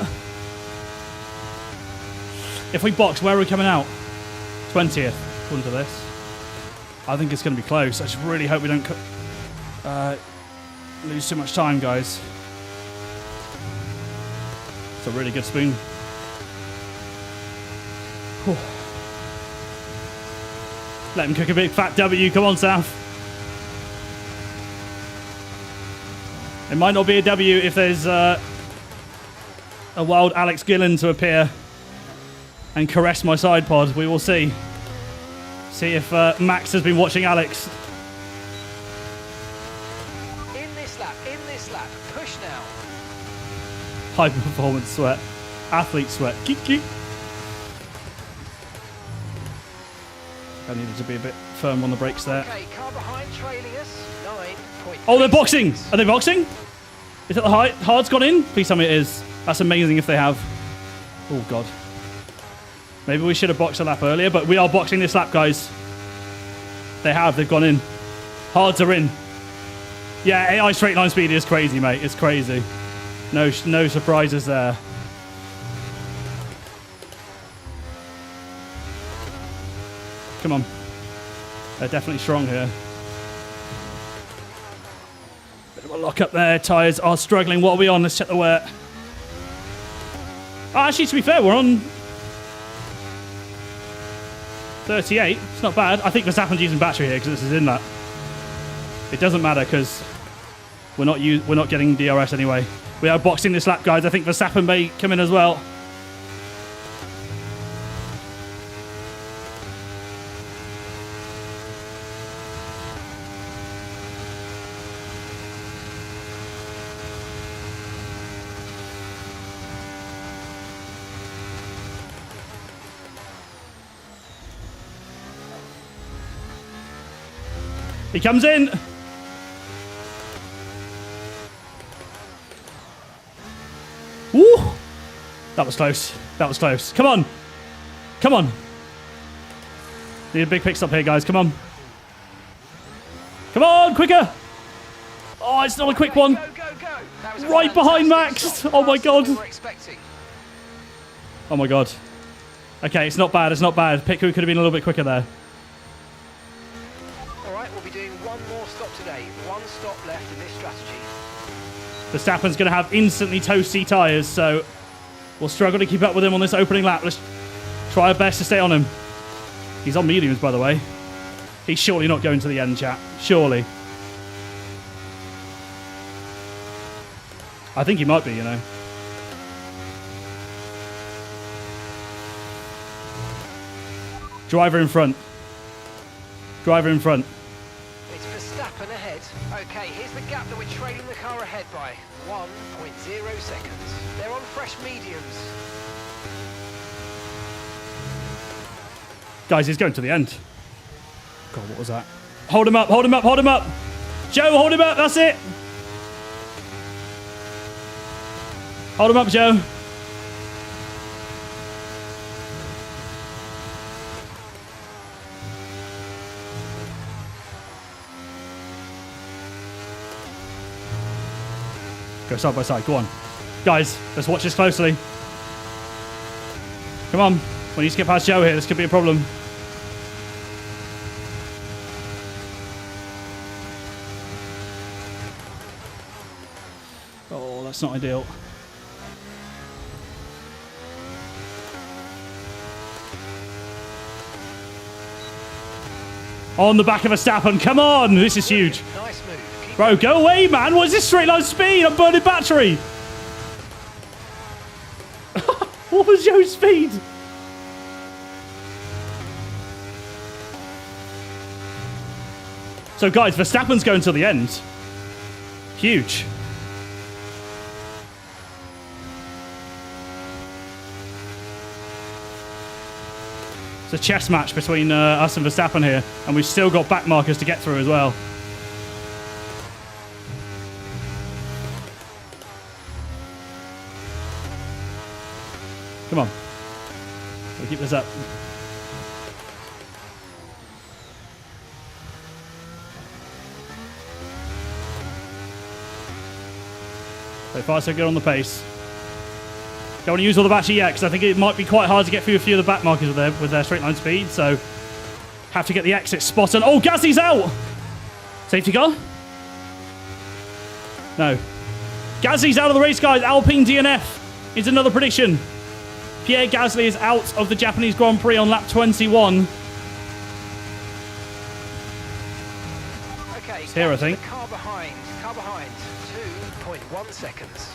If we box, where are we coming out? 20th, according to this. I think it's going to be close. I just really hope we don't lose too much time, guys. It's a really good spoon. Whew. Let him cook a big fat W. Come on, Saf. It might not be a W if there's a wild Alex Gillen to appear and caress my side pod. We will see. See if Max has been watching Alex. In this lap, push now. High performance sweat. Athlete sweat. Keep. I needed to be a bit firm on the brakes there. Okay, car behind trailing us. 9.3. Oh, they're boxing. Are they boxing? Is it the hard's gone in? Please tell me it is. That's amazing if they have. Oh, God. Maybe we should have boxed a lap earlier, but we are boxing this lap, guys. They have. They've gone in. Hards are in. Yeah, AI straight line speed is crazy, mate. It's crazy. No surprises there. Come on. They're definitely strong here. Bit of a lock up there. Tyres are struggling. What are we on? Let's check the wear. Oh, actually, to be fair, we're on 38. It's not bad. I think Verstappen's using battery here because this is in that. It doesn't matter because we're not getting DRS anyway. We are boxing this lap, guys. I think Verstappen may come in as well. He comes in. Woo! That was close. That was close. Come on. Come on. Need a big pit stop here, guys. Come on. Come on, quicker. Oh, it's not a quick one. Go, go, go. That was a Right behind fantastic Max. stop, Oh my faster than God. we were expecting. Oh my God. Okay, it's not bad. It's not bad. Pit crew could have been a little bit quicker there. All right, we'll be doing one more stop today. One stop left in this strategy. Verstappen's going to have instantly toasty tyres, so we'll struggle to keep up with him on this opening lap. Let's try our best to stay on him. He's on mediums, by the way. He's surely not going to the end, chat. Surely. I think he might be, you know. Driver in front. Driver in front. It's Verstappen ahead. Okay, here's the gap that we're trailing the car ahead by. 1.0 seconds. They're on fresh mediums. Guys, he's going to the end. God, what was that? Hold him up, hold him up, hold him up. Joe, hold him up, that's it. Hold him up, Joe. Go side by side, go on. Guys, let's watch this closely. Come on, we need to get past Joe here, this could be a problem. Oh, that's not ideal. On the back of Verstappen, come on, this is huge. Nice move. Keep Bro, go away, man. What is this straight line speed? I'm burning battery. What was Joe's speed? So, guys, Verstappen's going to the end. Huge. It's a chess match between us and Verstappen here, and we've still got back markers to get through as well. Come on. We'll keep this up. So far, so good on the pace. Don't want to use all the battery yet, because I think it might be quite hard to get through a few of the back markers with their straight line speed, so have to get the exit spot. And oh, Gasly's out! Safety car? No. Gasly's out of the race, guys. Alpine DNF is another prediction. Pierre Gasly is out of the Japanese Grand Prix on lap 21. Okay, It's here, I think. Car behind. Car behind. 2.1 seconds.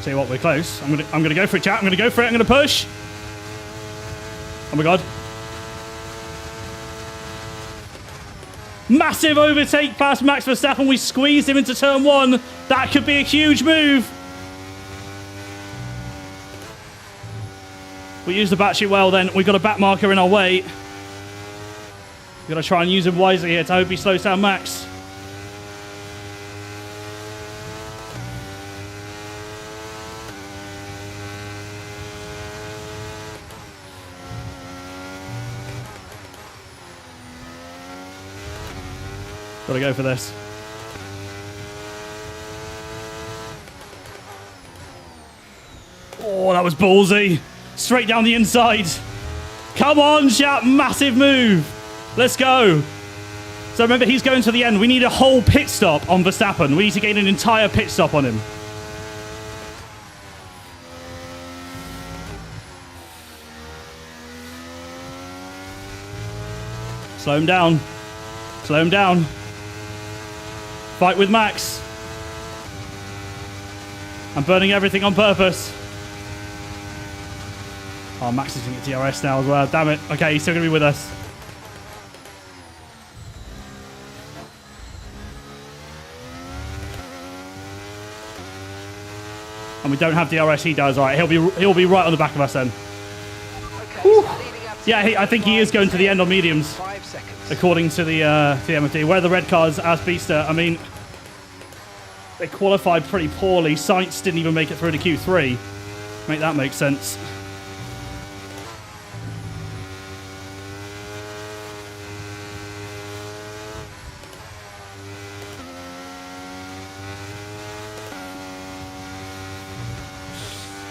Tell you what, we're close. I'm gonna go for it, chat. I'm gonna go for it. I'm gonna push. Oh my God. Massive overtake past Max Verstappen. We squeezed him into turn one. That could be a huge move. We used the battery well then. We've got a back marker in our way. We've got to try and use him wisely here to hope he slows down Max. Got to go for this. Oh, that was ballsy. Straight down the inside. Come on, chat. Massive move. Let's go. So remember, he's going to the end. We need a whole pit stop on Verstappen. We need to gain an entire pit stop on him. Slow him down. Slow him down. Fight with Max. I'm burning everything on purpose. Oh, Max is going to get DRS now as well. Damn it. Okay, he's still going to be with us. And we don't have DRS. He does. All right, he'll be right on the back of us then. Okay, so leading up to Yeah, I think he is going to the end on mediums, 5 seconds. according to the MFD. Where are the red cars as Beaster? I mean, they qualified pretty poorly. Sainz didn't even make it through to Q3. Make that make sense.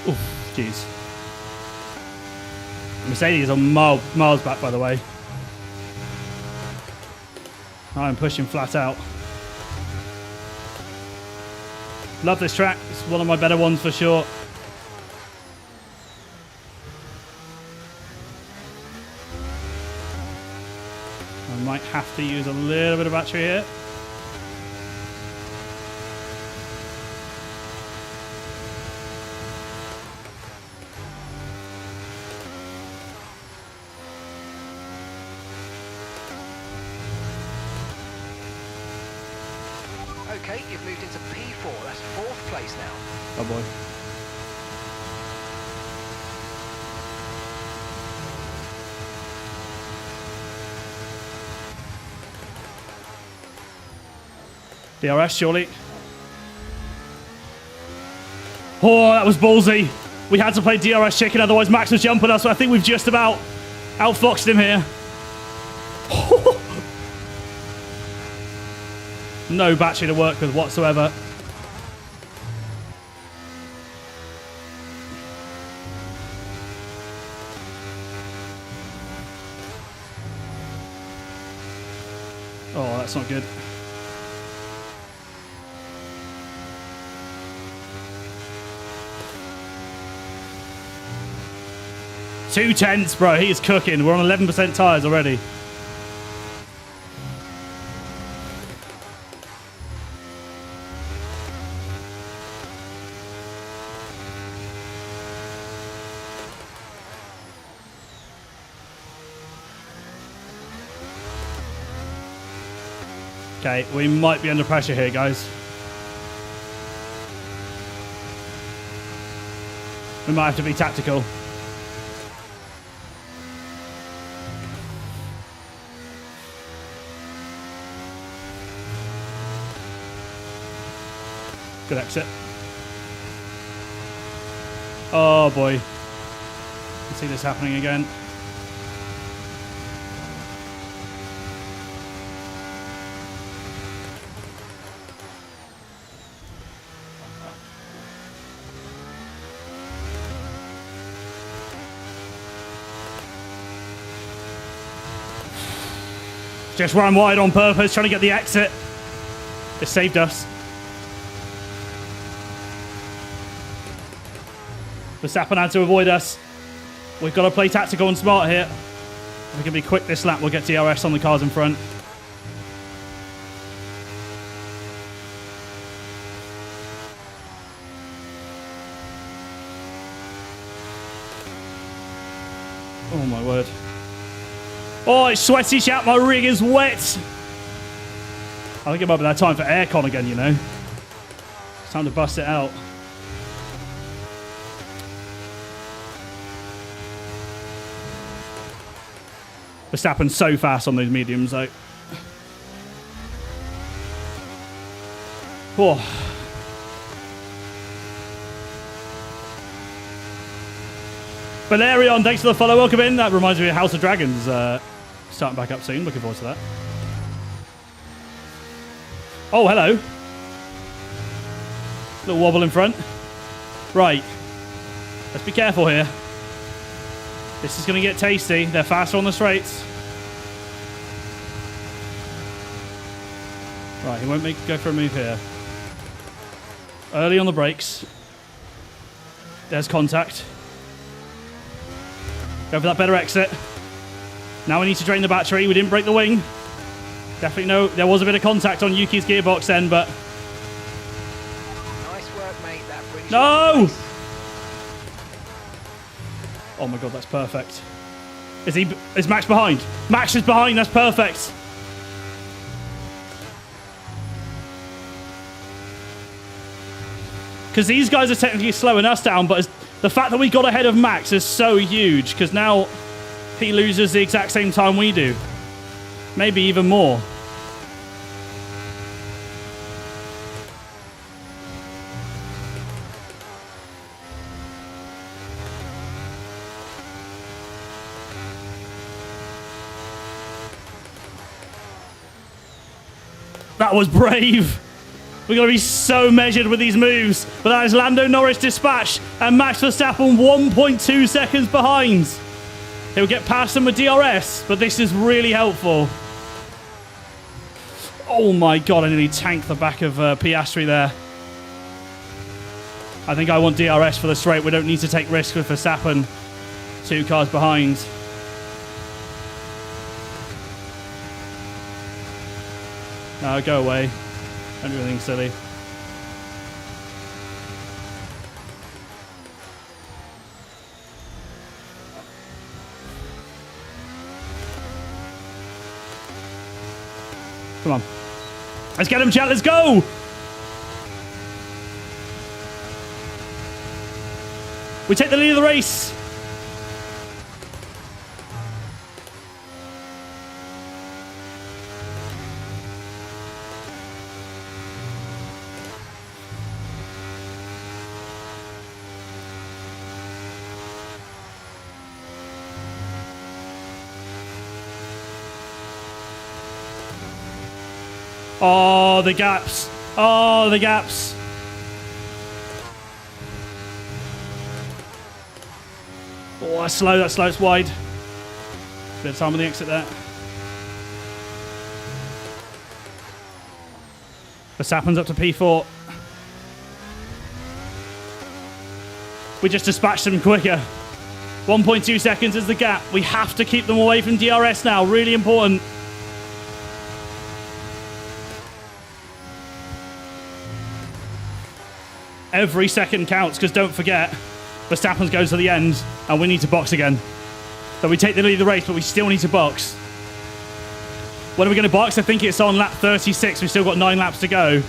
Oof, jeez. Mercedes are miles back, by the way. I'm pushing flat out. Love this track. It's one of my better ones for sure. I might have to use a little bit of battery here. Okay, you've moved into P4. That's 4th place now. Oh boy. DRS, surely. Oh, that was ballsy. We had to play DRS chicken, otherwise Max was jumping us, so I think we've just about outfoxed him here. No battery to work with whatsoever. Oh, that's not good. Two tenths, bro. He is cooking. We're on 11% tyres already. Okay, we might be under pressure here, guys. We might have to be tactical. Good exit. Oh boy. I see this happening again. Just ran wide on purpose, trying to get the exit. It saved us. Verstappen had to avoid us. We've got to play tactical and smart here. If we can be quick this lap, we'll get DRS on the cars in front. Oh my word. Oh, it's sweaty, chat. My rig is wet. I think it might be that time for aircon again, you know. It's time to bust it out. Verstappen's so fast on those mediums, though. Oh. Valerion, thanks for the follow. Welcome in. That reminds me of House of Dragons starting back up soon. Looking forward to that. Oh, hello. Little wobble in front. Right. Let's be careful here. This is going to get tasty. They're faster on the straights. Right, he won't go for a move here. Early on the brakes. There's contact. Go for that better exit. Now we need to drain the battery. We didn't break the wing. Definitely no. There was a bit of contact on Yuki's gearbox then, but... Nice work, mate. That brings No! you to place. Oh my god, that's perfect. Is Max behind? Max is behind, that's perfect. because these guys are technically slowing us down, but the fact that we got ahead of Max is so huge because now he loses the exact same time we do. Maybe even more. That was brave. We're going to be so measured with these moves. But that is Lando Norris dispatched and Max Verstappen 1.2 seconds behind. He'll get past them with DRS, but this is really helpful. Oh my God, I nearly tanked the back of Piastri there. I think I want DRS for the straight. We don't need to take risks with Verstappen. 2 cars behind. No, go away. Don't do anything silly. Come on. Let's get him, chat. Let's go. We take the lead of the race. Oh, the gaps. Oh, the gaps. Oh, that's slow. That's slow. It's wide. Bit of time on the exit there. Verstappen's up to P4. We just dispatched them quicker. 1.2 seconds is the gap. We have to keep them away from DRS now. Really important. Every second counts, because don't forget, Verstappen goes to the end, and we need to box again. So we take the lead of the race, but we still need to box. When are we going to box? I think it's on lap 36. We've still got 9 laps to go.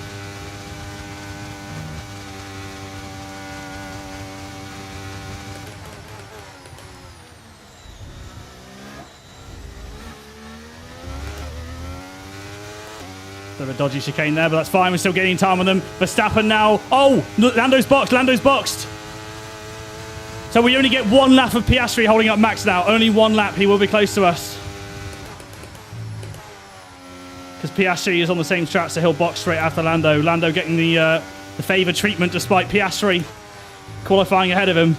Bit of a dodgy chicane there, but that's fine. We're still getting time on them. Verstappen now. Oh, Lando's boxed. Lando's boxed. So we only get 1 lap of Piastri holding up Max now. Only 1 lap. He will be close to us. Because Piastri is on the same strat, so he'll box straight after Lando. Lando getting the favoured treatment despite Piastri qualifying ahead of him.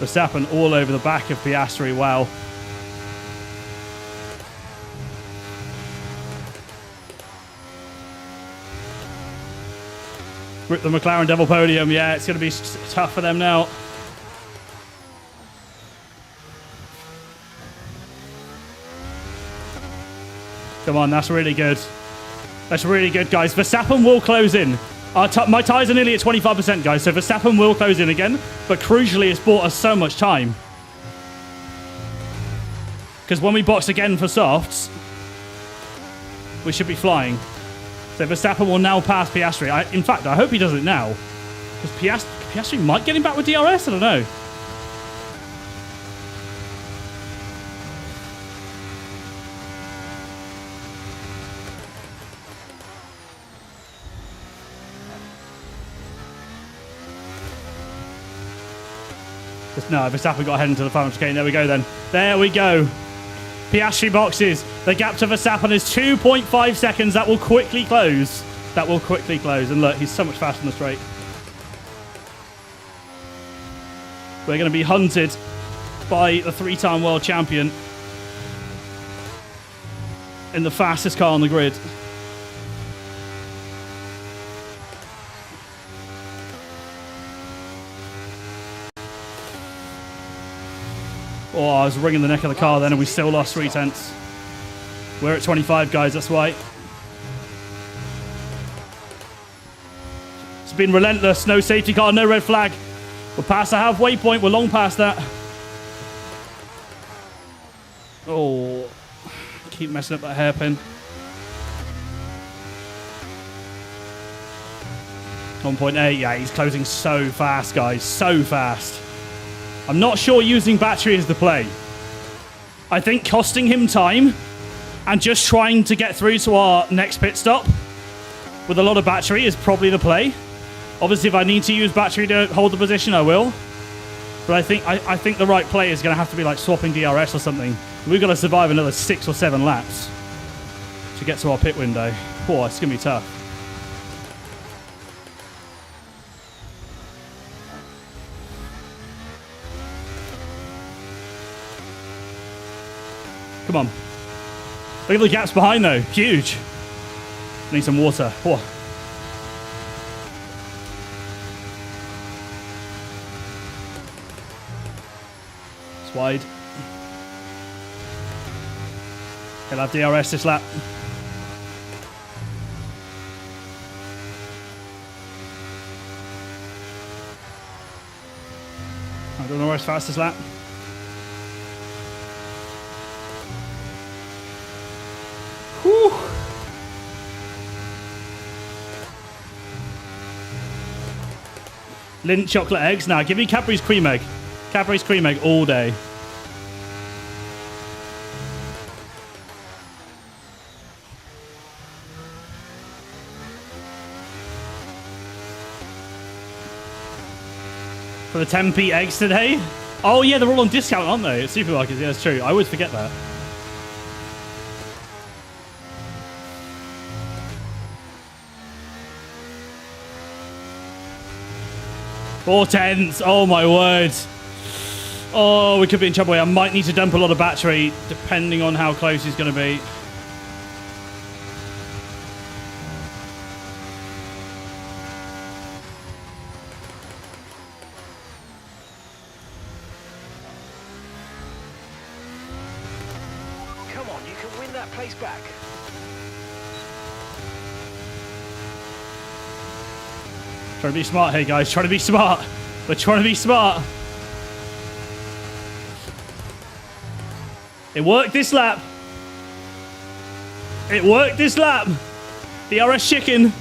Verstappen all over the back of Piastri. Wow. Rip the McLaren double podium. Yeah, it's going to be tough for them now. Come on, that's really good. That's really good, guys. Verstappen will close in. My tyres are nearly at 25%, guys, so Verstappen will close in again, but crucially, it's bought us so much time. Because when we box again for softs, we should be flying. So Verstappen will now pass Piastri. In fact, I hope he does it now. Because Piastri might get him back with DRS, I don't know. No, Verstappen got ahead into the final chicane. There we go then. There we go. Piastri boxes. The gap to Verstappen is 2.5 seconds. That will quickly close. That will quickly close. And look, he's so much faster in the straight. We're going to be hunted by the 3-time world champion in the fastest car on the grid. Oh, I was wringing the neck of the car then and we still lost 3/10. We're at 25, guys, that's why. It's been relentless. No safety car, no red flag. We're past the halfway point. We're long past that. Oh, keep messing up that hairpin. 1.8, yeah, he's closing so fast, guys, so fast. I'm not sure using battery is the play. I think costing him time and just trying to get through to our next pit stop with a lot of battery is probably the play. Obviously, if I need to use battery to hold the position, I will. But I think the right play is going to have to be like swapping DRS or something. We've got to survive another 6 or 7 laps to get to our pit window. Oh, it's going to be tough. Come on. Look at the gaps behind, though. Huge. Need some water. Oh. It's wide. He'll have DRS this lap. I don't know where's fastest lap. Whew. Lindt chocolate eggs. Now, give me Cadbury's cream egg. Cadbury's cream egg all day. For the 10p eggs today? Oh, yeah, they're all on discount, aren't they? At supermarkets, yeah, that's true. I always forget that. Four tenths. Oh, my word. Oh, we could be in trouble here. I might need to dump a lot of battery, depending on how close he's going to be. Come on, you can win that place back. Trying to be smart here, guys. Trying to be smart. We're trying to be smart. It worked this lap. It worked this lap. DRS chicken.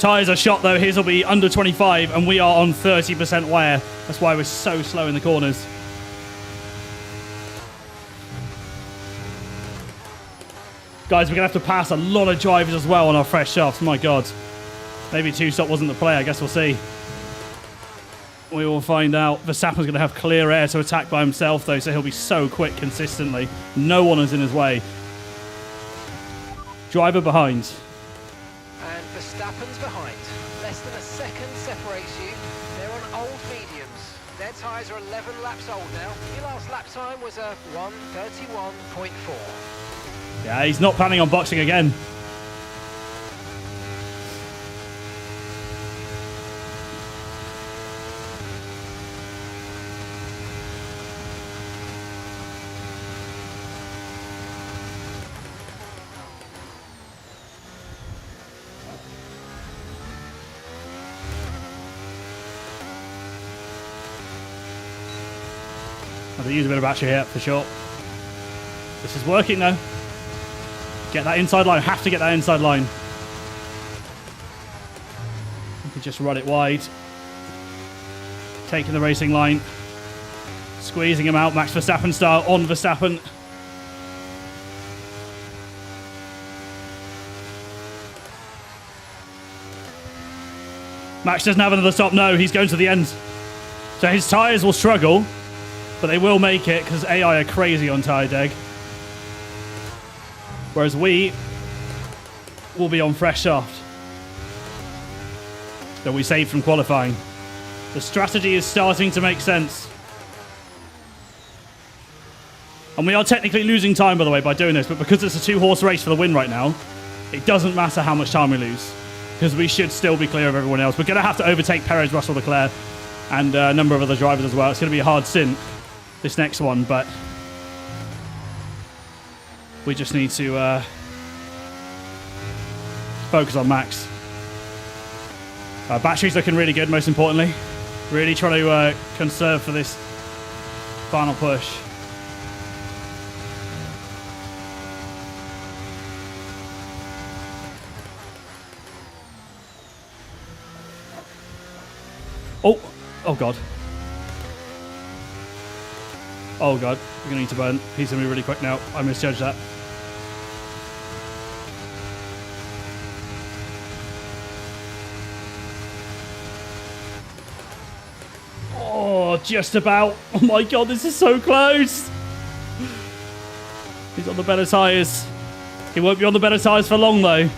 Tyres are shot though. His will be under 25 and we are on 30% wear. That's why we're so slow in the corners. Guys, we're going to have to pass a lot of drivers as well on our fresh shafts. My God. Maybe two-stop wasn't the play. I guess we'll see. We will find out. Verstappen's going to have clear air to attack by himself, though, so he'll be so quick consistently. No one is in his way. Driver behind. And Verstappen's behind. Less than a second separates you. They're on old mediums. Their tyres are 11 laps old now. Your last lap time was a 1:31.4. Yeah, he's not planning on boxing again. I'll use a bit of battery here for sure. This is working though. Get that inside line. Have to get that inside line. You can just run it wide. Taking the racing line. Squeezing him out. Max Verstappen style on Verstappen. Max doesn't have another stop. No, he's going to the end. So his tyres will struggle, but they will make it because AI are crazy on tyre deg. Whereas we will be on fresh shaft that we saved from qualifying. The strategy is starting to make sense. And we are technically losing time, by the way, by doing this, but because it's a two-horse race for the win right now, it doesn't matter how much time we lose, because we should still be clear of everyone else. We're going to have to overtake Perez, Russell, Leclerc, and a number of other drivers as well. It's going to be a hard stint, this next one, but we just need to focus on Max. Battery's looking really good, most importantly. Really trying to conserve for this final push. Oh God. Oh God, we're gonna need to burn. He's gonna be really quick now. I misjudged that. Oh, just about. Oh my God, this is so close. He's on the better tyres. He won't be on the better tyres for long though.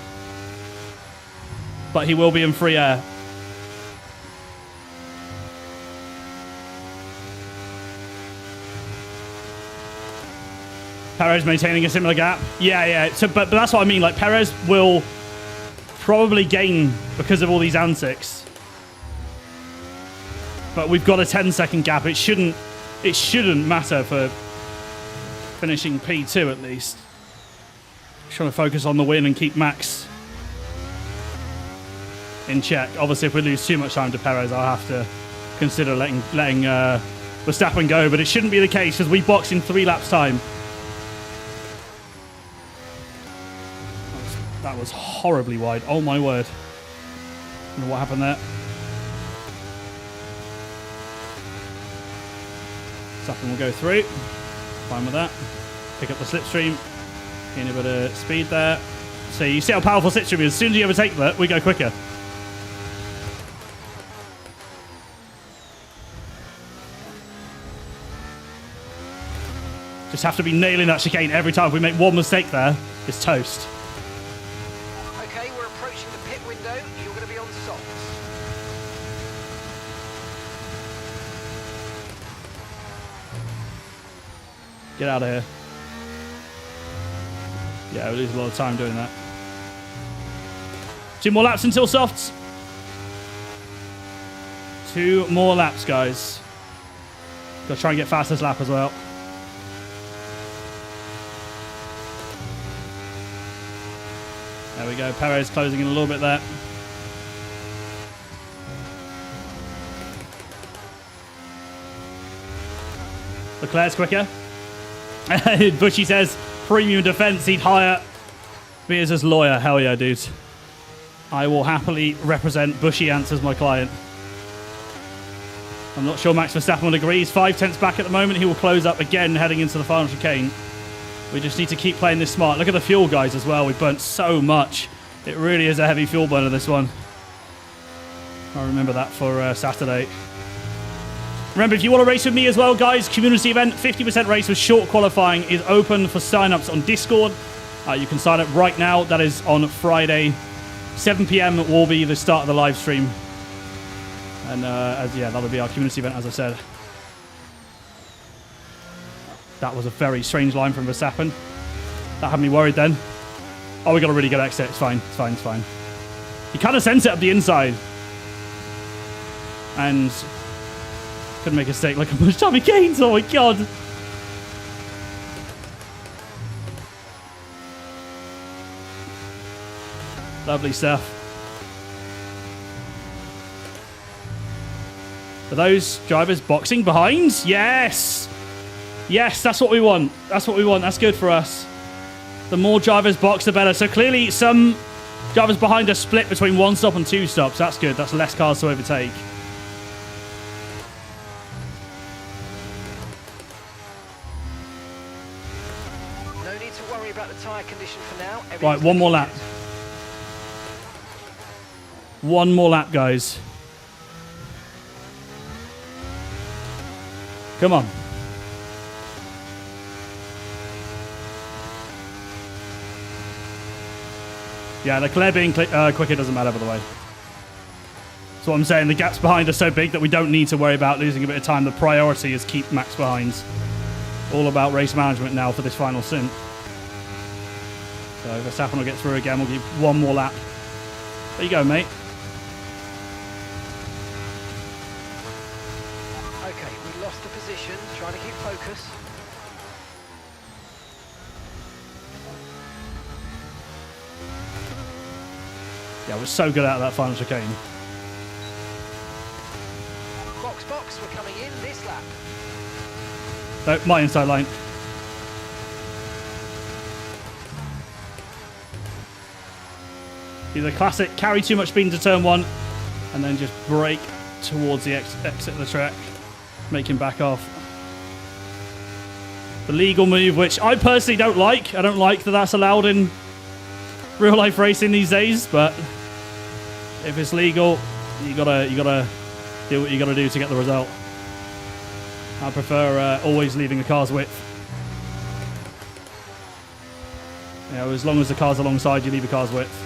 But he will be in free air. Perez maintaining a similar gap. Yeah. So, but that's what I mean. Like, Perez will probably gain because of all these antics. But we've got a 10-second gap. It shouldn't matter for finishing P2 at least. Trying to focus on the win and keep Max in check. Obviously, if we lose too much time to Perez, I'll have to consider letting Verstappen go. But it shouldn't be the case because we box in 3 laps time. That was horribly wide. Oh my word. I don't know what happened there. Verstappen will go through. Fine with that. Pick up the slipstream. Gain a bit of speed there. So you see how powerful slipstream is. As soon as you overtake that, we go quicker. Just have to be nailing that chicane every time. If we make one mistake there, it's toast. Okay, we're approaching the pit window. You're going to be on softs. Get out of here. Yeah, we lose a lot of time doing that. 2 more laps until softs. 2 more laps, guys. Gotta try and get fastest lap as well. There we go. Perez closing in a little bit there. Leclerc's quicker. Bushy says, premium defense, he'd hire me as his lawyer. Hell yeah, dude. I will happily represent Bushy Ants as my client. I'm not sure Max Verstappen will agree. He's 5 tenths back at the moment. He will close up again heading into the final chicane. We just need to keep playing this smart. Look at the fuel, guys, as well. We burnt so much. It really is a heavy fuel burner, this one. I remember that for Saturday. Remember, if you want to race with me as well, guys, community event, 50% race with short qualifying is open for sign-ups on Discord. You can sign up right now. That is on Friday. 7 p.m. will be the start of the live stream. And that'll be our community event, as I said. That was a very strange line from Verstappen. That had me worried then. Oh, we got a really good exit. It's fine. It's fine. It's fine. He kind of sent it up the inside. And couldn't make a mistake. Look how much time he gains. Oh, my God. Lovely stuff. Are those drivers boxing behind? Yes! Yes, that's what we want. That's what we want. That's good for us. The more drivers box, the better. So clearly some drivers behind us split between 1 stop and 2 stops. That's good. That's less cars to overtake. No need to worry about the tyre condition for now. Right, 1 more lap. 1 more lap, guys. Come on. Yeah, Leclerc being quicker doesn't matter, by the way. That's what I'm saying. The gaps behind are so big that we don't need to worry about losing a bit of time. The priority is keep Max behind. All about race management now for this final sim. So Verstappen will get through again. We'll give 1 more lap. There you go, mate. Okay, we lost the position. Trying to keep focus. Yeah, we're so good out of that final chicane. No, my inside line. Do the classic carry too much speed into turn 1 and then just brake towards the exit of the track. Make him back off. The legal move, which I personally don't like. I don't like that that's allowed in real life racing these days, but if it's legal, you gotta do what you gotta do to get the result. I prefer always leaving a car's width. You know, as long as the car's alongside, you leave a car's width.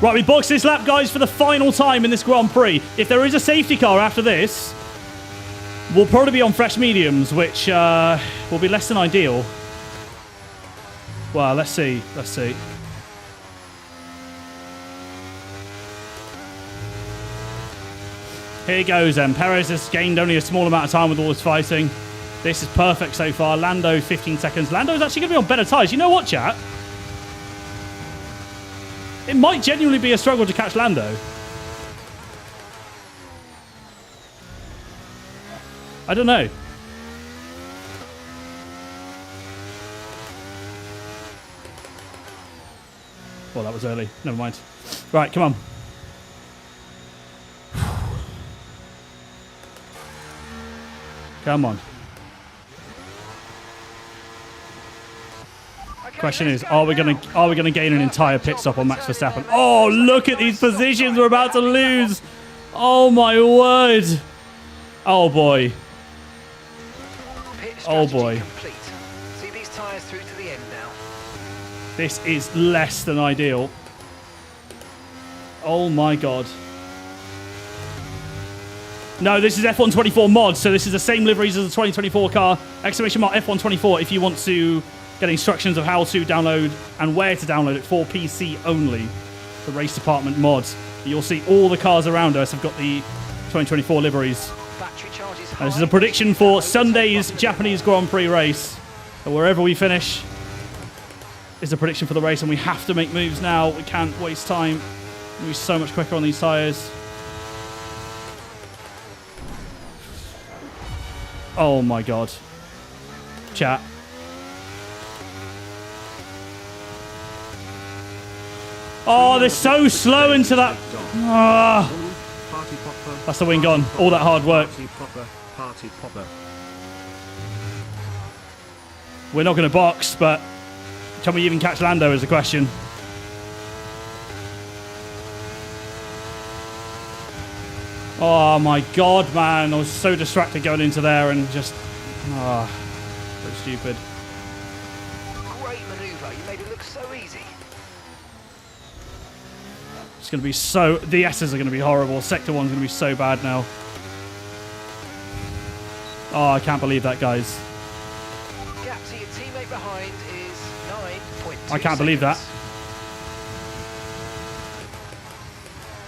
Right, we boxed this lap, guys, for the final time in this Grand Prix. If there is a safety car after this, we'll probably be on fresh mediums, which will be less than ideal. Well, let's see. Let's see. Here he goes, then. Perez has gained only a small amount of time with all this fighting. This is perfect so far. Lando, 15 seconds. Lando's actually going to be on better tyres. You know what, chat? It might genuinely be a struggle to catch Lando. I don't know. Well, that was early. Never mind. Right, come on. Come on. Question is, are we gonna gain an entire pit stop on Max Verstappen? Oh, look at these positions we're about to lose. Oh my word. Oh boy. Oh boy. See these tyres through to the end now. This is less than ideal. Oh my god. No, this is F124 mod, so this is the same liveries as the 2024 car. Exclamation mark F124 if you want to get instructions of how to download and where to download it for PC only. The race department mods. You'll see all the cars around us have got the 2024 liveries. And this is a prediction for Sunday's Japanese Grand Prix race. And wherever we finish is a prediction for the race, and we have to make moves now. We can't waste time. We're so much quicker on these tyres. Oh my god. Chat. Oh, they're so slow into that. Ah. That's the win gone. All that hard work. We're not going to box, but can we even catch Lando is the question. Oh my god, man. I was so distracted going into there and just... so stupid. Great manoeuvre. You made it look so easy. It's going to be so... The S's are going to be horrible. Sector 1's going to be so bad now. Oh, I can't believe that, guys. Gap to your teammate behind is 9.2 I can't believe that.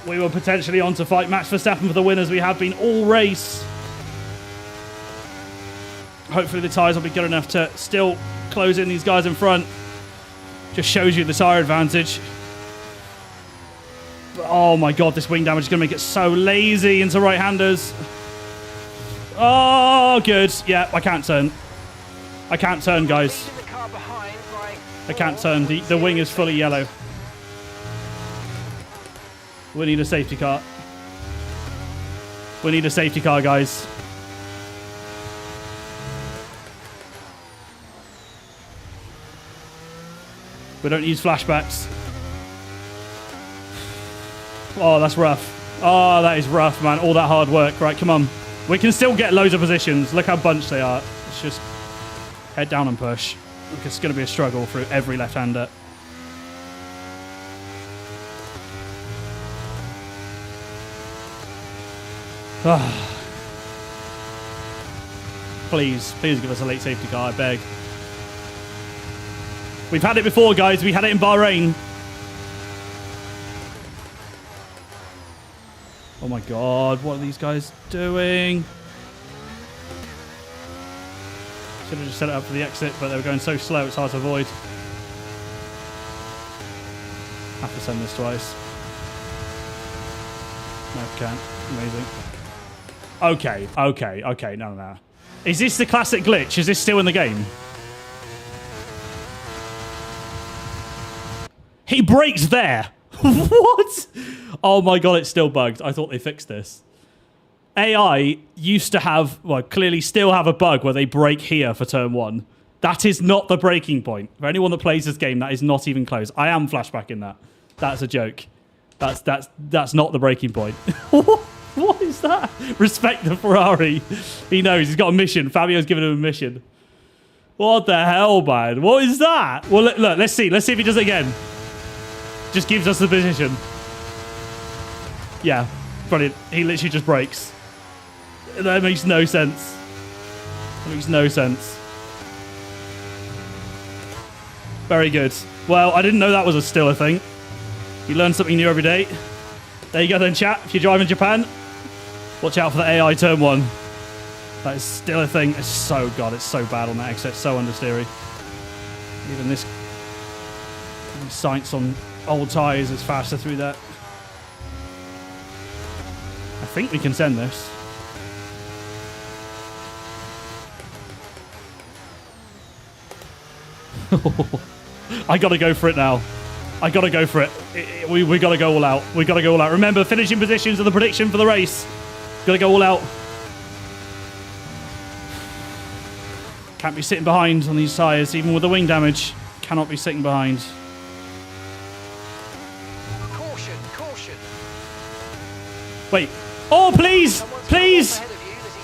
We were potentially on to fight Max Verstappen for the win as we have been all race. Hopefully the tyres will be good enough to still close in these guys in front. Just shows you the tyre advantage. Oh my god, this wing damage is going to make it so lazy into right-handers. Oh, good. Yeah, I can't turn. I can't turn, guys. I can't turn. The wing is fully yellow. We need a safety car. We need a safety car, guys. We don't use flashbacks. Oh, that's rough. Oh, that is rough, man. All that hard work. Right, come on. We can still get loads of positions. Look how bunched they are. Let's just head down and push. Look, it's going to be a struggle through every left-hander. Please give us a late safety car, I beg. We've had it before, guys. We had it in Bahrain. Oh my god, what are these guys doing? Should have just set it up for the exit, but they were going so slow it's hard to avoid. Have to send this twice. No, can't. Amazing. Okay. No. Is this the classic glitch? Is this still in the game? He breaks there. What? Oh my god, it's still bugged. I thought they fixed this. AI used to have, well, clearly still have a bug where they break here for turn 1. That is not the breaking point. For anyone that plays this game, that is not even close. I am flashbacking that. That's a joke. That's not the breaking point. What is that? Respect the Ferrari. He knows. He's got a mission. Fabio's given him a mission. What the hell, man? What is that? Well, look, let's see. Let's see if he does it again. Just gives us the position. Yeah, brilliant. He literally just breaks. That makes no sense. That makes no sense. Very good. Well, I didn't know that was still a thing. You learn something new every day. There you go then, chat. If you're driving Japan, watch out for the AI turn 1. That is still a thing. It's so bad on that exit. It's so understeery. Even this sights on old tyres is faster through that. I think we can send this. I gotta go for it now. I gotta go for it. We gotta go all out. We gotta go all out. Remember, finishing positions are the prediction for the race. Gotta go all out. Can't be sitting behind on these tyres, even with the wing damage. Cannot be sitting behind. Caution, caution. Wait. Oh, please! Please!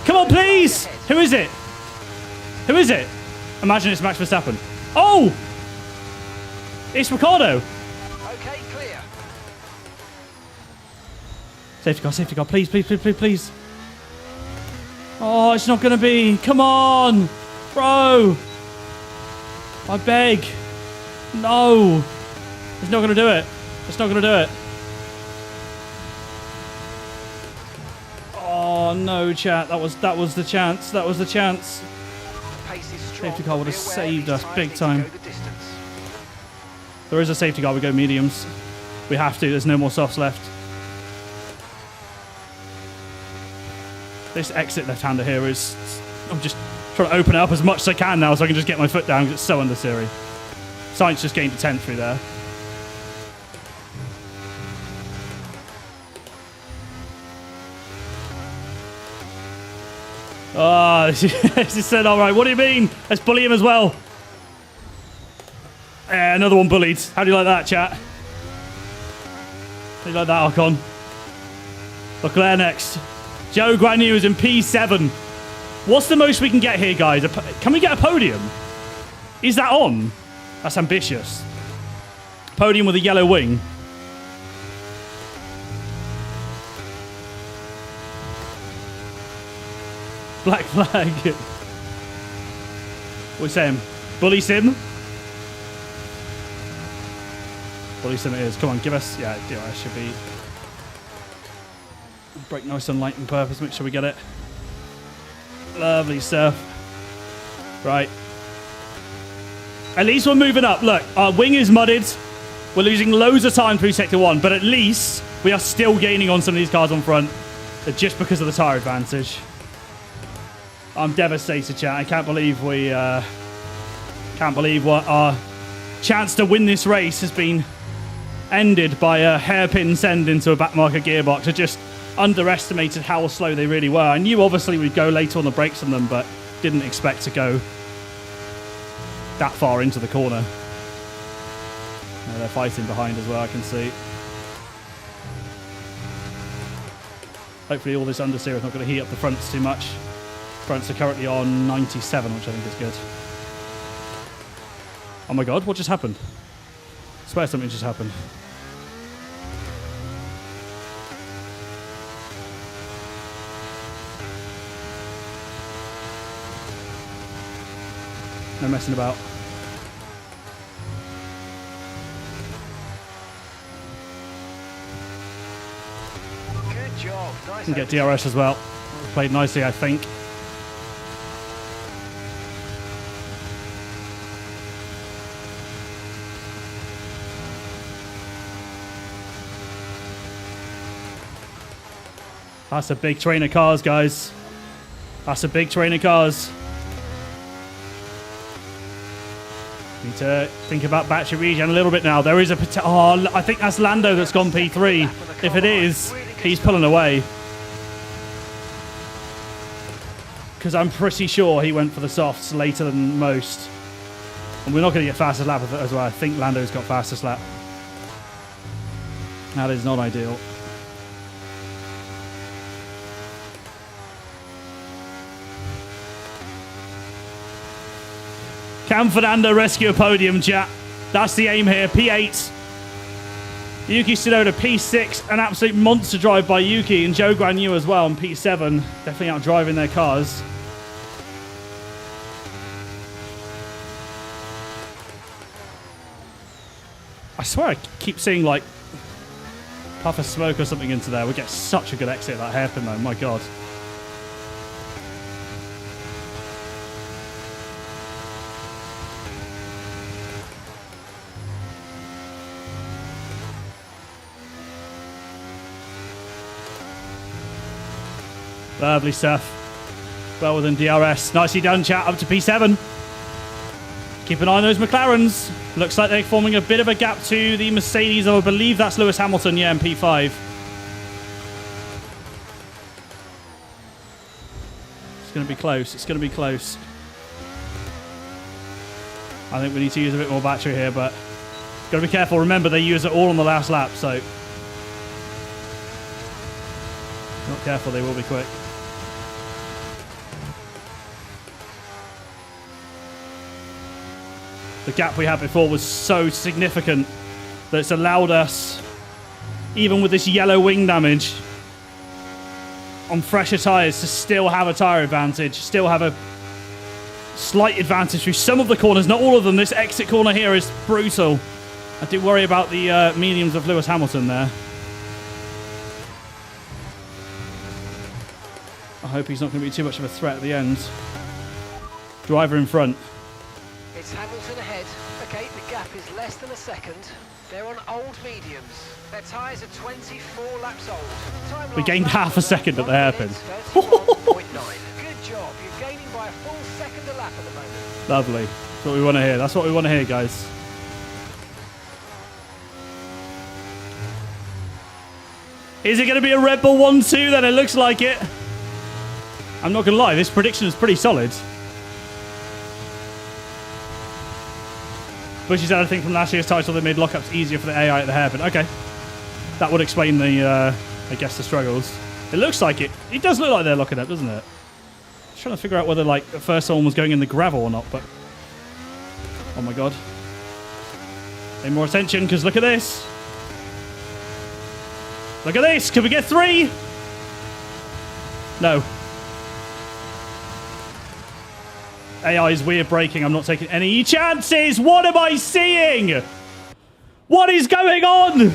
Come on, please! Who is it? Who is it? Imagine it's Max Verstappen. Oh! It's Ricardo. Okay, clear. Safety car, please, please, please, please, please. Oh, it's not going to be. Come on. Bro. I beg. No. It's not going to do it. It's not going to do it. Oh, no, chat. That was the chance. That was the chance. Pace is strong. Safety car would have Be aware saved us these big tyres time. need to go the distance. There is a safety car. We go mediums. We have to. There's no more softs left. This exit left-hander here is... I'm just trying to open it up as much as I can now so I can just get my foot down because it's so understeery. Sainz just gained a 10th through there. Oh, this is said, all right. What do you mean? Let's bully him as well. Another one bullied. How do you like that, chat? How do you like that, Ocon? Leclerc next. Joe Granu is in P7. What's the most we can get here, guys? Can we get a podium? Is that on? That's ambitious. Podium with a yellow wing. Black flag. What are we saying? Bully sim? Bully sim it is. Come on, give us... Yeah, it should be... Brake nice and light on purpose. Make sure we get it. Lovely stuff. Right. At least we're moving up. Look, our wing is mudded. We're losing loads of time through Sector 1, but at least we are still gaining on some of these cars on front just because of the tyre advantage. I'm devastated, chat. I can't believe we... can't believe what our chance to win this race has been ended by a hairpin send into a backmarker gearbox. I just underestimated how slow they really were. I knew obviously we'd go later on the brakes on them, but didn't expect to go that far into the corner. Yeah, they're fighting behind as well, I can see. Hopefully all this understeer is not going to heat up the fronts too much. Fronts are currently on 97, which I think is good. Oh my god, what just happened? I swear something just happened. No messing about. Good job. Nice. Can get DRS as well. Played nicely, I think. That's a big train of cars, guys. That's a big train of cars. Need to think about battery regen a little bit now. There is a... Oh, I think that's Lando that's gone P3. If it is, he's pulling away. Because I'm pretty sure he went for the softs later than most. And we're not going to get fastest lap of it as well. I think Lando's got fastest lap. That is not ideal. Can Fernando rescue a podium, chat? That's the aim here. P8. Yuki Tsunoda, P6. An absolute monster drive by Yuki and Joe Guan Yu as well on P7. Definitely out driving their cars. I swear I keep seeing like puff of smoke or something into there. We get such a good exit at that hairpin though. My God. Lovely stuff. Well within DRS. Nicely done, chat. Up to P7. Keep an eye on those McLarens. Looks like they're forming a bit of a gap to the Mercedes. I believe that's Lewis Hamilton, yeah, in P5. It's going to be close. It's going to be close. I think we need to use a bit more battery here, but got to be careful. Remember, they use it all on the last lap, so not careful, they will be quick. The gap we had before was so significant that it's allowed us, even with this yellow wing damage, on fresher tyres to still have a tyre advantage, still have a slight advantage through some of the corners, not all of them. This exit corner here is brutal. I do worry about the mediums of Lewis Hamilton there. I hope he's not going to be too much of a threat at the end. Driver in front. It's Hamilton ahead. Okay, the gap is less than a second. They're on old mediums. Their tyres are 24 laps old. Time We gained half a second at the hairpin. 31.9. Good job. You're gaining by a full second a lap at the moment. Lovely. That's what we want to hear. That's what we want to hear, guys. Is it going to be a Red Bull 1-2 then? It looks like it. I'm not going to lie. This prediction is pretty solid. Bushy said, I think from last year's title, they made lockups easier for the AI at the hairpin. Okay. That would explain the, I guess, the struggles. It looks like it. It does look like they're locking up, doesn't it? Just trying to figure out whether, like, at first one was going in the gravel or not, but... Oh, my God. Pay more attention, because look at this. Look at this. Can we get 3? No. AI is weird braking. I'm not taking any chances. What am I seeing? What is going on?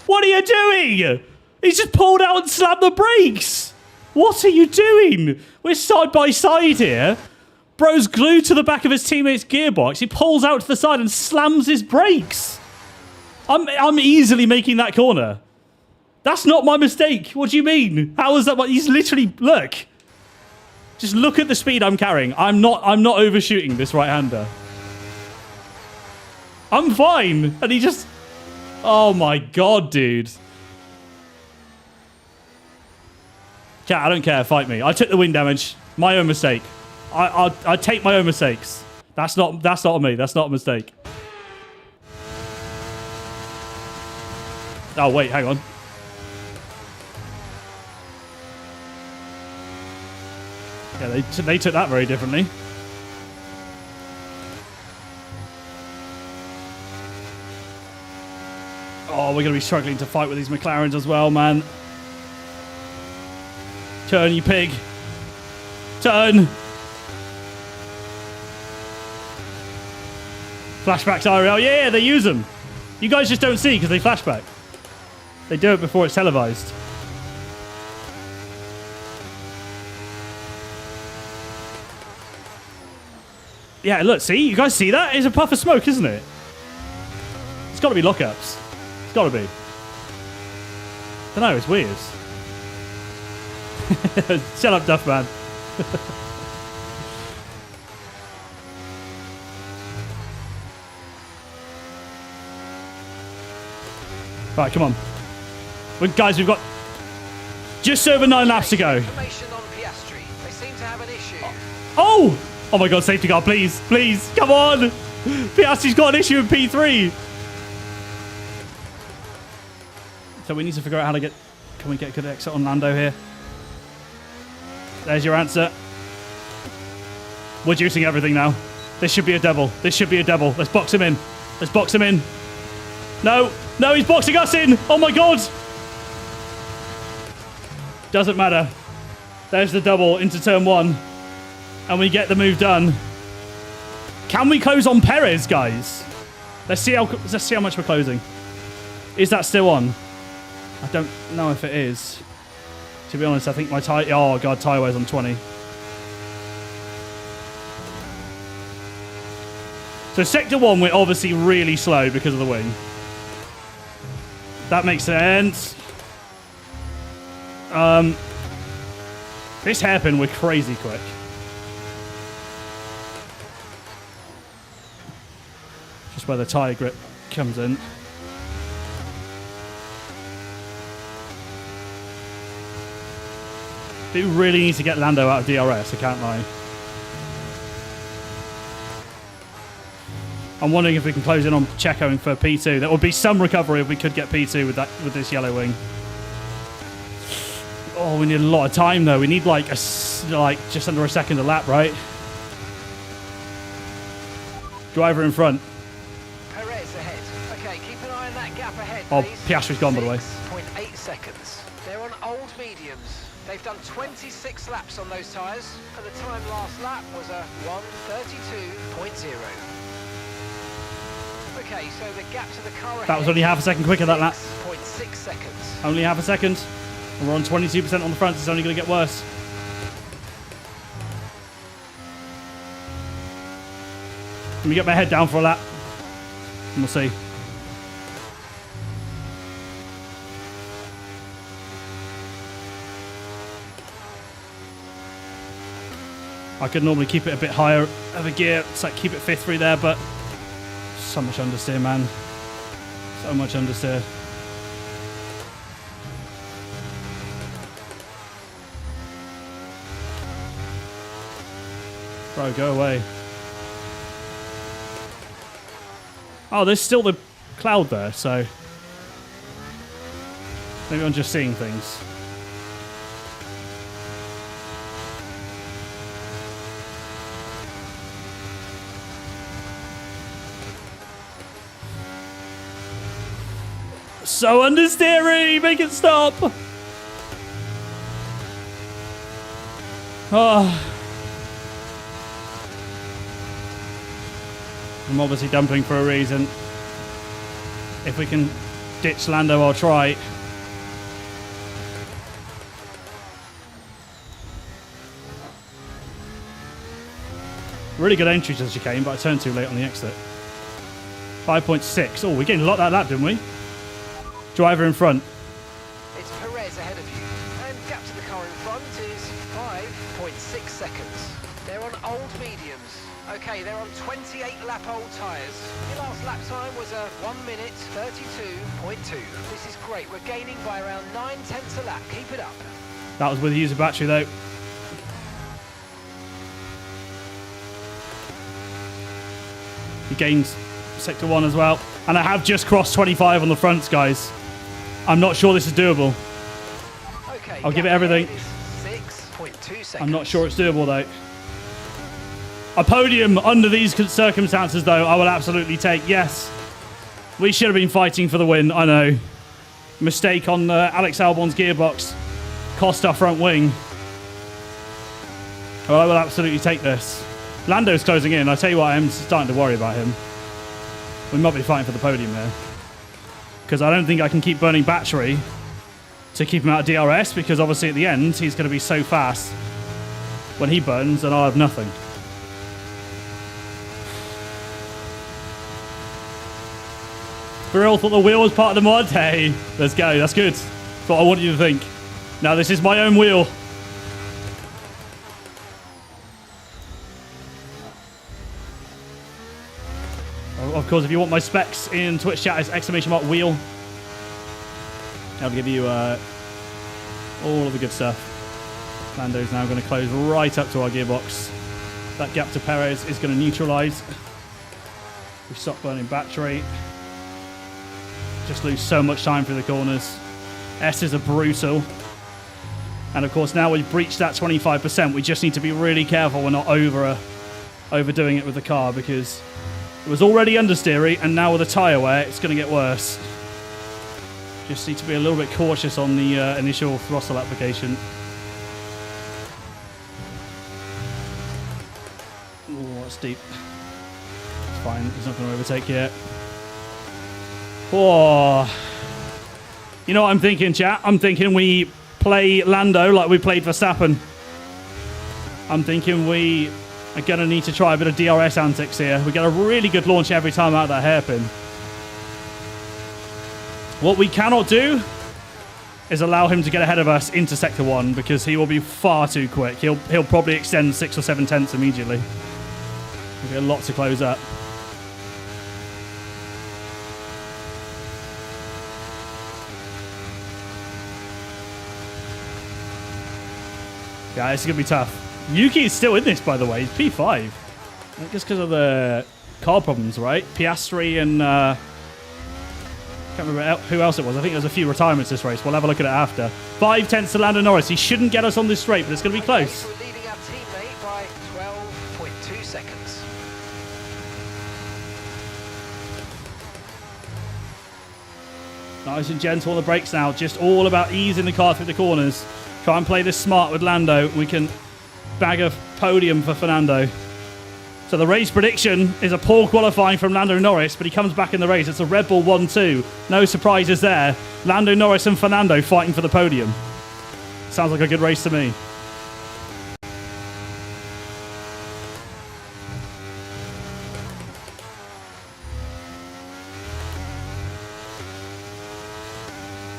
What are you doing? He's just pulled out and slammed the brakes. What are you doing? We're side by side here. Bro's glued to the back of his teammate's gearbox. He pulls out to the side and slams his brakes. I'm easily making that corner. That's not my mistake. What do you mean? How is that? He's literally, look. Just look at the speed I'm carrying. I'm not overshooting this right-hander. I'm fine. And he just... Oh my God, dude. Cat, I don't care. Fight me. I took the wing damage. My own mistake. I take my own mistakes. That's not on me. That's not a mistake. Oh, wait. Hang on. Yeah, they took that very differently. Oh, we're going to be struggling to fight with these McLarens as well, man. Turn, you pig. Turn. Flashbacks IRL. Yeah, they use them. You guys just don't see because they flashback. They do it before it's televised. Yeah, look, see? You guys see that? It's a puff of smoke, isn't it? It's got to be lockups. It's got to be. Don't know. It's weird. Shut up, Duff Man. Right, come on. Guys, we've got just over 9 laps to go. Information on Piastri. They seem to have an issue. Oh! Oh my god, safety car, please. Please, come on. Piastri's got an issue in P3. So we need to figure out how to get... Can we get a good exit on Lando here? There's your answer. We're juicing everything now. This should be a double. This should be a double. Let's box him in. Let's box him in. No. No, he's boxing us in. Oh my god. Doesn't matter. There's the double into turn 1. And we get the move done. Can we close on Perez, guys? Let's see how much we're closing. Is that still on? I don't know if it is. To be honest, I think my tyre... Oh, God, tyre wear's on 20. So Sector 1, we're obviously really slow because of the wing. That makes sense. This hairpin, we're crazy quick. Just where the tyre grip comes in. We really need to get Lando out of DRS, I can't lie. I'm wondering if we can close in on Checoing for P2. That would be some recovery if we could get P2 with this yellow wing. Oh, we need a lot of time though. We need like just under a second a lap, right? Driver in front. Perez ahead. Okay, keep an eye on that gap ahead. Oh, please. Piastri's gone, by the way. 6.8 seconds. They're on old mediums. They've done 26 laps on those tyres, and the time last lap was a 1:32.0. Okay, so the gap to the car ahead. That was only half a second quicker, that lap. 6.6 seconds. Only half a second. And we're on 22% on the front. It's only going to get worse. Let me get my head down for a lap. And we'll see. I could normally keep it a bit higher of a gear. It's like keep it fifth through there, but so much understeer, man. So much understeer. Bro, go away. Oh, there's still the cloud there, so maybe I'm just seeing things. So understeery! Make it stop! Oh. I'm obviously dumping for a reason. If we can ditch Lando, I'll try. Really good entry to the chicane, but I turned too late on the exit. 5.6. Oh, we're getting a lot that lap, didn't we? Driver in front. It's Perez ahead of you. And gap to the car in front is 5.6 seconds. They're on old mediums. Okay, they're on 28 lap old tyres. Your last lap time was a 1:32.2. This is great. We're gaining by around 9/10 a lap. Keep it up. That was with the user battery though. He gains sector 1 as well. And I have just crossed 25 on the fronts, guys. I'm not sure this is doable. Okay, I'll give it everything. 6.2 seconds. I'm not sure it's doable though. A podium under these circumstances though, I will absolutely take. Yes. We should have been fighting for the win, I know. Mistake on Alex Albon's gearbox. Cost our front wing. Well, I will absolutely take this. Lando's closing in. I tell you what, I am starting to worry about him. We might be fighting for the podium here. Because I don't think I can keep burning battery to keep him out of DRS, because obviously at the end, he's going to be so fast. When he burns, then I'll have nothing. For real, thought the wheel was part of the mod. Hey, let's go. That's good. That's what I want you to think. Now, this is my own wheel. Of course, if you want my specs in Twitch chat, it's !wheel. I'll give you all of the good stuff. Lando's now going to close right up to our gearbox. That gap to Perez is going to neutralise. We stop burning battery. Just lose so much time through the corners. S's are brutal. And of course, now we've breached that 25%. We just need to be really careful we're not overdoing it with the car, because it was already understeery, and now with the tyre wear, it's going to get worse. Just need to be a little bit cautious on the initial throttle application. Oh, that's deep. It's fine. He's not going to overtake yet. Oh. You know what I'm thinking, chat? I'm thinking we play Lando like we played Verstappen. I'm thinking we are going to need to try a bit of DRS antics here. We get a really good launch every time out of that hairpin. What we cannot do is allow him to get ahead of us into Sector 1, because he will be far too quick. He'll probably extend 6 or 7 tenths immediately. There'll be a lot to close up. Yeah, this is going to be tough. Yuki is still in this, by the way. He's P5. Just because of the car problems, right? Piastri and... I can't remember who else it was. I think there was a few retirements this race. We'll have a look at it after. 5 tenths to Lando Norris. He shouldn't get us on this straight, but it's going to be close. We're leading our teammate by 12.2 seconds. Nice and gentle on the brakes now. Just all about easing the car through the corners. Try and play this smart with Lando. We can bag a podium for Fernando. So the race prediction is a poor qualifying from Lando Norris, but he comes back in the race. It's a Red Bull 1-2. No surprises there. Lando Norris and Fernando fighting for the podium. Sounds like a good race to me.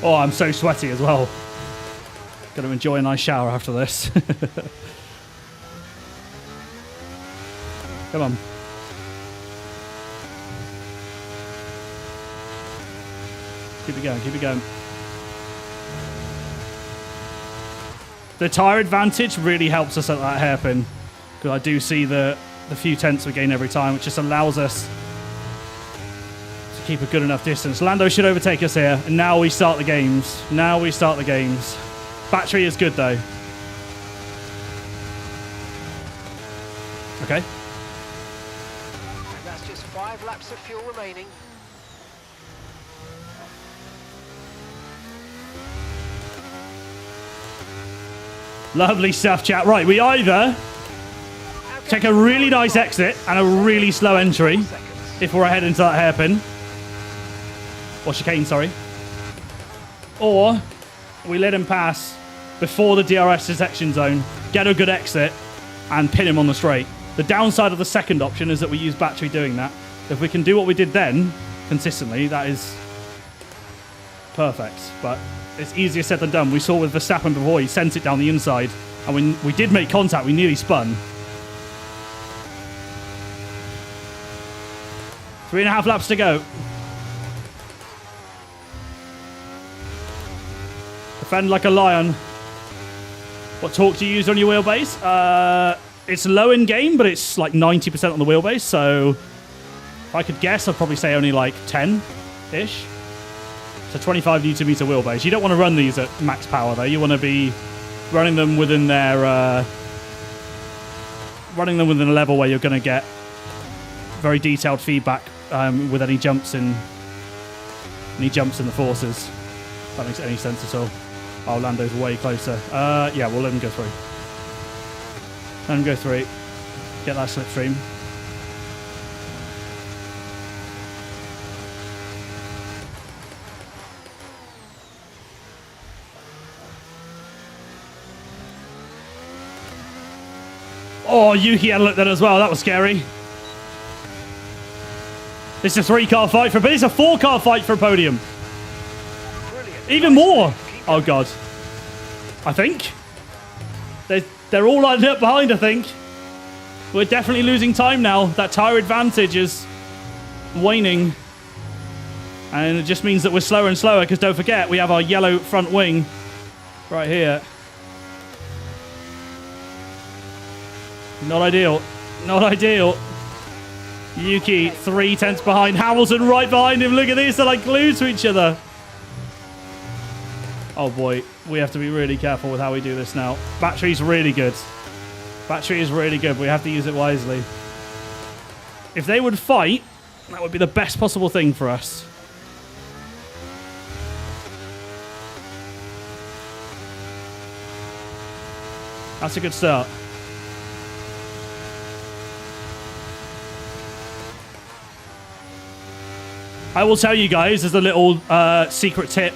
Oh, I'm so sweaty as well. Going to enjoy a nice shower after this. Come on. Keep it going, keep it going. The tyre advantage really helps us at that hairpin, because I do see the few tenths we gain every time, which just allows us to keep a good enough distance. Lando should overtake us here, and now we start the games. Now we start the games. Battery is good, though. Okay. And that's just 5 laps of fuel remaining. Lovely stuff, chat. Right, we either take a really nice exit and a really slow entry if we're ahead into that hairpin. Or chicane, sorry. Or we let him pass before the DRS detection zone, get a good exit, and pin him on the straight. The downside of the second option is that we use battery doing that. If we can do what we did then, consistently, that is perfect. But it's easier said than done. We saw with Verstappen before, he sent it down the inside, and when we did make contact, we nearly spun. 3.5 laps to go. Defend like a lion. What torque do you use on your wheelbase? It's low in game, but it's like 90% on the wheelbase. So if I could guess, I'd probably say only like 10-ish. So 25 Newton meter wheelbase. You don't want to run these at max power, though. You want to be running them within their... running them within a level where you're going to get very detailed feedback with any jumps in the forces. If that makes any sense at all. Oh, Lando's way closer. Yeah, we'll let him go through. Let him go through. Get that slipstream. Oh, Yuki had a look at that as well. That was scary. This is a 3-car fight but it's a 4-car fight for a podium. Brilliant. Even more. Oh, God. I think. They're all lined up behind, I think. We're definitely losing time now. That tyre advantage is waning. And it just means that we're slower and slower because don't forget, we have our yellow front wing right here. Not ideal. Not ideal. Yuki, 3 tenths behind. Hamilton right behind him. Look at this. They're like glued to each other. Oh, boy. We have to be really careful with how we do this now. Battery's really good. Battery is really good, but we have to use it wisely. If they would fight, that would be the best possible thing for us. That's a good start. I will tell you guys as a little secret tip,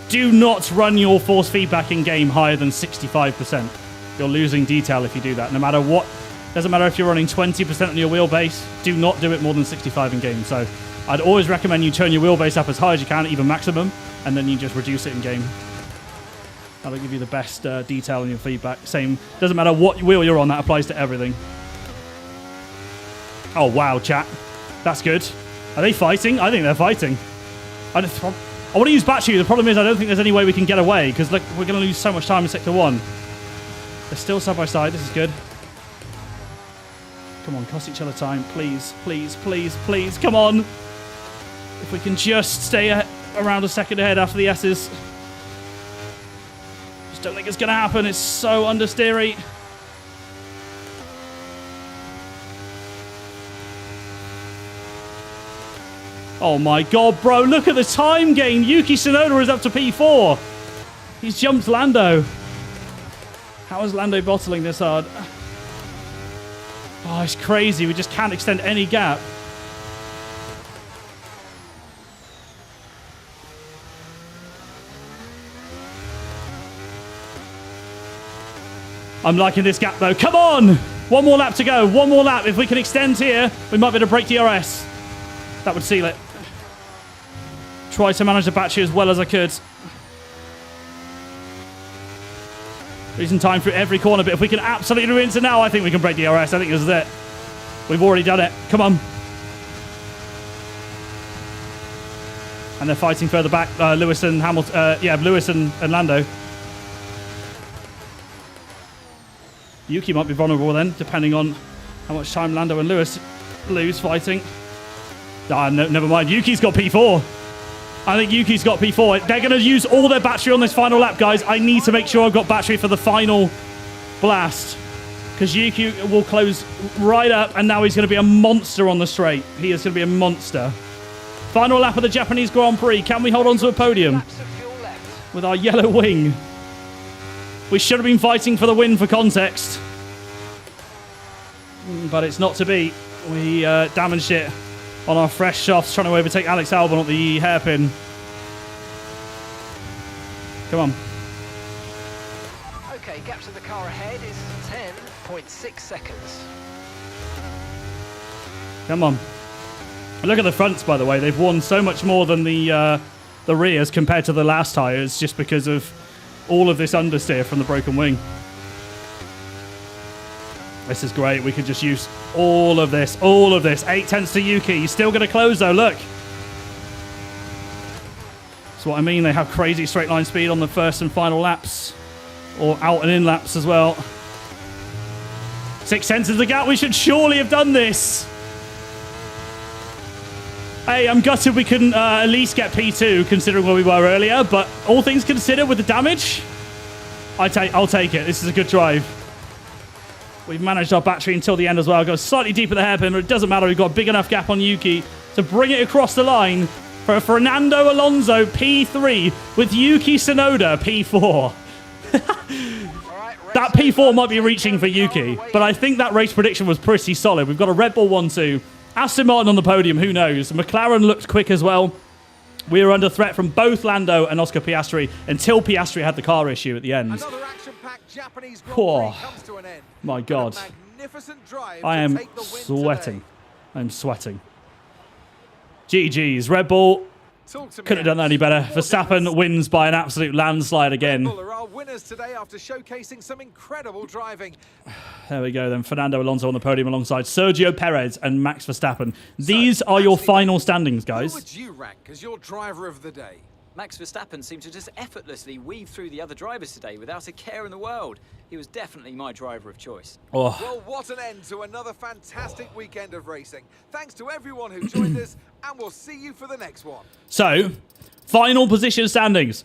do not run your force feedback in game higher than 65%. You're losing detail if you do that. No matter what, doesn't matter if you're running 20% on your wheelbase, do not do it more than 65 in game. So I'd always recommend you turn your wheelbase up as high as you can, even maximum, and then you just reduce it in game. That'll give you the best detail in your feedback. Same, doesn't matter what wheel you're on, that applies to everything. Oh, wow, chat. That's good. Are they fighting? I think they're fighting. I want to use battery. The problem is I don't think there's any way we can get away because look, we're going to lose so much time in Sector 1. They're still side by side. This is good. Come on, cost each other time. Please, please, please, please. Come on. If we can just stay around a second ahead after the S's. Just don't think it's going to happen. It's so understeery. Oh my God, bro. Look at the time gain. Yuki Tsunoda is up to P4. He's jumped Lando. How is Lando bottling this hard? Oh, it's crazy. We just can't extend any gap. I'm liking this gap, though. Come on! One more lap to go. One more lap. If we can extend here, we might be able to break DRS. That would seal it. Try to manage the battery as well as I could. Losing time through every corner, but if we can absolutely win to now, I think we can break DRS. I think this is it. We've already done it. Come on. And they're fighting further back. Lewis and Hamilton. Lewis and Lando. Yuki might be vulnerable then, depending on how much time Lando and Lewis lose fighting. Ah, no, never mind. Yuki's got P4. I think Yuki's got P4. They're going to use all their battery on this final lap, guys. I need to make sure I've got battery for the final blast. Because Yuki will close right up, and now he's going to be a monster on the straight. He is going to be a monster. Final lap of the Japanese Grand Prix. Can we hold on to a podium with our yellow wing? We should have been fighting for the win for context. But it's not to be. We damaged it on our fresh softs, trying to overtake Alex Albon at the hairpin. Come on. Okay, gap to the car ahead is 10.6 seconds. Come on. Look at the fronts, by the way. They've won so much more than the rears compared to the last tyres just because of all of this understeer from the broken wing. This is great. We could just use all of this. 8 tenths to Yuki. He's still going to close, though. Look. That's what I mean. They have crazy straight line speed on the first and final laps. Or out and in laps as well. 6 tenths is the gap. We should surely have done this. Hey, I'm gutted we couldn't at least get P2, considering where we were earlier. But all things considered, with the damage, I'll take it. This is a good drive. We've managed our battery until the end as well. Go slightly deep at the hairpin, but it doesn't matter. We've got a big enough gap on Yuki to bring it across the line for Fernando Alonso P3 with Yuki Tsunoda P4. That P4 might be reaching for Yuki, but I think that race prediction was pretty solid. We've got a Red Bull 1-2. Aston Martin on the podium, who knows? McLaren looked quick as well. We were under threat from both Lando and Oscar Piastri until Piastri had the car issue at the end. Another action-packed Japanese Grand Prix comes to an end. My God. Magnificent drive I am to take the win sweating. today. I'm sweating. GG's. Red Bull Talk to me, couldn't have done that any better. Verstappen wins by an absolute landslide again. Red Bull are our winners today after showcasing some incredible driving. There we go then. Fernando Alonso on the podium alongside Sergio Perez and Max Verstappen. These are your final standings, Who guys. would you rank as your driver of the day? Max Verstappen seemed to just effortlessly weave through the other drivers today without a care in the world. He was definitely my driver of choice. Oh, Well, what an end to another fantastic weekend of racing. Thanks to everyone who joined us, and we'll see you for the next one. so, final position standings.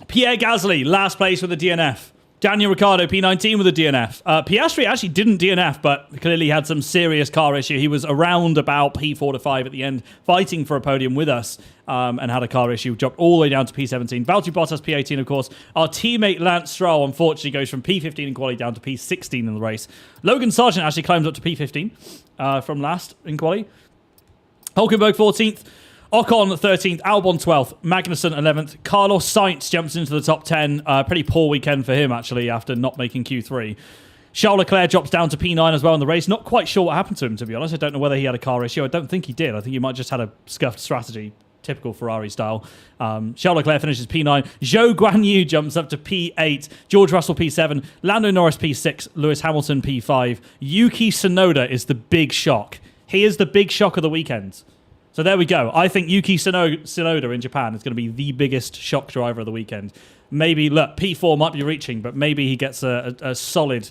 Pierre Gasly, last place with a DNF. Daniel Ricciardo, P19 with a DNF. Piastri actually didn't DNF, but clearly had some serious car issue. He was around about P4 to 5 at the end, fighting for a podium with us, and had a car issue, dropped all the way down to P17. Valtteri Bottas, P18, of course. Our teammate Lance Stroll, unfortunately, goes from P15 in quali down to P16 in the race. Logan Sargent actually climbs up to P15 from last in quali. Hulkenberg, 14th. Ocon 13th, Albon 12th, Magnussen 11th, Carlos Sainz jumps into the top 10. Pretty poor weekend for him, actually, after not making Q3. Charles Leclerc drops down to P9 as well in the race. Not quite sure what happened to him, to be honest. I don't know whether he had a car issue. I don't think he did. I think he might just had a scuffed strategy, typical Ferrari style. Charles Leclerc finishes P9. Zhou Guanyu jumps up to P8. George Russell P7. Lando Norris P6. Lewis Hamilton P5. Yuki Tsunoda is the big shock. He is the big shock of the weekend. So there we go. I think Yuki Tsunoda in Japan is going to be the biggest shock driver of the weekend. Maybe, look, P4 might be reaching, but maybe he gets a solid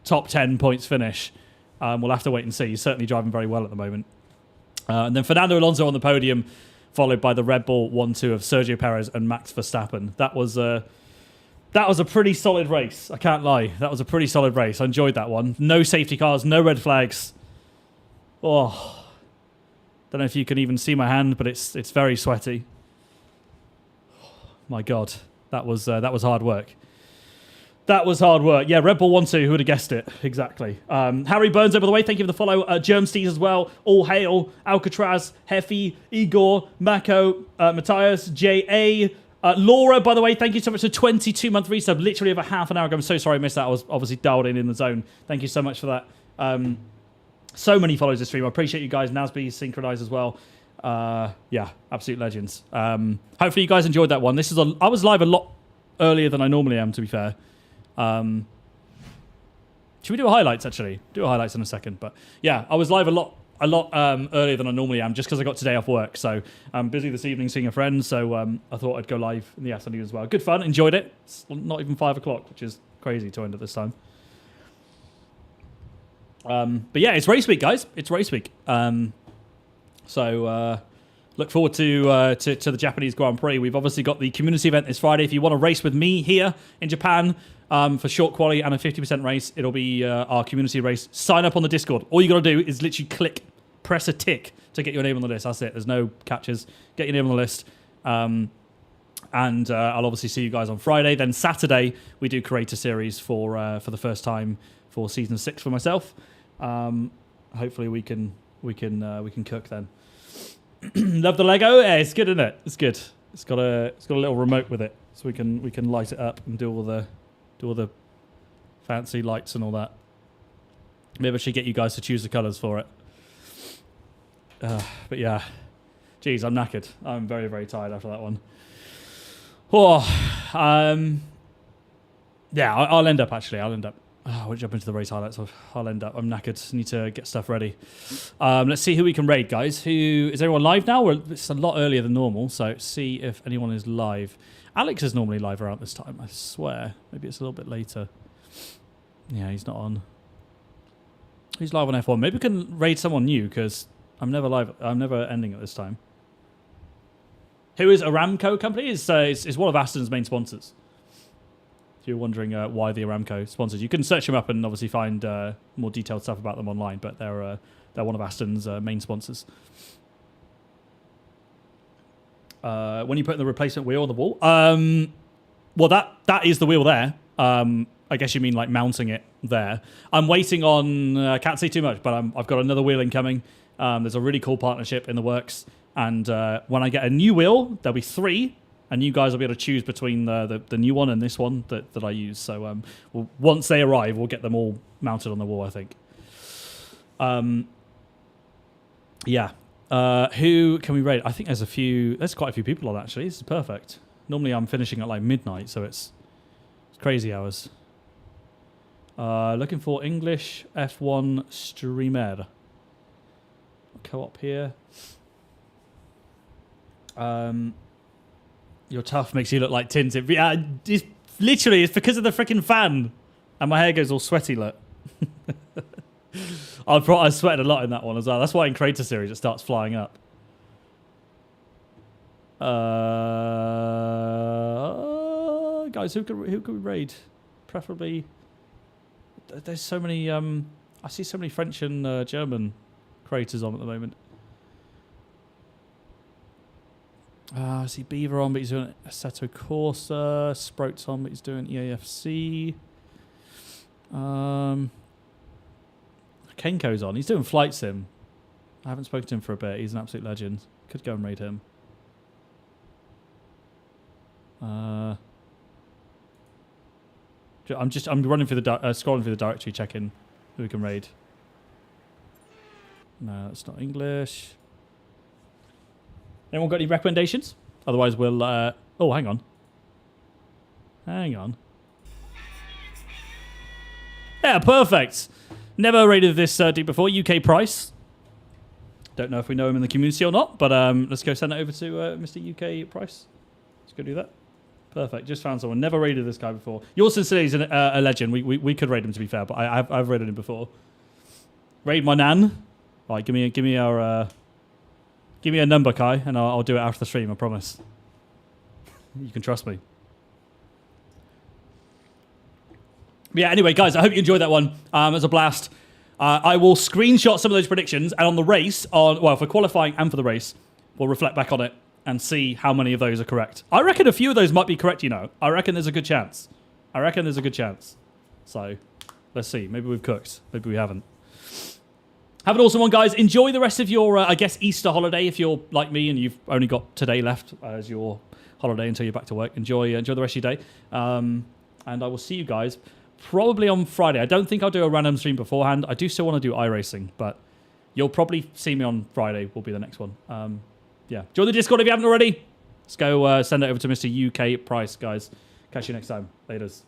top 10 points finish. We'll have to wait and see. He's certainly driving very well at the moment. And then Fernando Alonso on the podium, followed by the Red Bull 1-2 of Sergio Perez and Max Verstappen. That was a pretty solid race. I can't lie. That was a pretty solid race. I enjoyed that one. No safety cars, no red flags. Oh... Don't know if you can even see my hand, but it's very sweaty. My God, that was hard work. That was hard work. Yeah, Red Bull 1-2, who would have guessed it? Exactly. Harry Burns over the way, thank you for the follow. Germsteez as well. All hail. Alcatraz, Heffy, Igor, Mako, Matthias, J.A., Laura, by the way, thank you so much for 22-month resub. Literally over half an hour ago. I'm so sorry I missed that. I was obviously dialed in the zone. Thank you so much for that. So many follows this stream. I appreciate you guys. Nasby synchronized as well. Yeah, absolute legends. Hopefully you guys enjoyed that one. I was live a lot earlier than I normally am, to be fair. Should we do highlights, actually? Do highlights in a second. But yeah, I was live a lot earlier than I normally am, just because I got today off work. So I'm busy this evening seeing a friend. So I thought I'd go live in the afternoon as well. Good fun. Enjoyed it. It's not even 5 o'clock, which is crazy to end at this time. But yeah, it's race week, guys. It's race week. So look forward to the Japanese Grand Prix. We've obviously got the community event this Friday. If you want to race with me here in Japan for short quali and a 50% race, it'll be our community race. Sign up on the Discord. All you got to do is literally press a tick to get your name on the list. That's it. There's no catches. Get your name on the list. And I'll obviously see you guys on Friday. Then Saturday we do Creator Series for the first time for season 6 for myself. Hopefully we can cook then. Love the Lego. Yeah, it's good, isn't it? It's good. It's got a little remote with it, so we can light it up and do all the fancy lights and all that. Maybe I should get you guys to choose the colours for it. But yeah, geez, I'm knackered. I'm very, very tired after that one. Oh, yeah, I'll end up. We'll jump into the race highlights. I'll end up. I'm knackered. Need to get stuff ready. Let's see who we can raid, guys. Is everyone live now? It's a lot earlier than normal, so see if anyone is live. Alex is normally live around this time, I swear. Maybe it's a little bit later. Yeah, he's not on. He's live on F1. Maybe we can raid someone new, because I'm never live. I'm never ending at this time. Who is Aramco company? It's one of Aston's main sponsors. If you're wondering why the Aramco sponsors, you can search them up and obviously find more detailed stuff about them online. But they're one of Aston's main sponsors. When you put the replacement wheel on the wall, well, that is the wheel there. I guess you mean like mounting it there. I'm waiting on. I can't say too much, but I've got another wheel incoming. There's a really cool partnership in the works, and when I get a new wheel, there'll be 3. And you guys will be able to choose between the new one and this one that I use. So once they arrive, we'll get them all mounted on the wall, I think. Yeah. Who can we raid? I think there's a few. There's quite a few people on actually. This is perfect. Normally I'm finishing at like midnight, so it's crazy hours. Looking for English F1 streamer. Co-op here. You're tough makes you look like Tintin. Yeah, it's literally it's because of the freaking fan, and my hair goes all sweaty. Look. I sweated a lot in that one as well. That's why in Creator Series it starts flying up. Guys, who could we raid? Preferably. There's so many. I see so many French and German creators on at the moment. I see Beaver on, but he's doing Assetto Corsa. Sprout's on, but he's doing EAFC. Kenko's on. He's doing Flight Sim. I haven't spoken to him for a bit. He's an absolute legend. Could go and raid him. I'm running through the scrolling through the directory, checking who we can raid. No, that's not English. Anyone got any recommendations? Otherwise, we'll. Oh, hang on. Hang on. Yeah, perfect. Never raided this deep before. UK price. Don't know if we know him in the community or not, but let's go send it over to Mr. UK price. Let's go do that. Perfect. Just found someone. Never raided this guy before. Yours sincerely is a legend. We could raid him to be fair, but I've raided him before. Raid my nan. Right, give me a number, Kai, and I'll do it after the stream. I promise. You can trust me. But yeah. Anyway, guys, I hope you enjoyed that one. It was a blast. I will screenshot some of those predictions, and on the race, for qualifying and for the race, we'll reflect back on it and see how many of those are correct. I reckon a few of those might be correct. I reckon there's a good chance. So, let's see. Maybe we've cooked. Maybe we haven't. Have an awesome one, guys. Enjoy the rest of your, Easter holiday if you're like me and you've only got today left as your holiday until you're back to work. Enjoy the rest of your day. And I will see you guys probably on Friday. I don't think I'll do a random stream beforehand. I do still want to do iRacing, but you'll probably see me on Friday will be the next one. Yeah. Join the Discord if you haven't already. Let's go send it over to Mr. UK Price, guys. Catch you next time. Laters.